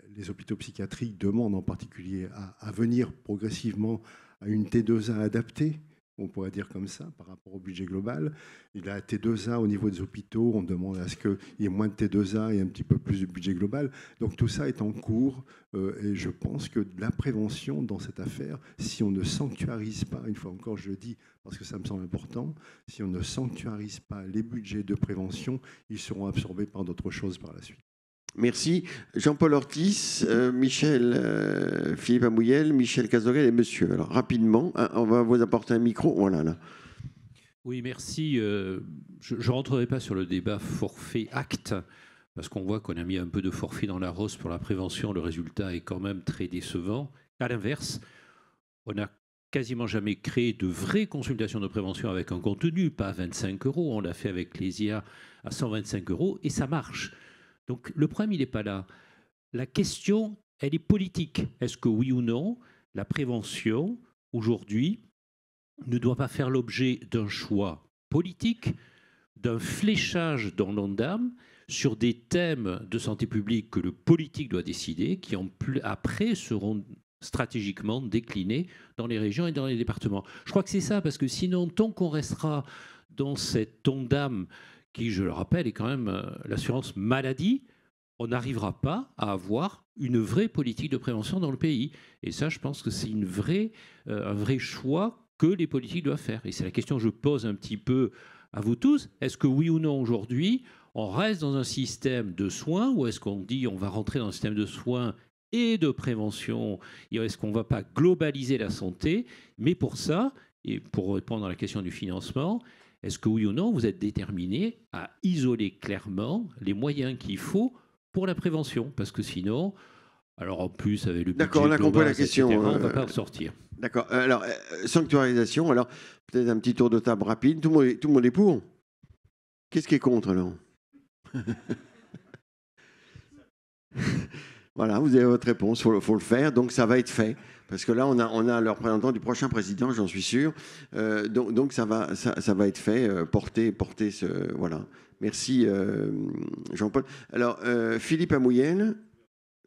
les hôpitaux psychiatriques demandent en particulier à venir progressivement à une T2A adaptée, on pourrait dire comme ça, par rapport au budget global. Il y a T2A au niveau des hôpitaux, on demande à ce qu'il y ait moins de T2A et un petit peu plus de budget global. Donc tout ça est en cours et je pense que la prévention dans cette affaire, si on ne sanctuarise pas, une fois encore je le dis parce que ça me semble important, si on ne sanctuarise pas les budgets de prévention, ils seront absorbés par d'autres choses par la suite. Merci. Jean-Paul Ortiz, Michel Philippe Amouyel, Michel Cazorade et monsieur. Alors rapidement, on va vous apporter un micro. Voilà, là. Oui, merci. Je ne rentrerai pas sur le débat forfait-acte, parce qu'on voit qu'on a mis un peu de forfait dans la rosse pour la prévention. Le résultat est quand même très décevant. À l'inverse, on n'a quasiment jamais créé de vraies consultations de prévention avec un contenu, pas à 25 €. On l'a fait avec les IA à 125 € et ça marche. Donc le problème, il n'est pas là. La question, elle est politique. Est-ce que oui ou non, la prévention, aujourd'hui, ne doit pas faire l'objet d'un choix politique, d'un fléchage dans l'ONDAM sur des thèmes de santé publique que le politique doit décider, qui après seront stratégiquement déclinés dans les régions et dans les départements. Je crois que c'est ça, parce que sinon, tant qu'on restera dans cette ONDAM qui, je le rappelle, est quand même l'assurance maladie, on n'arrivera pas à avoir une vraie politique de prévention dans le pays. Et ça, je pense que c'est un vrai choix que les politiques doivent faire. Et c'est la question que je pose un petit peu à vous tous. Est-ce que oui ou non, aujourd'hui, on reste dans un système de soins, ou est-ce qu'on dit on va rentrer dans un système de soins et de prévention, et est-ce qu'on ne va pas globaliser la santé? Mais pour ça, et pour répondre à la question du financement, est-ce que oui ou non, vous êtes déterminé à isoler clairement les moyens qu'il faut pour la prévention? Parce que sinon, alors en plus, avec le budget D'accord, on a compris la question. Etc., on ne va pas en sortir. D'accord. Alors, sanctuarisation, alors peut-être un petit tour de table rapide. Tout le monde est pour? Qu'est-ce qui est contre, alors? Voilà, vous avez votre réponse. Il faut le faire, donc ça va être fait. Parce que là, on a le représentant du prochain président, j'en suis sûr. Donc ça va être fait, porter ce... Voilà. Merci, Jean-Paul. Alors, Philippe Amouyel,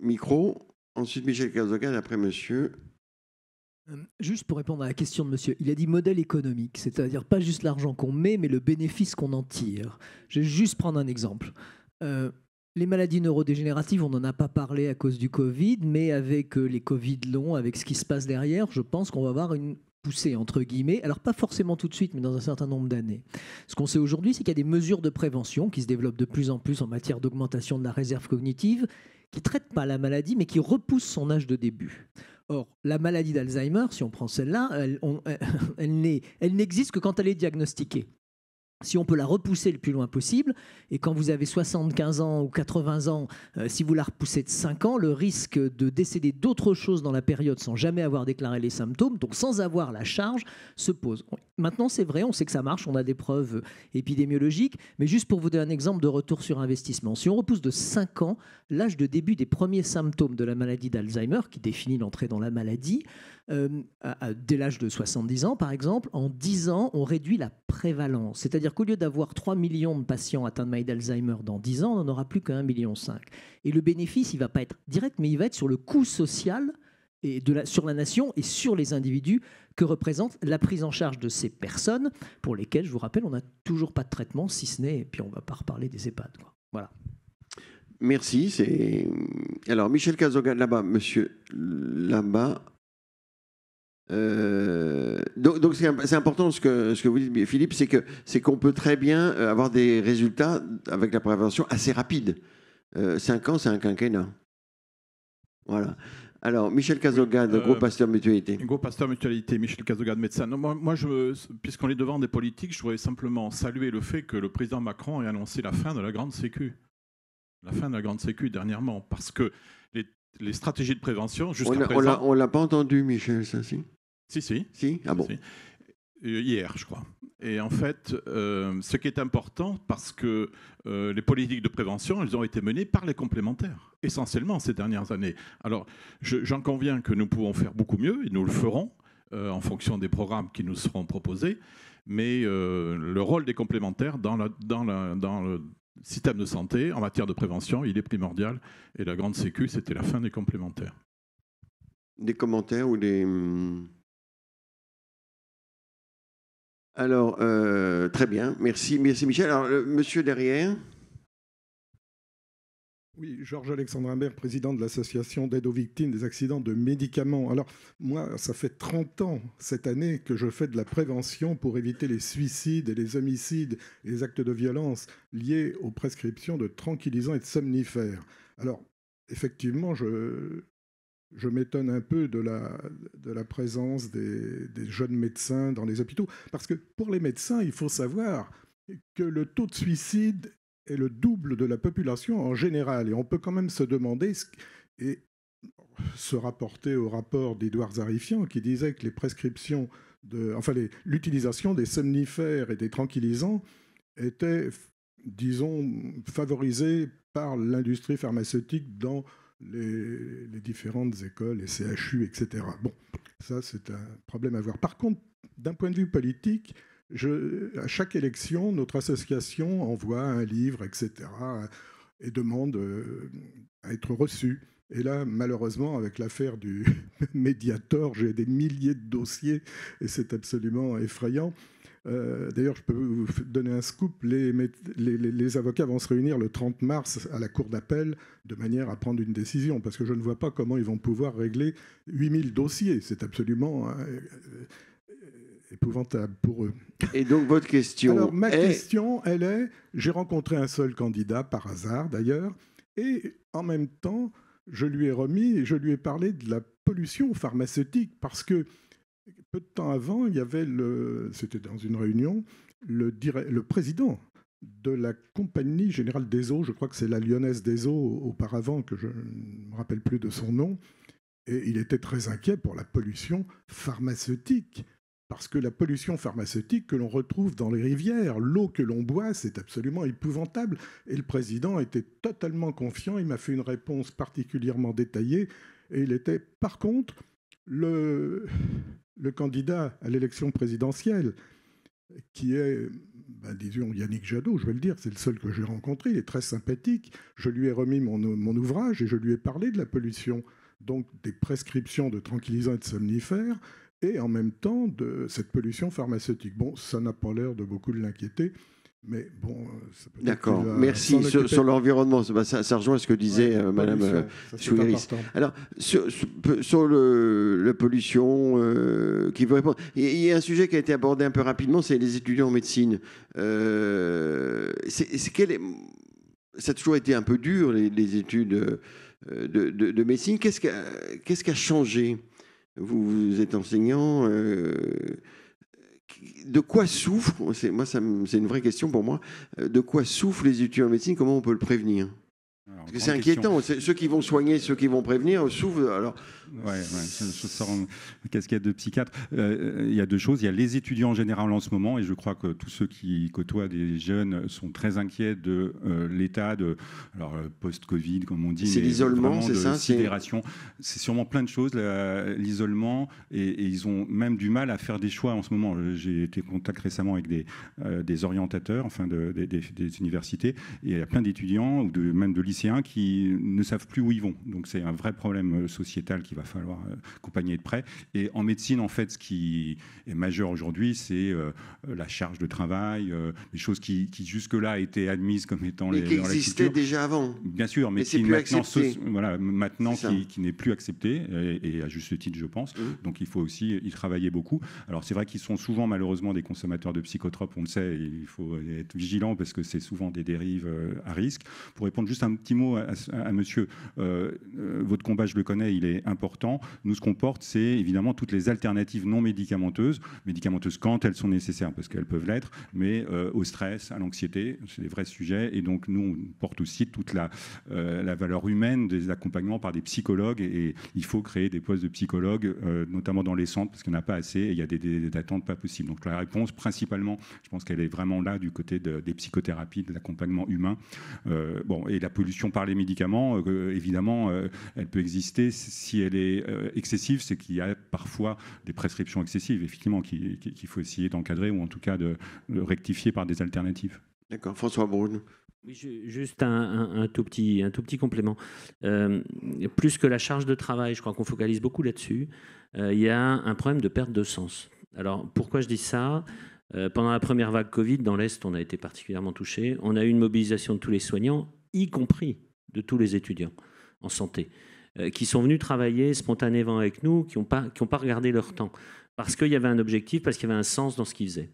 micro. Ensuite, Michel Cazorgade, après monsieur... Juste pour répondre à la question de monsieur, il a dit modèle économique, c'est-à-dire pas juste l'argent qu'on met, mais le bénéfice qu'on en tire. Je vais juste prendre un exemple. Les maladies neurodégénératives, on n'en a pas parlé à cause du Covid, mais avec les Covid longs, avec ce qui se passe derrière, je pense qu'on va avoir une poussée, entre guillemets. Alors pas forcément tout de suite, mais dans un certain nombre d'années. Ce qu'on sait aujourd'hui, c'est qu'il y a des mesures de prévention qui se développent de plus en plus en matière d'augmentation de la réserve cognitive, qui ne traitent pas la maladie, mais qui repoussent son âge de début. Or, la maladie d'Alzheimer, si on prend celle-là, elle n'existe que quand elle est diagnostiquée. Si on peut la repousser le plus loin possible, et quand vous avez 75 ans ou 80 ans, si vous la repoussez de 5 ans, le risque de décéder d'autre chose dans la période sans jamais avoir déclaré les symptômes, donc sans avoir la charge, se pose. Maintenant, c'est vrai, on sait que ça marche, on a des preuves épidémiologiques, mais juste pour vous donner un exemple de retour sur investissement, si on repousse de 5 ans l'âge de début des premiers symptômes de la maladie d'Alzheimer, qui définit l'entrée dans la maladie, dès l'âge de 70 ans, par exemple, en 10 ans, on réduit la prévalence. C'est-à-dire qu'au lieu d'avoir 3 millions de patients atteints de maladie d'Alzheimer dans 10 ans, on n'en aura plus qu'1,5 million. Et le bénéfice, il ne va pas être direct, mais il va être sur le coût social, et sur la nation et sur les individus que représente la prise en charge de ces personnes, pour lesquelles, je vous rappelle, on n'a toujours pas de traitement, si ce n'est, et puis on ne va pas reparler des EHPAD, quoi. Voilà. Merci. Alors, Michel Cazorgade, là-bas, monsieur, là-bas. Donc c'est important ce que vous dites, Philippe, c'est qu'on peut très bien avoir des résultats avec la prévention assez rapides. 5 ans, c'est un quinquennat. Voilà. Alors, Michel Cazorgade, groupe Pasteur Mutualité. Groupe Pasteur Mutualité, Michel Cazorgade, médecin. Non, moi puisqu'on est devant des politiques, je voudrais simplement saluer le fait que le président Macron ait annoncé la fin de la grande sécu. La fin de la grande sécu dernièrement, parce que les stratégies de prévention, jusqu'à présent... On l'a pas entendu, Michel, ça, si? Si. Ah bon. Si. Hier, je crois. Et en fait, ce qui est important, parce que les politiques de prévention, elles ont été menées par les complémentaires, essentiellement ces dernières années. Alors, j'en conviens que nous pouvons faire beaucoup mieux, et nous le ferons, en fonction des programmes qui nous seront proposés, mais le rôle des complémentaires dans le système de santé, en matière de prévention, il est primordial, et la grande sécu, c'était la fin des complémentaires. Des commentaires ou des... Alors, très bien. Merci Michel. Alors, monsieur derrière. Oui, Georges-Alexandre Imbert, président de l'association d'aide aux victimes des accidents de médicaments. Alors, moi, ça fait 30 ans cette année que je fais de la prévention pour éviter les suicides et les homicides et les actes de violence liés aux prescriptions de tranquillisants et de somnifères. Alors, effectivement, je m'étonne un peu de la présence des jeunes médecins dans les hôpitaux. Parce que pour les médecins, il faut savoir que le taux de suicide est le double de la population en général. Et on peut quand même se demander, et se rapporter au rapport d'Édouard Zarifian, qui disait que les prescriptions, l'utilisation des somnifères et des tranquillisants était, disons, favorisée par l'industrie pharmaceutique dans les différentes écoles, les CHU, etc. Bon, ça, c'est un problème à voir. Par contre, d'un point de vue politique, à chaque élection, notre association envoie un livre, etc., et demande à être reçu. Et là, malheureusement, avec l'affaire du Mediator, j'ai des milliers de dossiers, et c'est absolument effrayant. D'ailleurs, je peux vous donner un scoop, les avocats vont se réunir le 30 mars à la cour d'appel de manière à prendre une décision, parce que je ne vois pas comment ils vont pouvoir régler 8000 dossiers. C'est absolument épouvantable pour eux. Et donc, votre question Alors, ma question, elle est, j'ai rencontré un seul candidat, par hasard d'ailleurs, et en même temps, je lui ai parlé de la pollution pharmaceutique, parce que peu de temps avant, il y avait, c'était dans une réunion, le président de la Compagnie Générale des Eaux, je crois que c'est la Lyonnaise des Eaux auparavant, que je ne me rappelle plus de son nom, et il était très inquiet pour la pollution pharmaceutique. Parce que la pollution pharmaceutique que l'on retrouve dans les rivières, l'eau que l'on boit, c'est absolument épouvantable. Et le président était totalement confiant, il m'a fait une réponse particulièrement détaillée, et il était, par contre, Le candidat à l'élection présidentielle, qui est, disons, Yannick Jadot, je vais le dire, c'est le seul que j'ai rencontré, il est très sympathique. Je lui ai remis mon ouvrage et je lui ai parlé de la pollution, donc des prescriptions de tranquillisants et de somnifères, et en même temps de cette pollution pharmaceutique. Bon, ça n'a pas l'air de beaucoup l'inquiéter, mais bon... D'accord, merci. Sur l'environnement, ça rejoint ce que disait Madame Souiris. Alors, sur la pollution, qui veut répondre, il y a un sujet qui a été abordé un peu rapidement, c'est les étudiants en médecine. Ça a toujours été un peu dur, les études de médecine. Qu'est-ce qui a changé ? Vous êtes enseignant... de quoi souffrent, c'est une vraie question pour moi, de quoi souffrent les étudiants en médecine, comment on peut le prévenir? Parce que c'est inquiétant, ceux qui vont soigner, ceux qui vont prévenir souffrent. Alors... je sors en casquette de psychiatre. Il y a deux choses. Il y a les étudiants en général en ce moment, et je crois que tous ceux qui côtoient des jeunes sont très inquiets de l'état de post-Covid, comme on dit. C'est l'isolement, c'est ça, sidération. C'est sûrement plein de choses, l'isolement, et ils ont même du mal à faire des choix en ce moment. J'ai été en contact récemment avec des orientateurs, enfin des universités, et il y a plein d'étudiants ou même de lycéens qui ne savent plus où ils vont. Donc c'est un vrai problème sociétal qu'il va falloir accompagner de près. Et en médecine, en fait, ce qui est majeur aujourd'hui, c'est la charge de travail, les choses qui jusque-là étaient admises comme étant mais qui existaient déjà avant. Bien sûr, mais qui maintenant qui n'est plus accepté, et à juste titre, je pense. Donc il faut aussi y travailler beaucoup. Alors c'est vrai qu'ils sont souvent malheureusement des consommateurs de psychotropes, on le sait, et il faut être vigilant parce que c'est souvent des dérives à risque. Pour répondre juste un petit mot à monsieur, votre combat, je le connais, il est important. Nous, ce qu'on porte, c'est évidemment toutes les alternatives non médicamenteuses quand elles sont nécessaires, parce qu'elles peuvent l'être, mais au stress, à l'anxiété, c'est des vrais sujets. Et donc, nous, on porte aussi toute la valeur humaine des accompagnements par des psychologues. Et il faut créer des postes de psychologues, notamment dans les centres, parce qu'il n'y en a pas assez et il y a des attentes pas possibles. Donc, la réponse, principalement, je pense qu'elle est vraiment là du côté des psychothérapies, de l'accompagnement humain. Et la pollution par les médicaments, évidemment, elle peut exister si elle est excessive, c'est qu'il y a parfois des prescriptions excessives, effectivement, qu'il faut essayer d'encadrer ou en tout cas de rectifier par des alternatives. D'accord. François Braun. Oui, juste un tout petit complément. Plus que la charge de travail, je crois qu'on focalise beaucoup là-dessus, il y a un problème de perte de sens. Alors, pourquoi je dis ça ? Pendant la première vague Covid, dans l'Est, on a été particulièrement touché. On a eu une mobilisation de tous les soignants, y compris de tous les étudiants en santé, qui sont venus travailler spontanément avec nous, qui n'ont pas regardé leur temps, parce qu'il y avait un objectif, parce qu'il y avait un sens dans ce qu'ils faisaient.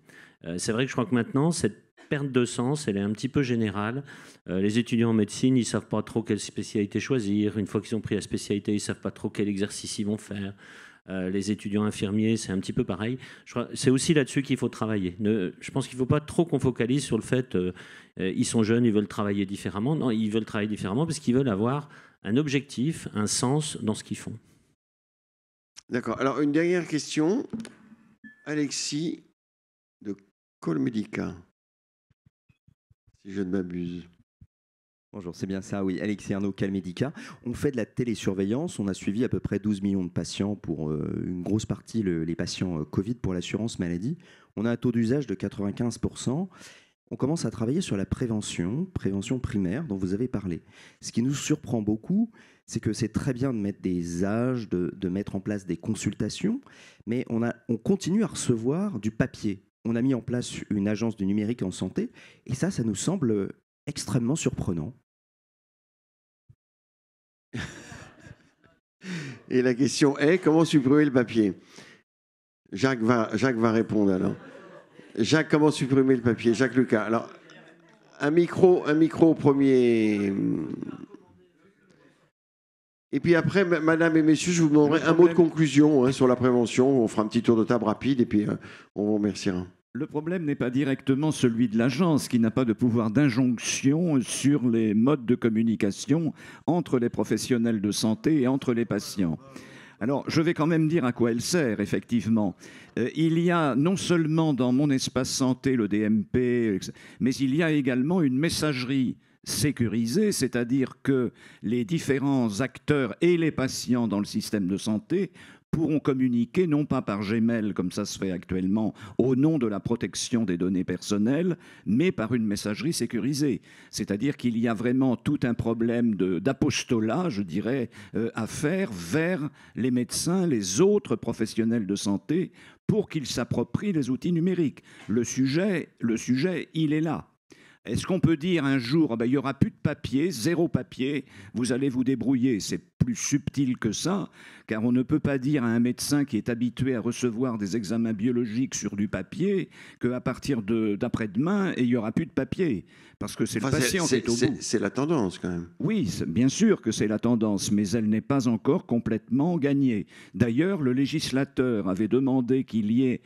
C'est vrai que je crois que maintenant, cette perte de sens, elle est un petit peu générale. Les étudiants en médecine, ils ne savent pas trop quelle spécialité choisir. Une fois qu'ils ont pris la spécialité, ils ne savent pas trop quel exercice ils vont faire. Les étudiants infirmiers, c'est un petit peu pareil. C'est aussi là-dessus qu'il faut travailler. Je pense qu'il ne faut pas trop qu'on focalise sur le fait qu'ils sont jeunes, ils veulent travailler différemment. Non, ils veulent travailler différemment parce qu'ils veulent avoir un objectif, un sens dans ce qu'ils font. D'accord. Alors, une dernière question. Alexis de Colmedica, si je ne m'abuse. Bonjour, c'est bien ça, oui. Alexis Arnaud, Calmedica. On fait de la télésurveillance. On a suivi à peu près 12 millions de patients, pour une grosse partie les patients Covid pour l'assurance maladie. On a un taux d'usage de 95%. On commence à travailler sur la prévention primaire dont vous avez parlé. Ce qui nous surprend beaucoup, c'est que c'est très bien de mettre des âges, de mettre en place des consultations, mais on continue à recevoir du papier. On a mis en place une agence du numérique en santé, et ça nous semble extrêmement surprenant. Et la question est, comment supprimer le papier ? Jacques va répondre alors. Jacques, comment supprimer le papier ? Jacques Lucas. Alors, un micro au premier. Et puis après, madame et messieurs, je vous demanderai un mot de conclusion sur la prévention. On fera un petit tour de table rapide et puis on vous remerciera. Le problème n'est pas directement celui de l'agence, qui n'a pas de pouvoir d'injonction sur les modes de communication entre les professionnels de santé et entre les patients. Alors, je vais quand même dire à quoi elle sert, effectivement. Il y a non seulement dans Mon Espace Santé, le DMP, mais il y a également une messagerie sécurisée, c'est-à-dire que les différents acteurs et les patients dans le système de santé pourront communiquer, non pas par Gmail, comme ça se fait actuellement, au nom de la protection des données personnelles, mais par une messagerie sécurisée. C'est-à-dire qu'il y a vraiment tout un problème d'apostolat, je dirais, à faire vers les médecins, les autres professionnels de santé, pour qu'ils s'approprient les outils numériques. Le sujet, il est là. Est-ce qu'on peut dire un jour, il n'y aura plus de papier, zéro papier, vous allez vous débrouiller? C'est plus subtil que ça, car on ne peut pas dire à un médecin qui est habitué à recevoir des examens biologiques sur du papier qu'à partir d'après-demain, il n'y aura plus de papier, parce que c'est le patient qui est au bout. C'est la tendance quand même. Oui, bien sûr que c'est la tendance, mais elle n'est pas encore complètement gagnée. D'ailleurs, le législateur avait demandé qu'il y ait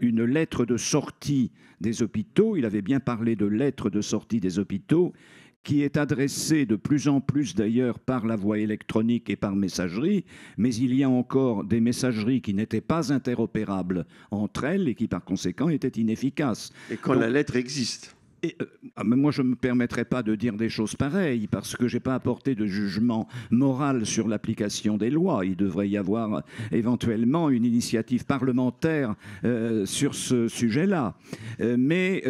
une lettre de sortie des hôpitaux, il avait bien parlé de lettre de sortie des hôpitaux, qui est adressée de plus en plus d'ailleurs par la voie électronique et par messagerie, mais il y a encore des messageries qui n'étaient pas interopérables entre elles et qui par conséquent étaient inefficaces. Et quand la lettre existe. Mais moi, je ne me permettrai pas de dire des choses pareilles parce que je n'ai pas apporté de jugement moral sur l'application des lois. Il devrait y avoir éventuellement une initiative parlementaire sur ce sujet-là. Mais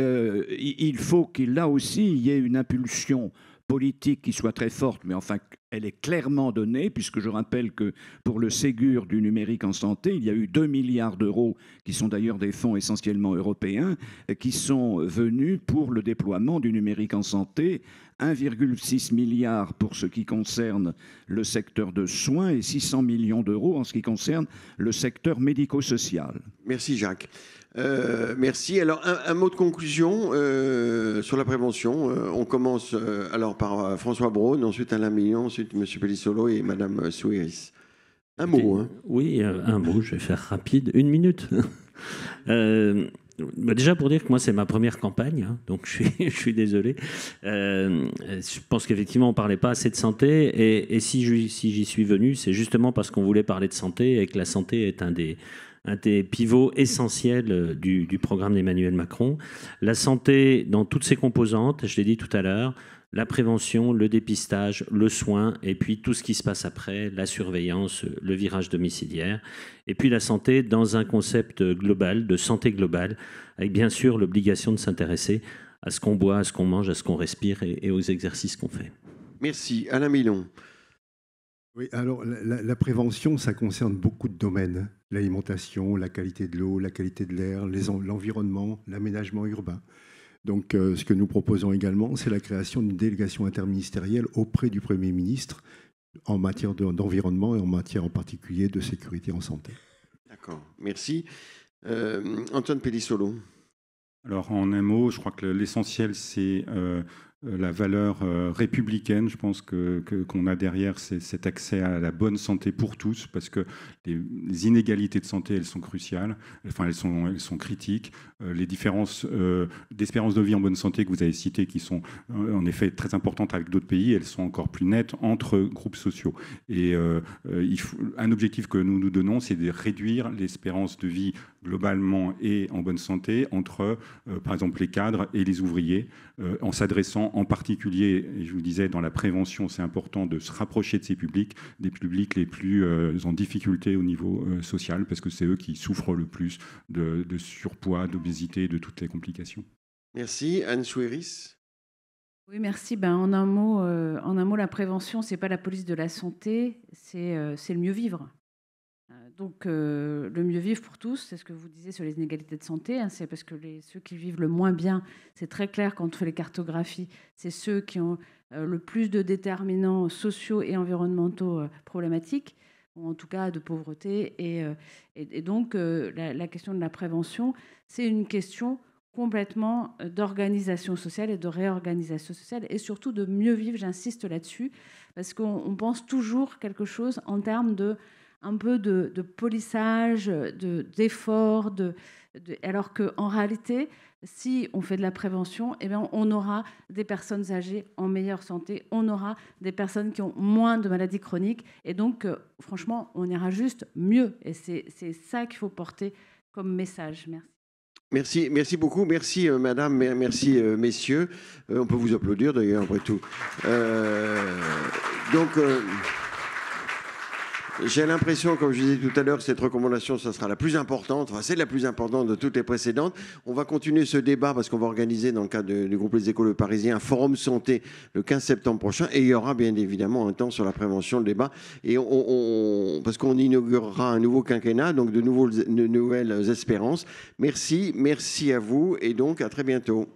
il faut qu'il, là aussi, il y ait une impulsion politique qui soit très forte, mais enfin, elle est clairement donnée, puisque je rappelle que pour le Ségur du numérique en santé, il y a eu 2 milliards d'euros, qui sont d'ailleurs des fonds essentiellement européens, qui sont venus pour le déploiement du numérique en santé, 1,6 milliard pour ce qui concerne le secteur de soins et 600 millions d'euros en ce qui concerne le secteur médico-social. Merci Jacques. Merci. Alors, un mot de conclusion sur la prévention. On commence alors par François Braun, ensuite Alain Millon, ensuite M. Pellissolo et Mme Souiris. Un mot. Hein. Oui, un mot. Je vais faire rapide. 1 minute. Déjà pour dire que moi c'est ma première campagne, hein, donc je suis désolé. Je pense qu'effectivement on ne parlait pas assez de santé et si j'y suis venu, c'est justement parce qu'on voulait parler de santé et que la santé est un des pivots essentiels du programme d'Emmanuel Macron. La santé dans toutes ses composantes, je l'ai dit tout à l'heure, la prévention, le dépistage, le soin, et puis tout ce qui se passe après, la surveillance, le virage domiciliaire, et puis la santé dans un concept global, de santé globale, avec bien sûr l'obligation de s'intéresser à ce qu'on boit, à ce qu'on mange, à ce qu'on respire et aux exercices qu'on fait. Merci. Alain Milon. Oui, alors la prévention, ça concerne beaucoup de domaines. L'alimentation, la qualité de l'eau, la qualité de l'air, l'environnement, l'aménagement urbain. Donc, ce que nous proposons également, c'est la création d'une délégation interministérielle auprès du Premier ministre en matière d'environnement et en matière en particulier de sécurité en santé. D'accord, merci. Antoine Pellissolo. Alors, en un mot, je crois que l'essentiel, c'est la valeur républicaine. Je pense qu'on a derrière cet accès à la bonne santé pour tous, parce que les inégalités de santé, elles sont cruciales, enfin elles sont critiques. Les différences d'espérance de vie en bonne santé que vous avez citées, qui sont en effet très importantes avec d'autres pays, elles sont encore plus nettes entre groupes sociaux. Et un objectif que nous nous donnons, c'est de réduire l'espérance de vie globalement et en bonne santé entre, par exemple, les cadres et les ouvriers, en s'adressant en particulier, et je vous disais, dans la prévention, c'est important de se rapprocher de ces publics, des publics les plus en difficulté au niveau social, parce que c'est eux qui souffrent le plus de surpoids, d'obésité, de toutes les complications. Merci. Anne Souiris. Oui, merci. En un mot, la prévention, c'est pas la police de la santé, c'est le mieux vivre. Donc, le mieux vivre pour tous, c'est ce que vous disiez sur les inégalités de santé, hein, c'est parce que ceux qui vivent le moins bien, c'est très clair quand on fait les cartographies, c'est ceux qui ont le plus de déterminants sociaux et environnementaux problématiques, ou en tout cas de pauvreté. Et donc, la question de la prévention, c'est une question complètement d'organisation sociale et de réorganisation sociale, et surtout de mieux vivre, j'insiste là-dessus, parce qu'on pense toujours quelque chose en termes un peu de polissage, d'effort, alors qu'en réalité, si on fait de la prévention, eh bien, on aura des personnes âgées en meilleure santé, on aura des personnes qui ont moins de maladies chroniques, et donc, franchement, on ira juste mieux. Et c'est ça qu'il faut porter comme message. Merci. Merci beaucoup. Merci, madame. Merci, messieurs. On peut vous applaudir, d'ailleurs, après tout. J'ai l'impression, comme je disais tout à l'heure, que cette recommandation, ça sera la plus importante. Enfin, c'est la plus importante de toutes les précédentes. On va continuer ce débat parce qu'on va organiser, dans le cadre du groupe Les Échos Le Parisien, un forum santé le 15 septembre prochain. Et il y aura bien évidemment un temps sur la prévention, le débat. Et parce qu'on inaugurera un nouveau quinquennat, donc de nouvelles espérances. Merci à vous et donc à très bientôt.